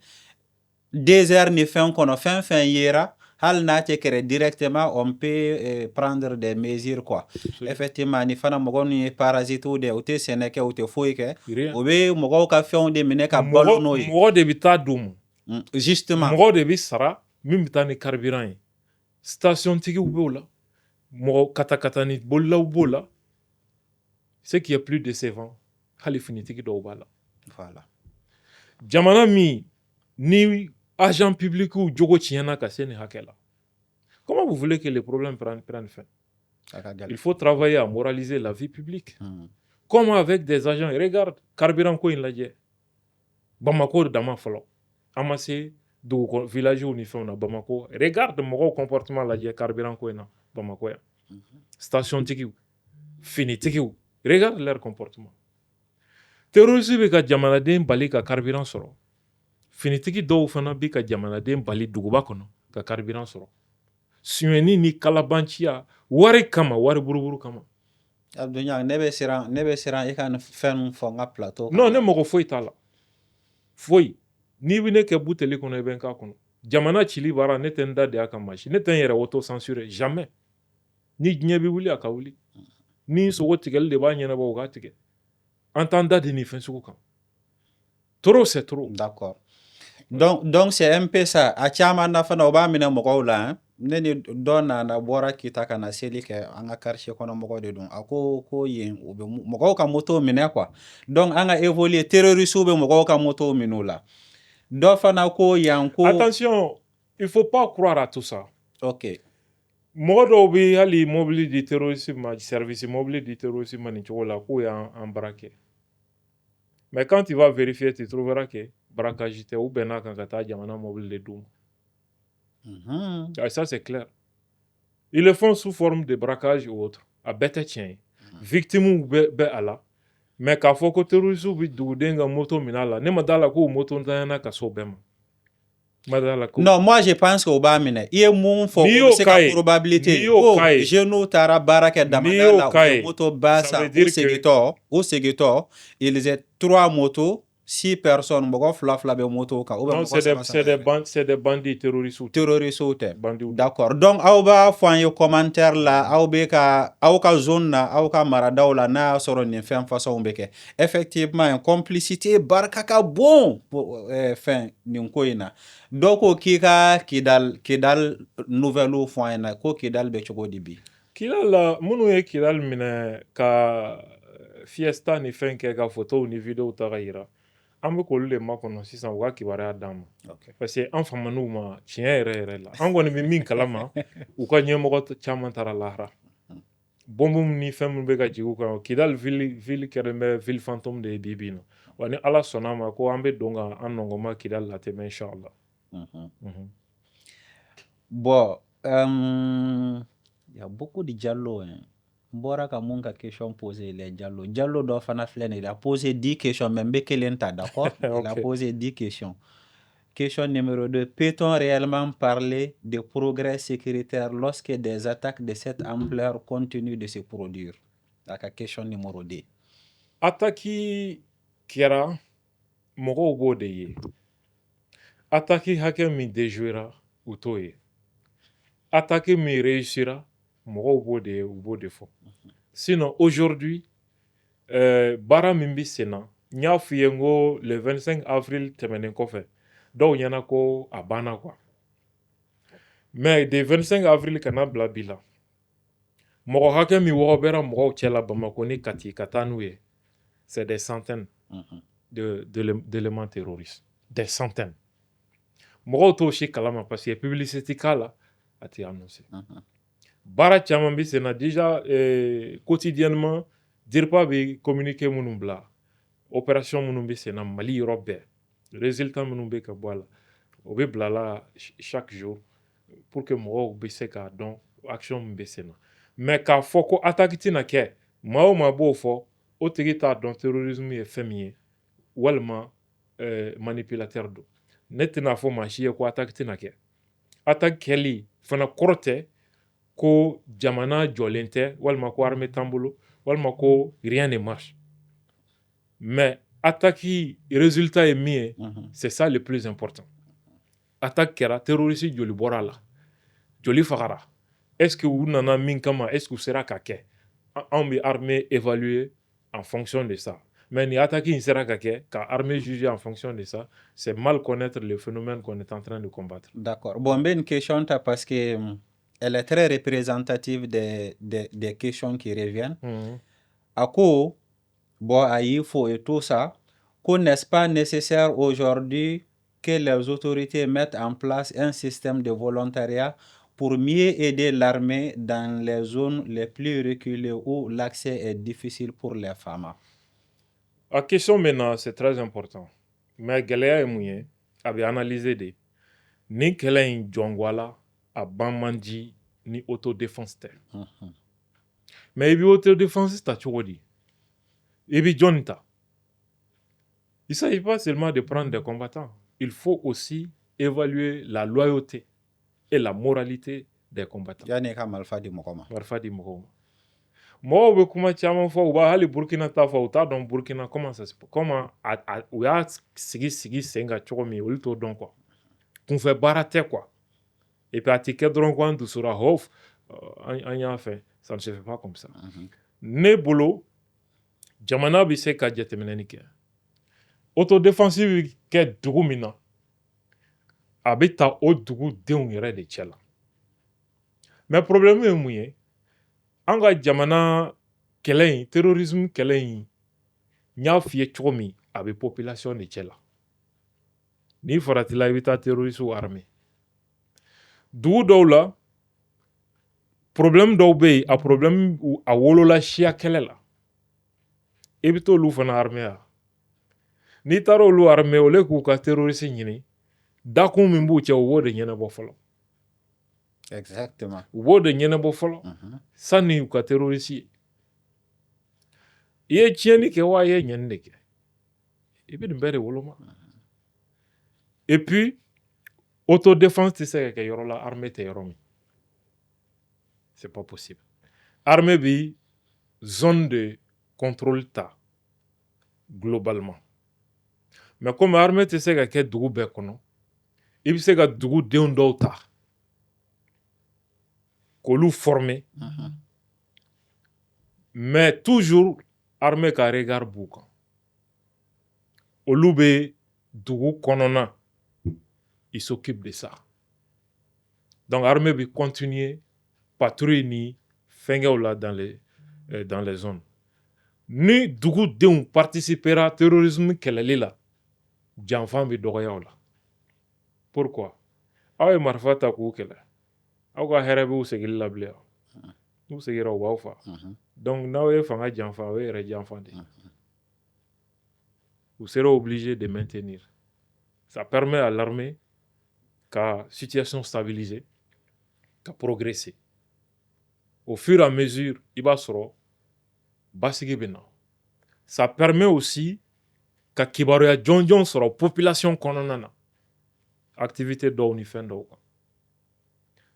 Speaker 2: Désert ni fin qu'on fin yera hal na te directement on peut prendre des mesures quoi. Effectivement ni fana mogo ni parasite ou de ote seneke ou te foike ou be mogo ka fion de mine ka balo no yi
Speaker 1: mogo de bita dum
Speaker 2: justement
Speaker 1: mogo de bi sara mim bita ni carburant yi station tigi ou bola mogo kata ni bola ou bola ce qui est plus décevant halifini tigi do bala
Speaker 2: voilà
Speaker 1: jamana mi ni agent public ou djogo tiena kaseni hakela. Comment vous voulez que les problèmes prennent fin? Il faut travailler à moraliser la vie publique. Comment avec des agents, regarde, carburant ko in laje. Bamako dama falo. Amassé do village ou ni fona Bamako. Regarde mon comportement laje carburant ko ina Bamako ya. Station tiki fini tiki. Regarde leur comportement. Terrorisme be ka jamana den bali ka carburant soro. Finitigi dɔw fana bi ka jamanaden bali duguba kɔnɔ ka carburant sɔrɔ suɲɛni ni kalabanciya wari kama wari buruburu kama
Speaker 2: Abdounya ne bɛ siran e ka fɛn fɔ n ka plateau
Speaker 1: non ne mɔgɔ foyi t'a la foyi n'i bɛ ne kɛ buteli kɔnɔ i bɛ n k'a kɔnɔ jamana cili baara ne tɛ n da de a ka masi ne tɛ n yɛrɛ auto censurer jamais ni diɲɛ bɛ wuli a ka wuli ni sogo tigɛli de b'a ɲɛnabɔ o k'a tigɛ an t'an da de nin fɛn sugu kan trop c'est trop.
Speaker 2: D'accord. Donc c'est un peu ça. A caman na fana o b'a minɛ mɔgɔw la
Speaker 3: ne ni dɔ nana bɔra kita ka na seli kɛ an ka quartier kɔnɔ mɔgɔ de don a ko yen u bɛ mɔgɔw ka moto minɛ quoi donc an ka évoluer terroriste bɛ mɔgɔw ka moto minɛ u la dɔ fana ko yan ko
Speaker 1: attention il faut pas croire à tout ça.
Speaker 3: ok
Speaker 1: mɔgɔ dɔw bɛ hali mobili di terrorisme ma service mobili di terrorisme ma nin cogo la k'o y'an braqué mais quand tu vas vérifier tu trouveras que braquage tɛ u bɛnna kan ka taa jamana mobili de d'u ma. Ah, ça c'est clair. Ils le font sous forme de braquage ou autre. A bɛɛ tɛ tiɲɛ ye. Victime bɛ a la mais k'a fɔ ko terroriste bɛ duguden ka moto minɛ a la ne ma d'a la k'o moto ntanyana ka s'o bɛɛ ma.
Speaker 3: Non, moi je pense qu'au bas mine, il y a mon fort, c'est la probabilité. Oh, je nous tara baraka damana la moto bassa au seguitor, ils étaient 3 motos, 6 personnes, beaucoup flafla be moto ka.
Speaker 1: Non, c'est des bandits terroristes.
Speaker 3: D'accord. Donc au bas font yo commentaire là, au beka, au ka zone na, au ka maradaw la na soro ni fait façon beke. Effectivement, une complicité baraka bon fin ni koina. Donc kika kidal nouvelle fois na ko kidal be chogo dibi
Speaker 1: kidal munu ye kidal mine ka fiesta ni fɛn kɛ ka photo ni video ta ka yira an bɛ k'olu de makɔnɔ sisan u ka kibaruya d'an ma parce que an famaniw ma tiɲɛ yɛrɛ la an kɔni bɛ min kalama u ka ɲɛmɔgɔ caman taara lahara bombe ni fɛn minnu bɛ ka jigin u kan kidal ville kɛlen bɛ ville fantôme de ye bi bi in na wa ni ala sɔnna ma ko an bɛ don ka an nɔngɔma kidal latɛmɛ inchallah.
Speaker 3: Bon, il y a beaucoup de Diallo. Bora ka mun ka question posée les Diallo. Diallo do fana flene, il a posé 10 questions, même Bekelenta, d'accord? Okay. Il a posé 10 questions. Question numéro 2. Peut-on réellement parler de progrès sécuritaire lorsque des attaques de cette ampleur continuent de se produire? La question numéro 2.
Speaker 1: Attaque kera mɔgɔw b'o de ye. Attaque hakɛ min déjouera u t'o ye. Attaque min réussira mɔgɔw b'o de ye u b'o de fɔ. Sinon aujourd'hui baara min bɛ sen na n y'a f'i ye n ko le 25 avril tɛmɛnen kɔfɛ dɔw ɲɛna ko a banna quoi. Mais de 25 avril kana bila bi la mɔgɔ hakɛ min wɔgɔbɛra mɔgɔw cɛla Bamako ni Kati ka taa n'u ye c'est des centaines d'éléments terroristes. Des centaines. Mɔgɔw t'o si kalama parce que publicité k'a la a tɛ annoncé. Baara caman bɛ sen na déjà quotidiennement DIRPA bɛ communiqué minnu bila opération minnu bɛ sen na Mali yɔrɔ bɛɛ résultat minnu bɛ ka bɔ a la o bɛ bila la chaque jour pour que mɔgɔw bɛ se k'a dɔn action min bɛ sen na mais k'a fɔ ko attaque tɛna kɛ maa o maa b'o fɔ o tigi t'a dɔn terrorisme ye fɛn min ye walima manipulateur don ne tɛna fɔ maa si ye ko attaque tɛna kɛ attaque kɛli fana kɔrɔ tɛ ko jamana jɔlen tɛ walima ko armée t'an bolo walima ko rien ne marche mais attaque résultat ye min ye c'est ça le plus important. Attaque kɛra terroriste joli bɔra la joli fagara est-ce que u nana min kama est-ce que u sera ka kɛ anw bɛ armée évaluer en fonction de ça. Mais ni attaque in sera ka kɛ ka armée juger en fonction de ça, c'est mal connaître le phénomène qu'on est en train de combattre.
Speaker 3: D'accord. Bon, ben une question parce que elle est très représentative des questions qui reviennent. À quoi, bon, il faut et tout ça, n'est-ce pas nécessaire aujourd'hui que les autorités mettent en place un système de volontariat pour mieux aider l'armée dans les zones les plus reculées où l'accès est difficile pour les femmes?
Speaker 1: La question maintenant, c'est très important. Mais gɛlɛya ye mun ye a bɛ analyser de ni kɛlɛ in jɔngwala a ban man di ni autodéfense tɛ. Mais i bɛ autodéfense ta cogo di? I bɛ jɔnni ta? Il ne s'agit pas seulement de prendre des combattants. Il faut aussi évaluer la loyauté et la moralité des combattants.
Speaker 3: Yani ka marifa di mɔgɔ ma.
Speaker 1: Marifa di mɔgɔw ma. Mɔgɔw bɛ kuma caman fɔ u b'a hali Burkina ta fɔ u t'a dɔn Burkina comment u y'a sigi sen kan cogo min olu t'o dɔn quoi. Kunfɛ baara tɛ quoi. Et puis a tɛ kɛ dɔrɔn ko an dusura hof an y'a fɛ ça ne se fait pas comme ça. Ne bolo jamana bɛ se ka jateminɛni kɛ. Autodéfense bɛ kɛ dugu min na a bɛ ta o dugu denw yɛrɛ de cɛ la. mais problème ye mun ye an ka jamana kɛlɛ in terrorisme kɛlɛ in n y'a f'i ye cogo min a bɛ population de cɛ la n'i faratila i bɛ taa terroriste armé dugu dɔw la problème dɔw bɛ yen a problème a wolola siya kɛlɛ la i bɛ t'olu fana armé ya n'i taara olu armé au lieu k'u ka terroriste ɲini dakun min b'u cɛ u b'o de ɲɛnabɔ fɔlɔ
Speaker 2: Exactement.
Speaker 1: u b'o de ɲɛnabɔ fɔlɔ sanni u ka terroriste ye i ye tiɲɛni kɛ wa i ye ɲɛni de kɛ i bɛ nin bɛɛ de woloma et puis autodéfense tɛ se ka kɛ yɔrɔ la armée tɛ yɔrɔ min c'est pas possible armée bi zone de contrôle ta globalement mais comme armée tɛ se ka kɛ dugu bɛɛ kɔnɔ i bɛ se ka dugudenw dɔw ta k'olu former mais toujours armée ka regard b'u kan olu bɛ dugu kɔnɔna il s'occupe de ça donc armée bi continuer patrouille ni fɛngɛw la dans les zones ni dugudenw participera terrorisme kɛlɛli la janfan bɛ dɔgɔya o la pourquoi aw ye marifa ta k'u kɛlɛ aw ka hɛrɛ b'u segili la bilen n'u segira u b'aw fa donc n'aw ye fanga janfa o ye yɛrɛ janfa de vous serez obligé de maintenir ça permet à l'armée ka situation stabiliser ka progresser au fur et à mesure i b'a sɔrɔ basigi bɛ na ça permet aussi ka kibaruya jɔnjɔn sɔrɔ population kɔnɔna na activité dɔw ni fɛn dɔw kan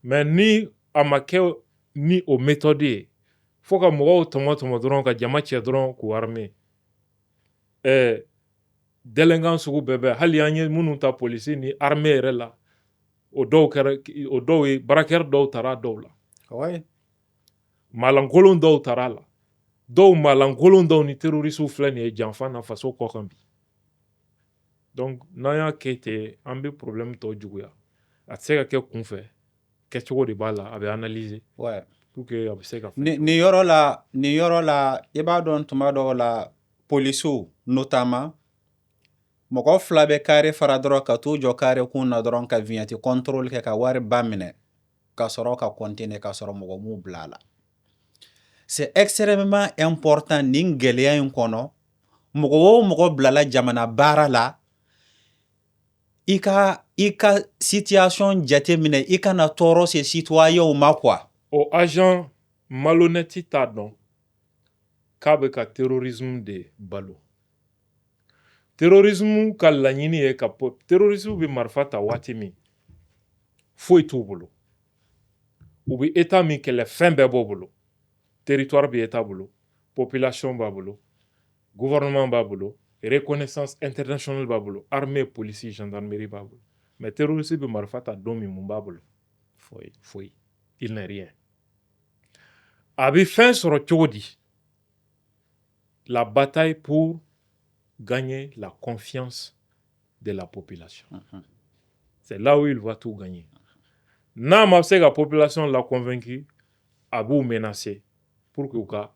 Speaker 1: mais ni a ma kɛ ni o méthode ye fo ka mɔgɔw tɔmɔ dɔrɔn ka jama cɛ dɔrɔn k'u armé délinquant sugu bɛɛ bɛ hali an ye minnu ta polisi ni armée yɛrɛ la o dɔw ye barakɛri dɔw taara dɔw la maalankolon dɔw taara la dɔw maalankolon dɔw ni terroriste filɛ nin ye janfa na faso kɔ kan bi donc n'an y'a kɛ ten an bɛ problème tɔ juguya a tɛ se ka kɛ kunfɛ kɛcogo de b'a la a bɛ analyser pour que a bɛ se ka
Speaker 3: nin yɔrɔ la i b'a dɔn tuma dɔw la polisiw notamment mɔgɔ fila bɛ kare fara dɔrɔn ka t'u jɔ kare kun na dɔrɔn ka vignette contrôle kɛ ka wari ba minɛ ka sɔrɔ ka continuer ka sɔrɔ mɔgɔ m'u bila la c'est extrêmement important nin gɛlɛya in kɔnɔ mɔgɔ o mɔgɔ bilala jamana baara la i ka situation jate minɛ i kana tɔɔrɔ se citoyenw ma quoi
Speaker 1: o agent malhonnête t'a dɔn k'a bɛ ka terrorisme de balo terrorisme ka laɲini ye ka terrorisme bɛ marifa ta waati min foyi t'u bolo u bɛ état min kɛlɛ fɛn bɛɛ b'o bolo territoire bɛ état bolo population b'a bolo gouvernement b'a bolo reconnaissance internationale b'a bolo armée police gendarmerie b'a bolo mais terroriste bɛ marifa ta don min mun b'a bolo foyi il n'est rien a bɛ fɛn sɔrɔ cogo di la bataille pour gagner la confiance de la population. C'est là où il va tout gagner. N'a ma se la population l'a convaincu, a vous menacer pour que vous ka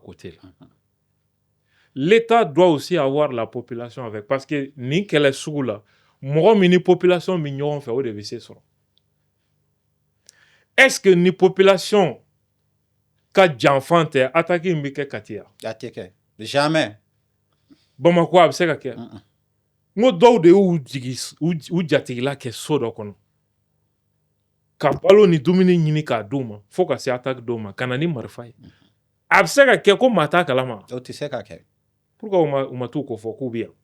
Speaker 1: côté là. L'État doit aussi avoir la population avec parce que ni qu'elle est sous là, moi mini population mignon fait au début c'est ça. Est-ce que ni population ka janfan tɛ attaquer min bɛ kɛ Kati ya?
Speaker 3: A tɛ kɛ jamais.
Speaker 1: Bamakɔ a bɛ se ka kɛ. N ko dɔw de y'u jatigila kɛ so dɔ kɔnɔ ka balo ni dumuni ɲini k'a d'u ma fo ka se attaque dɔw ma ka na ni marifa ye a bɛ se ka kɛ ko maa t'a kalama.
Speaker 3: O tɛ se ka kɛ.
Speaker 1: Pourquoi u ma t'u ko fɔ k'u bɛ yan?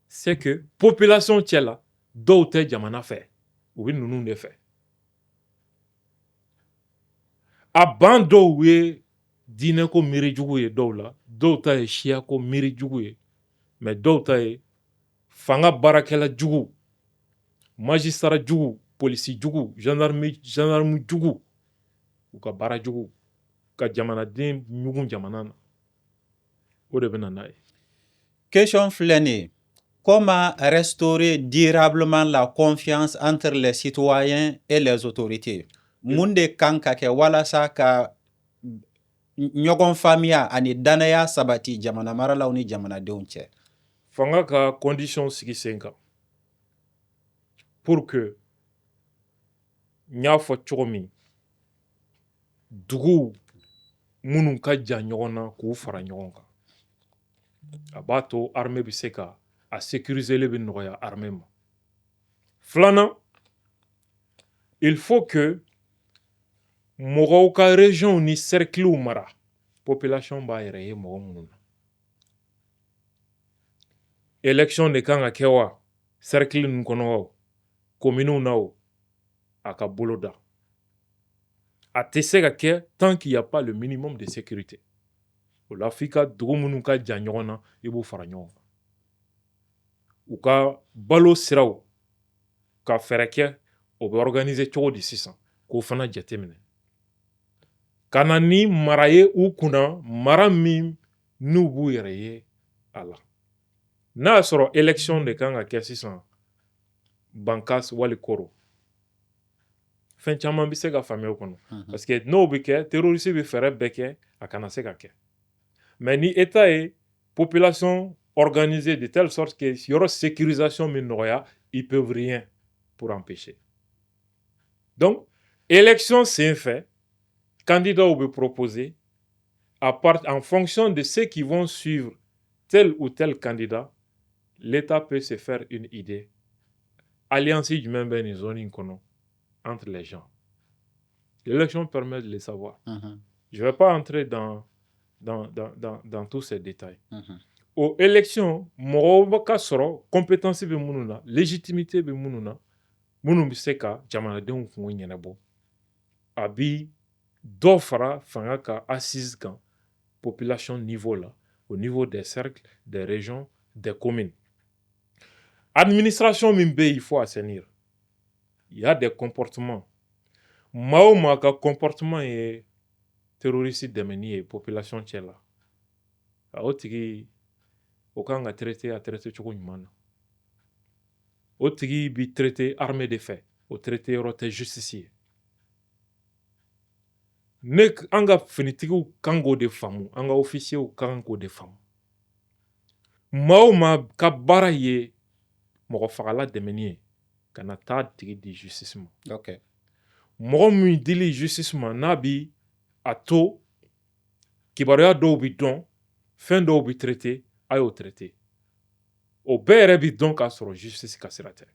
Speaker 1: C'est que population cɛ la dɔw tɛ jamana fɛ u bɛ ninnu de fɛ. A ban dɔw ye diinɛ ko miiri jugu ye dɔw la dɔw ta ye siya ko miiri jugu ye mais dɔw ta ye fanga baarakɛla jugu magistrat jugu polisi jugu gendarme jugu u ka baara jugu ka jamanaden ɲugun jamana na o de bɛ na n'a ye.
Speaker 3: Question filɛ nin ye
Speaker 2: comment restaurer durablement la confiance entre les citoyens et les autorités? Munde kanka ke wala sa ka nyogon famia ani danaya sabati jamana marala ni jamana deunche.
Speaker 1: Fanga ka condition sigi senka pour que nya fo chomi dugu munun ka ja ɲɔgɔn na k'u fara ɲɔgɔn kan a b'a to armée bɛ se ka a sécuriser bɛ nɔgɔya armée ma filanan il faut que mɔgɔw ka région ni cerclew mara population b'a yɛrɛ ye mɔgɔ minnu na élection de kan ka kɛ wa cercle ninnu kɔnɔ wa communes na o a ka bolo da a tɛ se ka kɛ tant qu'il y a pas le minimum de sécurité o la f'i ka dugu minnu ka jan ɲɔgɔn na i b'u fara ɲɔgɔn kan u ka balo siraw ka fɛɛrɛ kɛ o bɛ organiser cogo di sisan k'o fana jateminɛ ka na ni mara ye u kunna mara min n'u b'u yɛrɛ ye a la n'a y'a sɔrɔ élection de kan ka kɛ sisan bankas wali koro fɛn caman bɛ se ka faamuya o kɔnɔ parce que n'o bɛ kɛ terroriste bɛ fɛɛrɛ bɛɛ kɛ a kana se ka kɛ mais ni état ye population organisée de telle sorte que yɔrɔ sécurisation min nɔgɔya ils peuvent rien pour empêcher donc élection sen fɛ candidats bɛ proposer en fonction de ceux qui vont suivre tel ou tel candidat l'état peut se faire une idée alliance jumɛn bɛ nin zone in kɔnɔ entre les gens. L'élection permet de les savoir. Je ne vais pas entrer dans tous ces détails. Aux élections, mɔgɔw ka sɔrɔ compétence bɛ minnu na, légitimité bɛ minnu na, minnu bɛ se ka jamanadenw kungo ɲɛnabɔ. A bi dɔ fara fanga ka assise kan population niveau la, au niveau des cercles, des régions, des communes. Administration min bɛ il faut assainir. Il y a des comportements. Maa o maa ka comportement ye terroriste dɛmɛni ye population cɛ la. O tigi o kan ka traiter a traiter cogo ɲuman na. O tigi bi traiter armée de fɛ, o traiter yɔrɔ tɛ justice ye. Ne an ka finitigiw kan k'o de faamu, an ka officiers kan k'o de faamu. Maa o maa ka baara ye mɔgɔ fagala dɛmɛni ye. Kana taa tigi di justice ma.
Speaker 2: Okay.
Speaker 1: Mɔgɔ min dili justice ma n'a bi a to kibaruya dɔw bi dɔn fɛn dɔw bi traité a y'o traité o bɛɛ yɛrɛ bi dɔn k'a sɔrɔ justice ka sira tɛ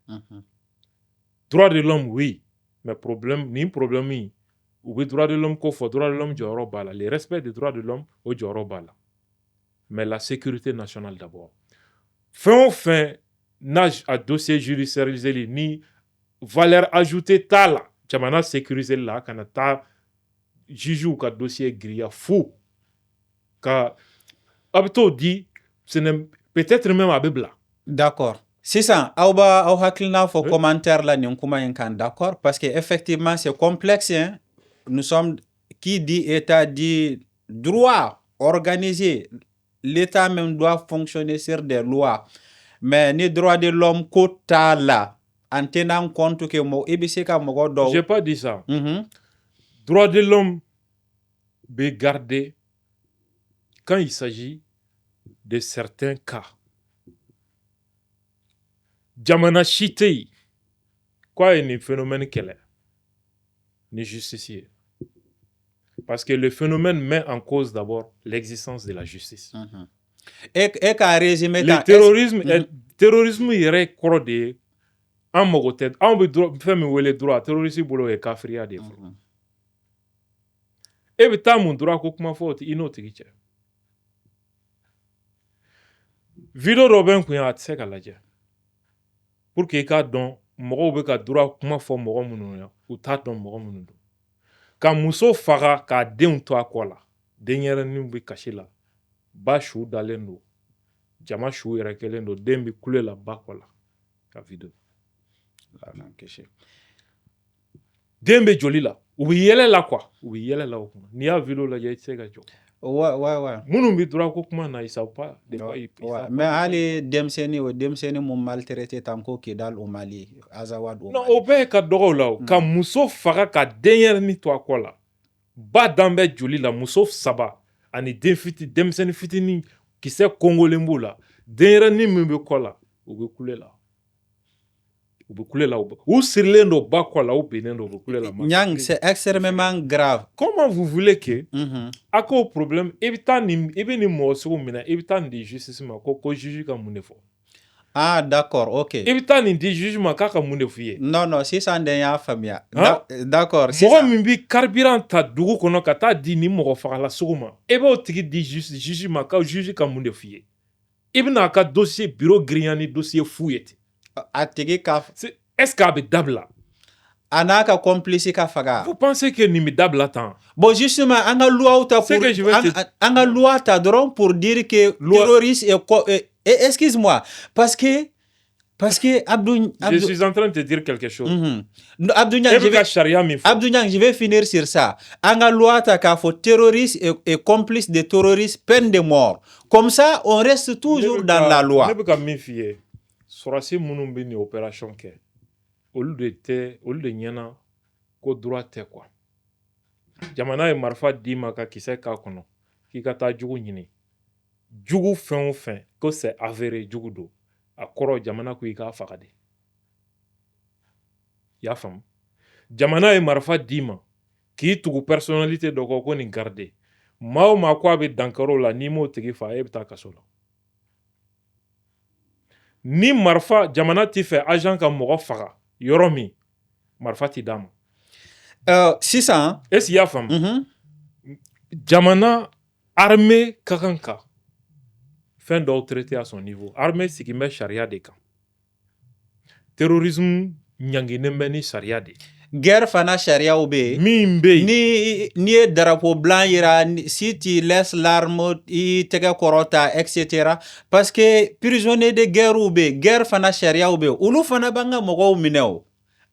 Speaker 1: droit de l'homme oui mais nin problème in u bɛ droit de l'homme ko fɔ droit de l'homme jɔyɔrɔ b'a la le respect des droits de l'homme o jɔyɔrɔ b'a la mais la sécurité nationale d'abord fɛn o fɛn n'a a dossier judiciarisé ni valeur ajoutée t'a la jamana sécurisé la kana taa juge ka dossier grilla fou ka a bɛ t'o di peut-être même a bɛ bila.
Speaker 2: D'accord. Sisan aw hakilina fɔ commentaire la nin kuma in kan d'accord parce que effectivement c'est complexe hein. Nous sommes qui dit état dit droit organisé l'état même doit fonctionner sur des lois mais ni droit de l'homme ko t'a la en tenant compte que i bɛ se ka mɔgɔ dɔw.
Speaker 1: J'ai pas dit ça. Droit de l'homme bɛ garder quand il s'agit de certains cas. Jamana si tɛ yen k'a ye nin phénomène kɛlɛ ni justice ye parce que le phénomène met en cause d'abord l'existence de la justice.
Speaker 2: Et k'a résumé
Speaker 1: le terrorisme yɛrɛ kɔrɔ de ye an mago tɛ anw bɛ fɛn min wele droit terroriste bolo ye kafiriya de ye fɔlɔ e bɛ taa mun droit ko kuma fɔ i n'o tigi cɛ video dɔ bɛ n kun a tɛ se ka lajɛ pour que i k'a dɔn mɔgɔw bɛ ka droit kuma fɔ mɔgɔ minnu na u t'a dɔn mɔgɔ minnu don ka muso faga k'a denw to a kɔ la denyɛrɛninw bɛ kasi la ba su dalen don jama su yɛrɛ kɛlen don den bɛ kule la ba kɔ la ka video den bɛ joli la u bɛ yɛlɛ la quoi u bɛ yɛlɛ la o kɔnɔ n'i y'a video lajɛ i tɛ se ka jɔ.
Speaker 3: ouais.
Speaker 1: Minnu bɛ droit ko kuma na ils savent pas.
Speaker 3: Mais hali denmisɛnnin mun maltraité tan ko Kidal au Mali, Azawad au Mali.
Speaker 1: Non, o bɛɛ ye ka dɔgɔw la o. Ka muso faga ka denyɛrɛnin to a kɔ la. Ba dan bɛ joli la muso 3 ani denmisɛnnin fitinin kisɛ kongolen b'u la. Denyɛrɛnin min bɛ kɔ la u bɛ kule la. U sirilen do ba kɔ la u benen do u bɛ kule la.
Speaker 3: Nyang, c'est extrêmement grave.
Speaker 1: Comment vous voulez que a ko problème i bɛ taa nin mɔgɔ sugu minɛ i bɛ taa nin di justice ma ko juge ka mun de fɔ.
Speaker 3: Ah, d'accord, ok.
Speaker 1: I bɛ taa nin di juge ma k'a ka mun de f'i ye.
Speaker 3: Non, sisan den y'a faamuya. D'accord.
Speaker 1: Mɔgɔ min bɛ carburant ta dugu kɔnɔ ka taa di nin mɔgɔ fagala sugu ma e b'o tigi di juge ma ka juge ka mun de f'i ye. I bɛna a ka dossier bureau grilla ni dossier fu ye ten.
Speaker 3: A tigi ka
Speaker 1: est-ce que a bɛ dabila?
Speaker 3: A n'a ka complice ka faga.
Speaker 1: Vous pensez que nin bɛ dabila tan?
Speaker 3: Bon, justement, an ka loi ta pour an ka loi ta dɔrɔn pour dire que terroriste excuse-moi parce que Abdou
Speaker 1: je suis en train de te dire quelque chose.
Speaker 3: Abdou Niang, je vais finir sur ça. En la loi, tu as terroriste et complice de terroristes, peine de mort. Comme ça, on reste toujours dans la loi.
Speaker 1: Ne peux pas m'y fier. Sorasi minnu bɛ nin opération kɛ olu de ɲɛna ko droit tɛ quoi. Jamana ye marifa d'i ma ka kisɛ k'a kɔnɔ k'i ka taa jugu ɲini. Jugu fɛn o fɛn ko c'est avéré jugu don. A kɔrɔ jamana ko i k'a faga de. I y'a faamu? Jamana ye marifa d'i ma k'i tugu personnalité dɔ kɔ ko nin garde. Maa o maa ko a bɛ dankaro la n'i m'o tigi faga e bɛ taa kaso la. Ni marifa jamana t'i fɛ agent ka mɔgɔ faga yɔrɔ min marifa t'i d'a ma.
Speaker 3: Sisan
Speaker 1: est-ce qu'il y a faamu? Jamana armée ka kan ka fɛn dɔw traité à son niveau. Armée sigin bɛ sariya de kan. Terrorisme ɲanginen bɛ ni sariya de.
Speaker 3: Guerre fana sariyaw bɛ yen.
Speaker 1: Min bɛ yen.
Speaker 3: Ni ye drapeau blanc yira, si tu laisses l'arme i tɛgɛ kɔrɔta etc. Parce que prisonniers de guerre bɛ yen. Guerre fana sariyaw bɛ yen. Olu fana b'an ka mɔgɔw minɛ o.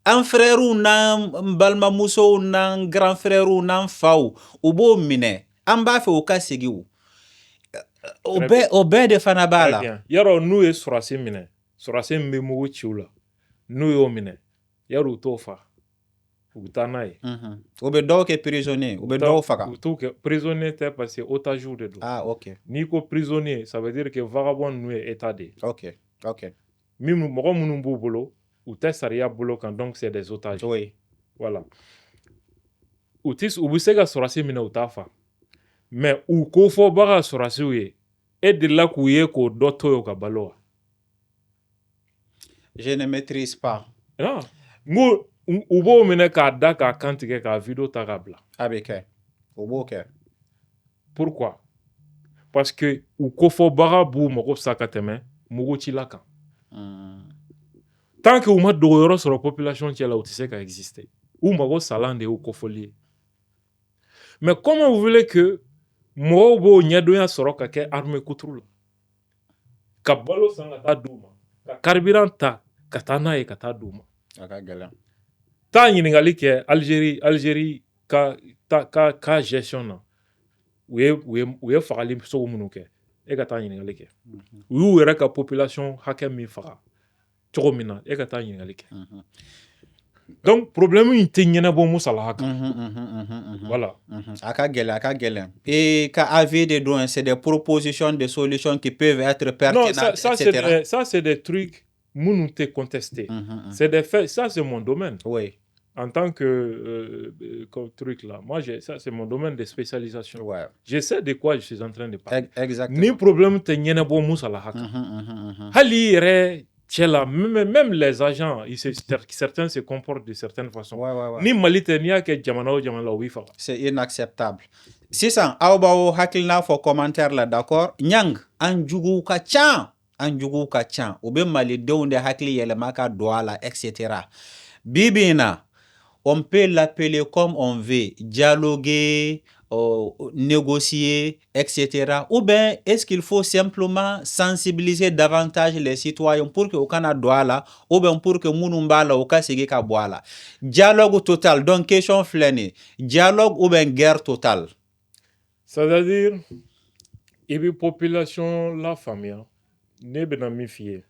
Speaker 3: An frères n'an balimamusow n'an grand frères n'an faw u b'o minɛ. An b'a fɛ u ka segin o. O bɛɛ de fana b'a la.
Speaker 1: Yɔrɔ n'u ye sɔrɔsi minɛ sɔrɔsi min bɛ mugu ci u la n'u y'o minɛ yɔrɔ u t'o faga u bɛ taa n'a ye.
Speaker 3: U bɛ dɔw kɛ prisonnier u bɛ dɔw faga.
Speaker 1: U t'o kɛ prisonnier tɛ parce que otage de don.
Speaker 3: Ah, ok.
Speaker 1: N'i ko prisonnier ça veut dire que vagabond ninnu ye état de ye.
Speaker 3: Ok.
Speaker 1: Mɔgɔ minnu b'u bolo u tɛ sariya bolo kan donc c'est des otages.
Speaker 3: Oui.
Speaker 1: Voilà. U bɛ se ka sɔrɔsi minɛ u t'a faga. Mais u ko fɔbaga sɔrɔsiw ye e delila k'u ye k'o dɔ to ye ka balo wa?
Speaker 3: Je ne maîtrise pas.
Speaker 1: Non. Ngo u b'o minɛ k'a da k'a kan tigɛ k'a vidéo ta k'a bila.
Speaker 3: A bɛ kɛ. U b'o kɛ.
Speaker 1: Pourquoi? Parce que u ko fɔbaga b'u mago sa ka tɛmɛ mugutila kan. Tant que u ma dogoyɔrɔ sɔrɔ population cɛ la u tɛ se ka exister. U mago salan de y'u kofɔli ye. Mais comment vous voulez que mɔgɔw b'o ɲɛdonya sɔrɔ ka kɛ armée kuturu la? Ka balo san ka taa d'u ma. Ka carburant ta ka taa n'a ye ka taa d'u ma.
Speaker 3: A ka gɛlɛn.
Speaker 1: Taa ɲininkali kɛ Algérie ka gestion na. U ye fagali sogo minnu kɛ. E ka taa ɲininkali kɛ. U y'u yɛrɛ ka population hakɛ min faga cogo min na e ka taa ɲininkali kɛ. Donc problème in tɛ ɲɛnabɔ musalaha kan. Voilà.
Speaker 3: A ka gɛlɛn. Et ka avis de don, c'est des propositions de solutions qui peuvent être pertinentes, etc.
Speaker 1: Ça c'est des trucs minnu tɛ contestés. C'est des faits, ça c'est mon domaine.
Speaker 3: Oui.
Speaker 1: En tant que truc là, moi ça c'est mon domaine de spécialisation.
Speaker 3: Ouais.
Speaker 1: Je sais de quoi je suis en train de parler.
Speaker 3: Exactement.
Speaker 1: Ni problème tɛ ɲɛnabɔ musalaha kan. Hali yɛrɛ même les agents, certains se comportent de certaines façons.
Speaker 3: Ouais.
Speaker 1: Ni Mali tɛ n'i y'a kɛ jamana o jamana la o b'i faga.
Speaker 3: C'est inacceptable. Sisan aw b'aw hakilina fɔ commentaire la, d'accord? Nyang, an juguw ka ca. U bɛ malidenw de hakili yɛlɛma ka don a la, etc. Bibi in na, on peut l'appeler comme on veut, dialoguer, négocier, etc. Ou bien est-ce qu'il faut simplement sensibiliser davantage les citoyens pour que au kana do ala, ou bien pour que munu mbala au ka sigi ka bo ala. Dialogue total, donc question fleni. Dialogue ou bien guerre totale?
Speaker 1: C'est-à-dire, il y a une population la famille, ne bena mi fie.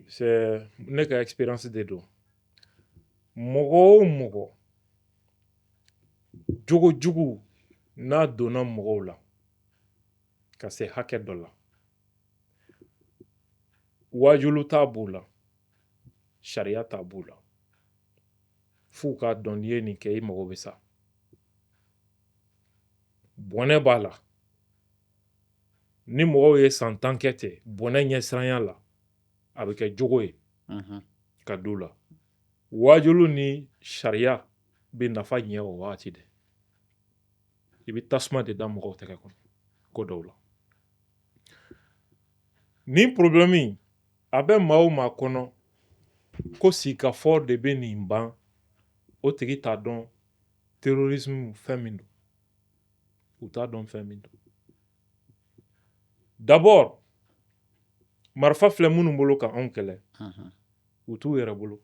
Speaker 1: C'est une expérience de dos. Mogo, jugu, n'a donna mogo la. Ka se hakɛ dɔ la. Wajulu t'a b'u la. Sariya t'a b'u la. F'u k'a dɔn n'i ye nin kɛ i mago bɛ sa. Bɔnɛ b'a la. Ni mɔgɔw ye san 10 kɛ ten, bɔnɛ ɲɛsiranya la, a bɛ kɛ jogo ye ka d'u la. Wajulu ni sariya bɛ nafa ɲɛ o waati de. I bɛ tasuma de da mɔgɔw tɛgɛ kɔnɔ ko dɔw la. Nin problème in a bɛ maa o maa kɔnɔ ko sigikafɔ de bɛ nin ban, o tigi t'a dɔn terrorisme fɛn min don. U t'a dɔn fɛn min don. D'abord, marifa filɛ minnu bolo ka anw kɛlɛ, u t'u yɛrɛ bolo.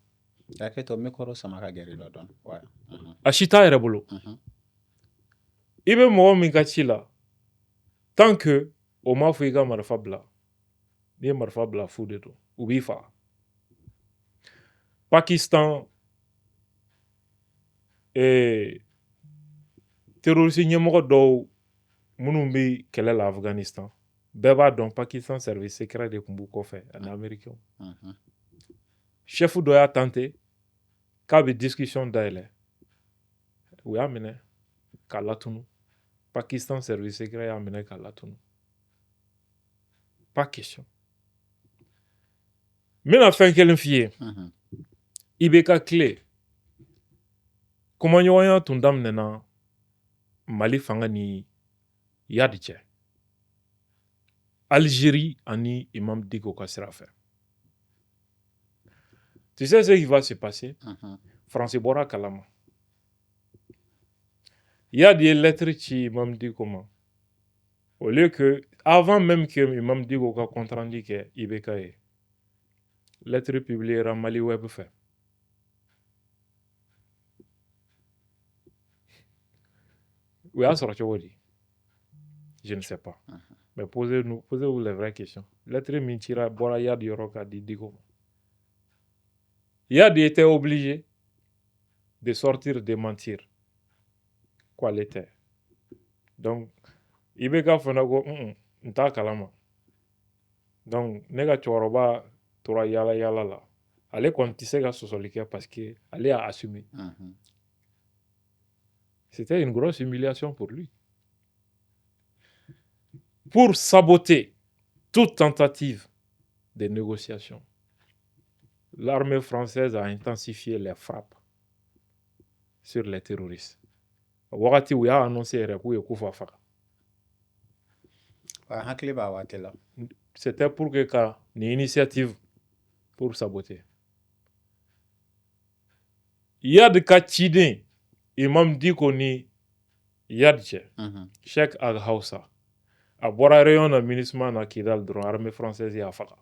Speaker 3: Hakɛto micro sama ka gɛrɛ i la dɔɔni.
Speaker 1: A si t'a yɛrɛ bolo. I bɛ mɔgɔ min ka ci la, tant que o m'a fɔ i ka marifa bila, n'i ye marifa bila fu de don, u b'i faga. Pakistan terroriste ɲɛmɔgɔ dɔw minnu bɛ kɛlɛ la Afghanistan, bɛɛ b'a dɔn Pakistan service secret de tun b'u kɔfɛ ani Américains. Chef dɔ y'a tenté k'a bɛ discussion dayɛlɛ, u y'a minɛ k'a latunu. Pakistan service secret y'a minɛ k'a latunu. Pas question. N bɛna fɛn kelen f'i ye. IBK tile, kumaɲɔgɔnya tun daminɛna Mali fanga ni Yadi cɛ. Algérie ani Imam Dicko ka sira fɛ. Tu sais ce qui va se passer? France bɔra kalama. Yadi ye lettre ci Imam Dicko ma. Au lieu que, avant même que Imam Dicko ka compte rendu kɛ IBK ye, lettre publiera Mali web fɛ. U y'a sɔrɔ cogo di? Je ne sais pas. Mais posez-vous les vraies questions. Lettre min cira bɔra Yadi yɔrɔ k'a di Dicko ma. Yadi était obligé de sortir, de mentir. Quoi l'était. Donc, IBK fana ko n t'a kalama. Donc, ne ka cɛkɔrɔba tora yala yala la. Ale kɔni tɛ se ka sɔsɔli kɛ parce que ale y'a assumé. C'était une grosse humiliation pour lui. Pour saboter toute tentative de négociation, l'armée française a intensifié les frappes sur les terroristes. Wakati où il a annoncé k'u ye Kufa faga.
Speaker 3: Hakili b'a waati la.
Speaker 1: C'était pour que ka ni initiative pour saboter. Yad ka ciden Imam Dicko ni Yad cɛ, Cheikh Ag Hausa, a bɔra rayon na MINUSMA na Kidal dɔrɔn armée française y'a faga.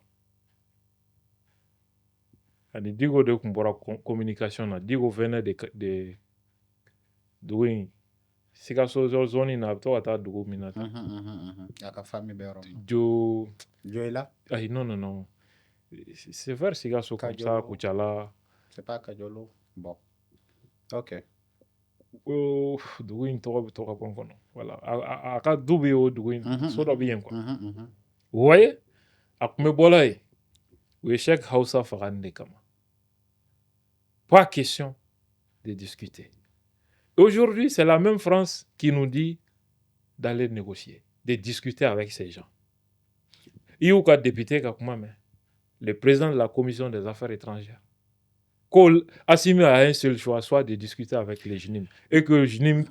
Speaker 1: Ani Dicko de tun bɔra communication na. Dicko venait de dugu in Sikaso zone na a bɛ to ka taa dugu min na.
Speaker 3: A ka famille bɛ yɔrɔ min.
Speaker 1: Joila? Ayi, non. C'est vers Sikaso comme ça, Kucala.
Speaker 3: C'est pas Kajolo. Bon. Ok.
Speaker 1: Dugu in tɔgɔ bɛ to ka bɔ n kɔnɔ. Voilà. A ka du bɛ o dugu in. So dɔ bɛ yen quoi. Vous voyez? A tun bɛ bɔla yen. U ye Cheikh Hausa faga nin de kama. Pas question de discuter. Aujourd'hui, c'est la même France qui nous dit d'aller négocier, de discuter avec ces gens. Il y a un député qui a le président de la commission des affaires étrangères. Assimi a un seul choix, soit de discuter avec les JNIM. Et que les JNIM,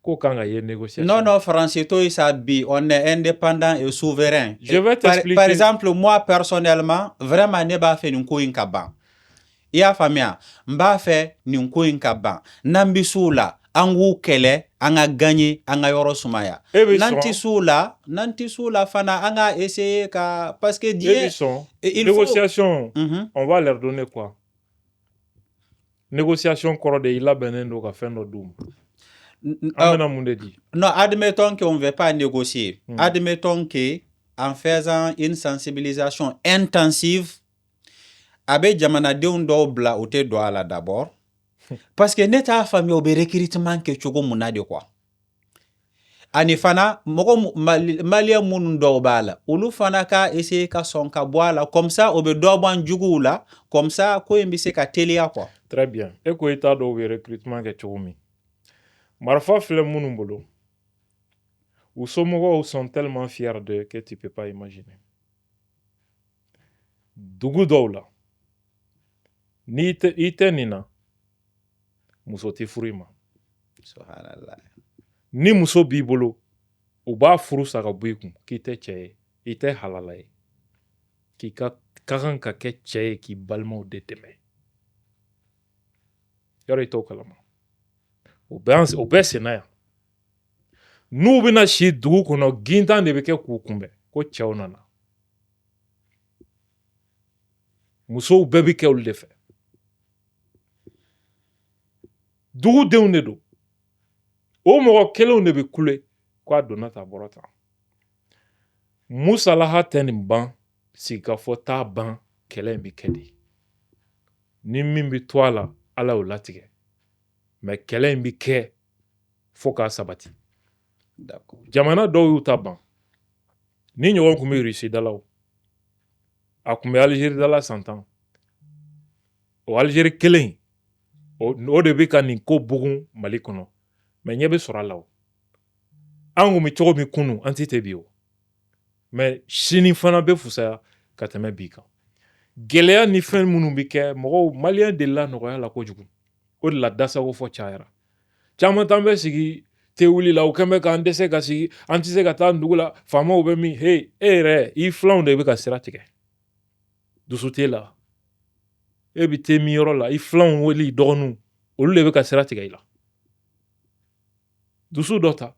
Speaker 1: quand il y a une négociation.
Speaker 3: Non, français, on est indépendant et souverain.
Speaker 1: Je vais t'expliquer.
Speaker 3: Par exemple, moi, personnellement, vraiment, je n'ai pas fait une couille kaban. Il y a famille, je n'ai pas fait une couille kaban. Nambisula. Angu kele anga gagné anga yoro sumaya nanti soula fana anga essayer ka parce que Dieu
Speaker 1: négociation on va leur donner quoi? Négociation koro de ila benendo ka fendo dum.
Speaker 2: Non, admettons qu'on ne veut pas négocier. Admettons qu'en faisant une sensibilisation intensive, avec jamanadenw dɔw bila u tɛ don a la d'abord parce que ne t'a faamuya o bɛ recrutement kɛ cogo mun na de quoi ani fana mɔgɔ maliyɛn minnu dɔw b'a la olu fana ka essayer ka sɔn ka bɔ a la comme ça o bɛ dɔ bɔ an juguw la comme ça ko in bɛ se ka teliya quoi.
Speaker 1: Très bien. E ko i t'a dɔn u bɛ recrutement kɛ cogo min marifa filɛ minnu bolo u somɔgɔw sont tellement fiers de que tu peux pas imaginer dugu dɔw la ni i tɛ nin na muso tɛ furu i ma
Speaker 2: Subhanallah.
Speaker 1: ni muso b'i bolo u b'a furu sa ka bɔ i kun k'i tɛ cɛ ye i tɛ halala ye k'i ka kan ka kɛ cɛ ye k'i balimaw de dɛmɛ yɔrɔ i t'o kalama o bɛɛ senna yan n'u bɛna si dugu kɔnɔ gintan de bɛ kɛ k'u kunbɛn ko cɛw nana musow bɛɛ bɛ kɛ olu de fɛ dugudenw de don o mɔgɔ kelenw de bɛ kule k'a donna ta bɔra tan musalaha tɛ nin ban sigikafɔ t'a ban kɛlɛ in bɛ kɛ de ni min bɛ to a la ala y'o latigɛ mɛ kɛlɛ in bɛ kɛ fo k'a sabati jamana dɔw y'u ta ban ni ɲɔgɔn tun bɛ Irisi da la a tun bɛ Alizeri da la san 10 o Alizeri kelen o de bɛ ka nin ko bugun Mali kɔnɔ mɛ ɲɛ bɛ sɔrɔ a la o an tun bɛ cogo min kunun an tɛ ten bi o mɛ sini fana bɛ fusaya ka tɛmɛ bi kan gɛlɛya ni fɛn minnu bɛ kɛ mɔgɔw maliyɛn delila nɔgɔya la kojugu o de la dasago fɔ cayara caman t'an bɛ sigi tewuli la u kɛn bɛ k'an dɛsɛ ka sigi an tɛ se ka taa dugu la faamaw bɛ min e yɛrɛ i filanw de bɛ ka sira tigɛ dusu t'e la e bɛ te min yɔrɔ la i filanw wele i dɔgɔninw olu de bɛ ka sira tigɛ i la dusu dɔ ta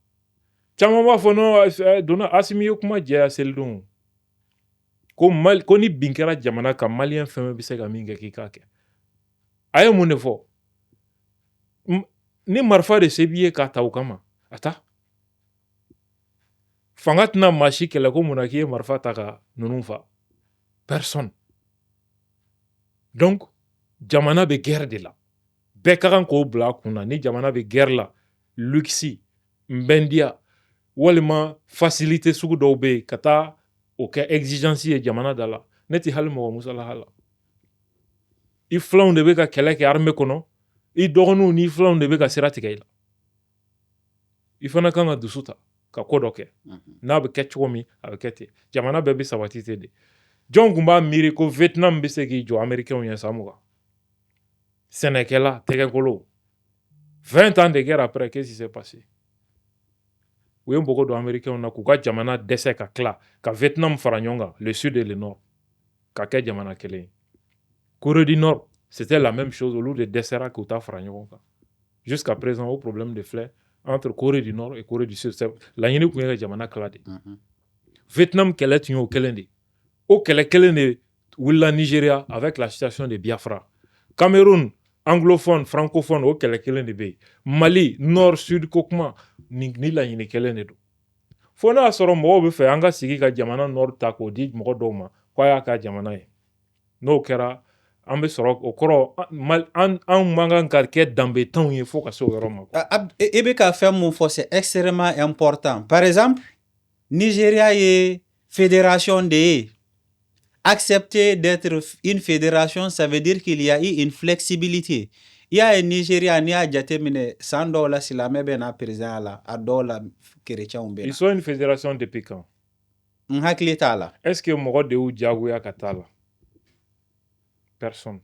Speaker 1: caman b'a fɔ non donna Asimi ye kuma jɛya selidon ko ni bin kɛra jamana kan maliyɛn fɛn bɛ se ka min kɛ k'i k'a kɛ a ye mun de fɔ ni marifa de se b'i ye k'a ta o kama a ta fanga tɛna maa si kɛlɛ ko mun na k'i ye marifa ta ka ninnu fa personne donc jamana bɛ guerre de la bɛɛ ka kan k'o bila a kun na ni jamana bɛ guerre la luxe nbɛndiya walima facilité sugu dɔw bɛ yen ka taa o kɛ exigence ye jamana da la ne tɛ hali mɔgɔ musalaha la i filanw de bɛ ka kɛlɛ kɛ armée kɔnɔ i dɔgɔninw ni filanw de bɛ ka sira tigɛ i la i fana kan ka dusu ta ka ko dɔ kɛ n'a bɛ kɛ cogo min a bɛ kɛ ten jamana bɛɛ bɛ sabati ten de jɔn tun b'a miiri ko Vietnam bɛ se k'i jɔ américains ɲɛ san 20 sɛnɛkɛla tɛgɛkolo 20 ans de guerre après qu'est-ce qui s'est passé u ye npogo don américains na k'u ka jamana dɛsɛ ka tila ka Vietnam fara ɲɔgɔn kan le sud et le nord ka kɛ jamana kelen ye Corée du Nord c'était la même chose olu de dɛsɛra k'u ta fara ɲɔgɔn kan jusqu'à présent o problème de filɛ entre Corée du Nord et Corée du Sud laɲini tun ye ka jamana tila de Vietnam kɛlɛ tun y'o kelen de o kɛlɛ kelen de wulila Nigeria avec la situation de Biafra Cameroun anglophone francophone o kɛlɛ kelen de bɛ yen Mali nord sud ko kuma ni laɲini kelen de don fo n'a sɔrɔ mɔgɔw bɛ fɛ an ka sigi ka jamana nord ta k'o di mɔgɔ dɔw ma k'a y'a ka jamana ye n'o kɛra an bɛ sɔrɔ o kɔrɔ an man kan ka kɛ danbetanw ye fo ka se o yɔrɔ ma.
Speaker 2: I bɛ ka fɛn mun fɔ c'est extrêmement important par exemple Nigeria ye fédération de ye accepter d'être une fédération ça veut dire qu'il y a eu une flexibilité i y'a ye Nigeria n'i y'a jateminɛ san dɔw la silamɛ bɛ na président la a dɔw la chrétienw bɛ na.
Speaker 1: Ils sont une fédération depuis quand?
Speaker 2: N hakili t'a la.
Speaker 1: Est-ce que mɔgɔ de y'u diyagoya ka taa la? Personne.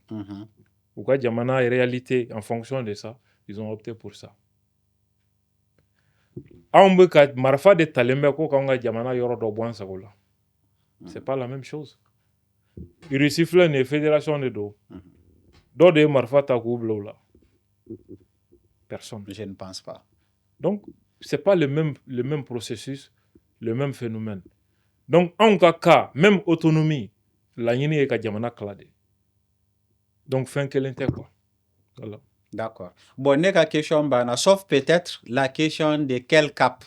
Speaker 1: U ka jamana réalité en fonction de ça ils ont opté pour ça. Anw bɛ ka marifa de talen bɛ ko k'anw ka jamana yɔrɔ dɔ bɔ an sago la. C'est pas la même chose. Irisi filɛ nin ye fédération de don. Dɔ de ye marifa ta k'u bila o la. Personne.
Speaker 2: Je ne pense pas.
Speaker 1: Donc c'est pas le même processus, le même phénomène. Donc anw ka cas même autonomie laɲini ye ka jamana kala de. Donc fɛn kelen tɛ quoi. Voilà.
Speaker 2: D'accord. Bon, n'est qu'à question bana, sauf peut-être la question de quel cap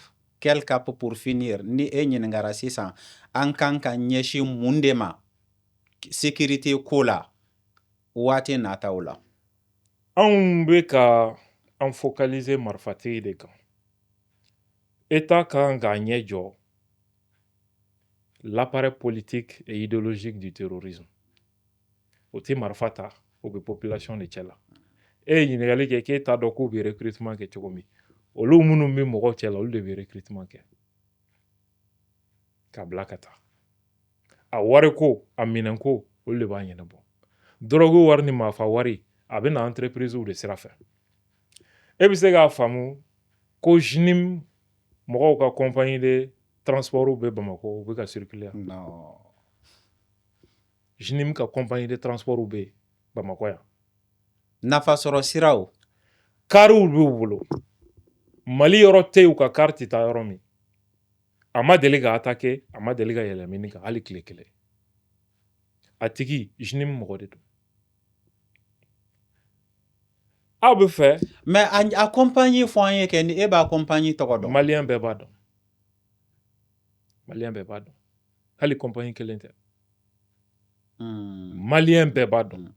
Speaker 2: pour finir. Ni e ngara sisan, an kan ka ɲɛsin mun de ma sécurité ko la waati nataw la.
Speaker 1: Anw bɛ ka an focaliser marifatigi de kan. État kan k'a ɲɛ jɔ l'appareil politique et idéologique du terrorisme. O tɛ marifa ta, o bɛ population de cɛ la. E ye ɲininkali kɛ k'e t'a dɔn k'u bɛ recrutement kɛ cogo min. Olu minnu bɛ mɔgɔw cɛ la, olu de bɛ recrutement kɛ. Ka bila ka taa. A wari ko, a minɛn ko, olu de b'a ɲɛnabɔ. Drogue wari ni maafa wari, a bɛ na entreprise de sira fɛ. E bɛ se k'a faamu ko JNIM mɔgɔw ka compagnie de transport bɛ Bamakɔ, u bɛ ka circuler.
Speaker 2: Non.
Speaker 1: JNIM ka compagnie de transport bɛ Bamakɔ yan.
Speaker 2: Nafa sɔrɔ siraw.
Speaker 1: Kariw b'u bolo. Mali yɔrɔ tɛ u ka kari tɛ taa yɔrɔ min. A ma deli ka attaquer, a ma deli ka yɛlɛ min kan hali tile kelen. A tigi JNIM mɔgɔ de don. Aw bɛ fɛ.
Speaker 2: Mais a compagnie fɔ an ye kɛ ni e b'a compagnie tɔgɔ dɔn.
Speaker 1: Malien bɛɛ b'a dɔn. Malien bɛɛ b'a dɔn. Hali compagnie kelen tɛ. Malien bɛɛ b'a dɔn.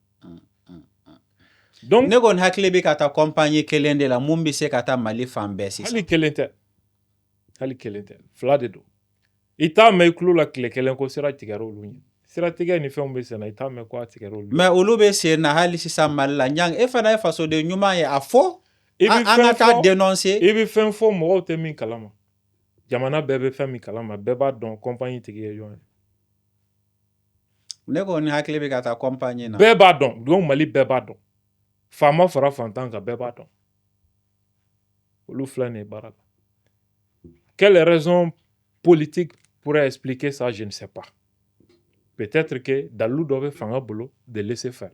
Speaker 1: Donc
Speaker 2: ne kɔni hakili bɛ ka taa compagnie kelen de la mun bɛ se ka taa Mali fan bɛɛ sisan.
Speaker 1: Hali kelen tɛ. Hali kelen tɛ. Fila de don. I t'a mɛn i tulo la tile kelen ko sira tigɛra olu ɲɛ. Sira tigɛ ni fɛnw bɛ sen na i t'a mɛn ko a tigɛra olu ɲɛ.
Speaker 2: Mais olu bɛ sen na hali sisan Mali la. Ɲang e fana ye fasoden ɲuman ye a fɔ. An ka taa dénoncer.
Speaker 1: I bɛ fɛn fɔ mɔgɔw tɛ min kalama. Jamana bɛɛ bɛ fɛn min kalama. Bɛɛ b'a dɔn compagnie tigi ye jɔn ye.
Speaker 2: Ne kɔni hakili bɛ ka taa compagnie na.
Speaker 1: Bɛɛ b'a dɔn. Donc Mali bɛɛ b'a dɔn. Faama fara fantan kan bɛɛ b'a dɔn. Olu filɛ nin ye baara la. Quelle raison politique pourrait expliquer ça? Je ne sais pas. Peut-être que dalu dɔ bɛ fanga bolo de laisser faire.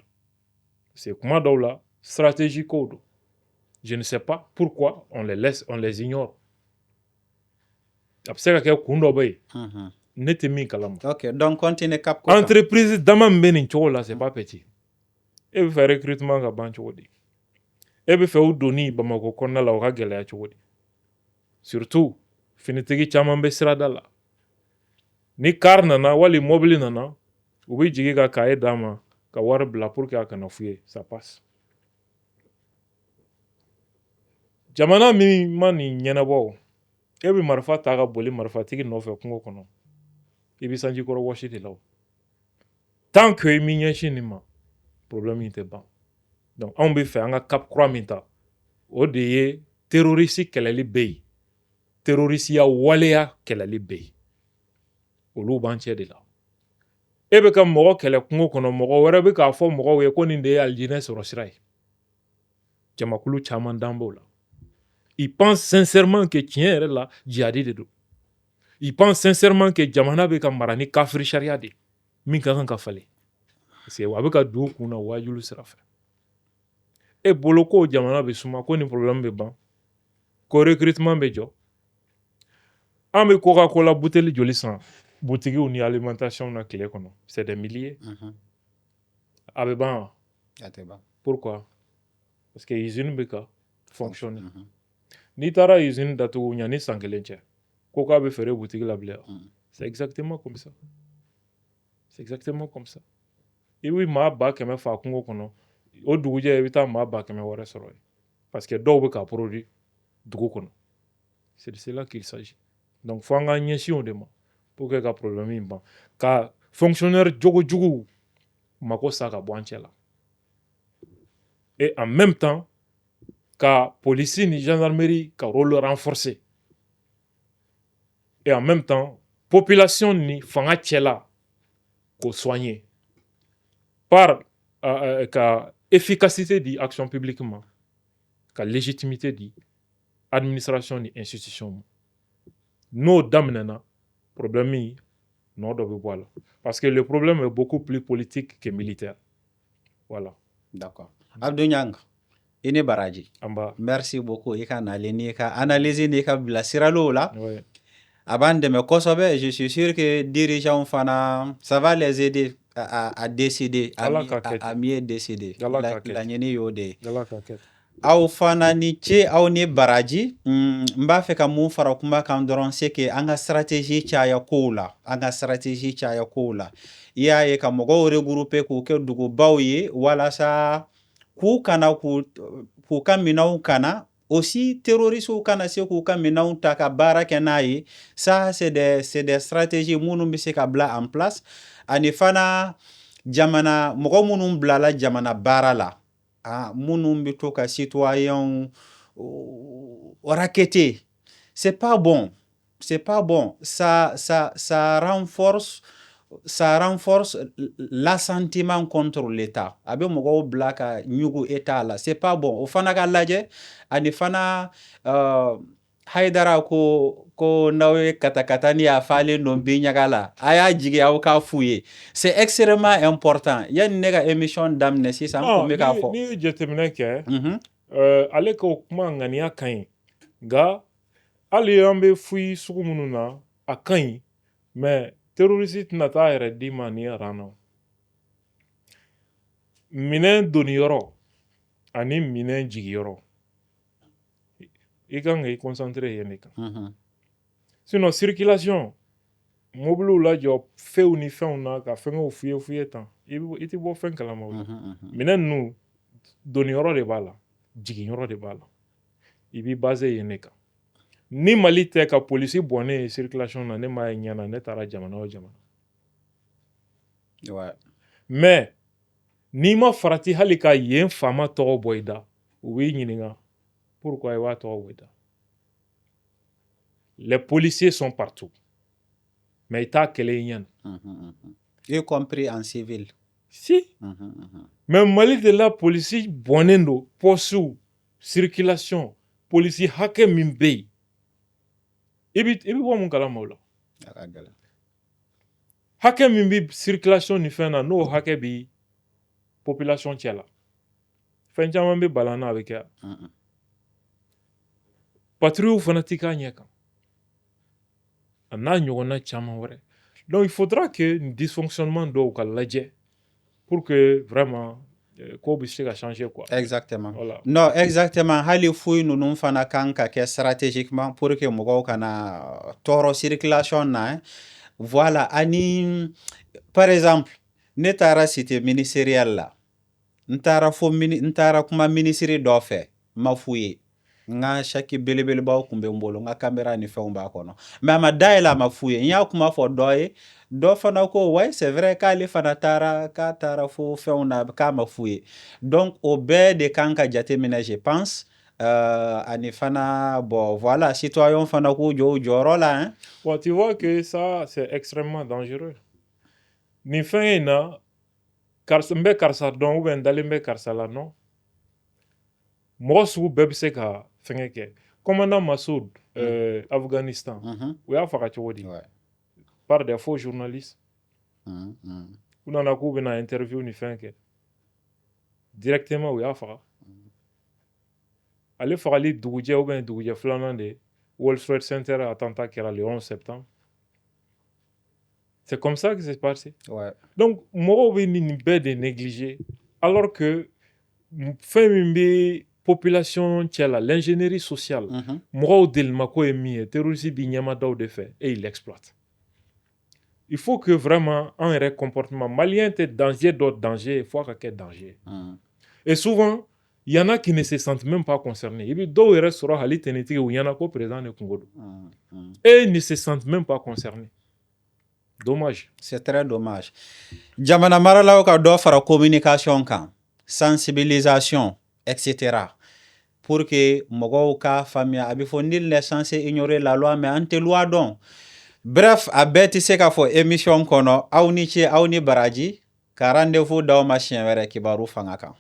Speaker 1: C'est kuma dɔw la stratégie ko don. Je ne sais pas pourquoi on les laisse, on les ignore. A bɛ se ka kɛ kun dɔ bɛ yen. Ne tɛ min kalama.
Speaker 2: Ok, donc continue cap ko.
Speaker 1: Entreprise dama min bɛ nin cogo la, c'est pas petit. E bɛ fɛ recrutement ka ban cogo di? E bɛ fɛ u donni Bamakɔ kɔnɔna la o ka gɛlɛya cogo di? Surtout finitigi caman bɛ sirada la. Ni car nana wali mobile nana, u bɛ jigin ka cahier d'a ma ka wari bila pour que a kana f'u ye, ça passe. Jamana min ma nin ɲɛnabɔ, e bɛ marifa ta ka boli marifatigi nɔfɛ kungo kɔnɔ. I bɛ sanji kɔrɔ wɔsi de la. Tant que i m'i ɲɛsin nin ma, problème in tɛ ban. Donc anw bɛ fɛ an ka cap kura min ta, o de ye terroriste kɛlɛli bɛ yen. Terrorisiya waleya kɛlɛli bɛ yen. Olu b'an cɛ de la. E bɛ ka mɔgɔ kɛlɛ kungo kɔnɔ, mɔgɔ wɛrɛ bɛ k'a fɔ mɔgɔw ye ko nin de ye aljinɛ sɔrɔ sira ye. Jamakulu caman dan b'o la. Ils pensent sincèrement que tiɲɛ yɛrɛ la djihadi de don. Ils pensent sincèrement que jamana bɛ ka mara ni kafiri sariya de min ka kan ka falen. Parce que a bɛ ka don u kun na wajulu sira fɛ. E bolo ko jamana bɛ suma ko nin problème bɛ ban, ko recrutement bɛ jɔ. An bɛ Coca-Cola bouteille joli san boutiques ni alimentation na tile kɔnɔ? C'est des milliers. A bɛ ban wa?
Speaker 2: A tɛ ban.
Speaker 1: Pourquoi? Parce que usine bɛ ka fonctionner. N'i taara usine datugu ɲani san kelen cɛ, ko k'a bɛ feere boutique la bilen. C'est exactement comme ça. C'est exactement comme ça. I bɛ maa 100,000 fa kungo kɔnɔ, o dugujɛ i bɛ taa maa 100,000 wɛrɛ sɔrɔ yen. Parce que dɔw bɛ ka produit dugu kɔnɔ. C'est de cela qu'il s'agit. Donc fo an ka ɲɛsin o de ma pour que ka problème in ban. Ka fonctionnaire jogojugu mako sa ka bɔ an cɛ la. Et en même temps, ka police ni gendarmerie ka rôle renforcer. Et en même temps, population ni fanga cɛla k'o soigner par ka efficacité di action publique ma, ka légitimité di administration ni institution ma. N'o daminɛna, problème in nɔ dɔ bɛ bɔ a la. Parce que le problème est beaucoup plus politique que militaire. Voilà.
Speaker 2: D'accord. Abdou Niang, i ni baraji.
Speaker 1: Amba.
Speaker 2: Merci beaucoup. I ka nalen n'i ka analyse n'i ka bilasiraliw la.
Speaker 1: Ouais.
Speaker 2: A b'an dɛmɛ kosɛbɛ. Je suis sûr que dirigeants fana, ça va les aider à décider, à mieux décider.
Speaker 1: Ala ka kɛ.
Speaker 2: Laɲini y'o de ye.
Speaker 1: Ala ka kɛ.
Speaker 2: aw fana ni ce aw ni baraji n b'a fɛ ka mun fara kuma kan dɔrɔn c'est que an ka stratégie caya kow la an ka stratégie caya kow la i y'a ye ka mɔgɔw regrouper k'u kɛ dugubaw ye walasa k'u kana k'u ka minɛnw kana aussi terroristes kana se k'u ka minɛnw ta ka baara kɛ n'a ye ça c'est des stratégies minnu bɛ se ka bila en place ani fana jamana mɔgɔ minnu bilala jamana baara la minnu bɛ to ka citoyens raqueter c'est pas bon ça renforce l'assentiment contre l'État a bɛ mɔgɔw bila ka ɲugu État la c'est pas bon o fana ka lajɛ ani fana Haidara ko n'aw ye katakatani a falen don bin ɲaga la a y'a jigi aw k'a f'u ye c'est extrêmement important yanni ne ka émission daminɛ sisan ko n bɛ k'a fɔ
Speaker 1: n'i ye jateminɛ kɛ ale ka o kuma ŋaniya ka ɲi nka hali an bɛ fuyi sugu minnu na a ka ɲi mais terroriste tɛna taa a yɛrɛ d'i ma ni ran na minɛn donniyɔrɔ ani minɛn jigiyɔrɔ i kan ka i concentré yen de kan sinon circulation mobiliw lajɔ few ni fɛnw na ka fɛngɛw f'u ye tan i tɛ bɔ fɛn kalama o la minɛn ninnu donniyɔrɔ de b'a la jigiyɔrɔ de b'a la i b'i basé yen de kan ni Mali tɛ ka polisi bɔn ne ye circulation na ne m'a ye ɲɛna ne taara jamana o jamana mais n'i ma farati hali ka yen faama tɔgɔ bɔ i da u b'i ɲininka pourquoi i b'a tɔgɔ bɔ i da les policiers sont partout mais i t'a kɛlɛ i ɲɛna
Speaker 2: y compris en civil
Speaker 1: si mais Mali de la polisi bɔnnen don poste circulation polisi hakɛ min bɛ yen i bɛ bɔ mun kalama o la hakɛ min bɛ circulation ni fɛn na n'o hakɛ bɛ population cɛ la fɛn caman bɛ balan n'a bɛ kɛ patrouilles fana t'i k'a ɲɛ kan a n'a ɲɔgɔnna caman wɛrɛ donc il faudra que dysfonctionnement dɔw ka lajɛ pour que vraiment ko bɛ se ka changer quoi.
Speaker 2: Exactement.
Speaker 1: Voilà.
Speaker 2: Non, exactement. Hali fuyi ninnu fana kan ka kɛ stratégiquement pour que mɔgɔw kana tɔɔrɔ circulation na. Voilà. Ani par exemple, ne taara cité ministérielle la. N taara kuma ministre dɔ fɛ. Ma f'u ye. N ka chèque belebelebaw kun bɛ n bolo. N ka caméra ni fɛnw b'a kɔnɔ. Mais a ma dayɛlɛ a ma f'u ye. N y'a kuma fɔ dɔ ye. Dɔ fana ko ouais c'est vrai k'ale fana k'a taara fo fɛnw na k'a ma f'u ye. Donc o bɛɛ de kan ka jateminɛ je pense ani fana bon voilà citoyens fana k'u jɔ u jɔyɔrɔ la hein.
Speaker 1: Bon, tu vois que ça c'est extrêmement dangereux. Nin fɛn in na n bɛ karisa dɔn ou bien n dalen bɛ karisa la non. Mɔgɔ sugu bɛɛ bɛ se ka fɛngɛ kɛ. Commandant Massoud Afghanistan u y'a faga cogo di? Par des faux journalistes. U nana k'u bɛna interview ni fɛn kɛ. Directement u y'a faga. Ale fagali dugujɛ ou bien dugujɛ filanan de World Trade Center attentat kɛra le 11 septembre. C'est comme ça que c'est passé.
Speaker 2: Ouais.
Speaker 1: Donc mɔgɔw bɛ nin bɛɛ de négliger alors que fɛn min bɛ population cɛ la l'ingénierie sociale mɔgɔw delimako ye min ye terroriste bi ɲɛmadaw de fɛ et il exploite. Il faut que vraiment un vrai comportement malien tɛ danger d'autres danger faut ka kɛ danger. Et souvent il y en a qui ne se sentent même pas concernés. Il y a dɔw yɛrɛ sɔrɔ hali tenitigi u ɲɛna ko président de kungo don. Et ils ne se sentent même pas concernés. Dommage.
Speaker 2: C'est très dommage. Jamana maralaw ka dɔ fara communication kan, sensibilisation, etc. Pour que mɔgɔw ka faamuya a bɛ fɔ nul n'est censé ignorer la loi mais an tɛ loi dɔn. Bref, a bɛɛ tɛ se ka fɔ émission kɔnɔ aw ni ce aw ni baraji ka rendez-vous d'aw ma siɲɛ wɛrɛ kibaru fanga kan.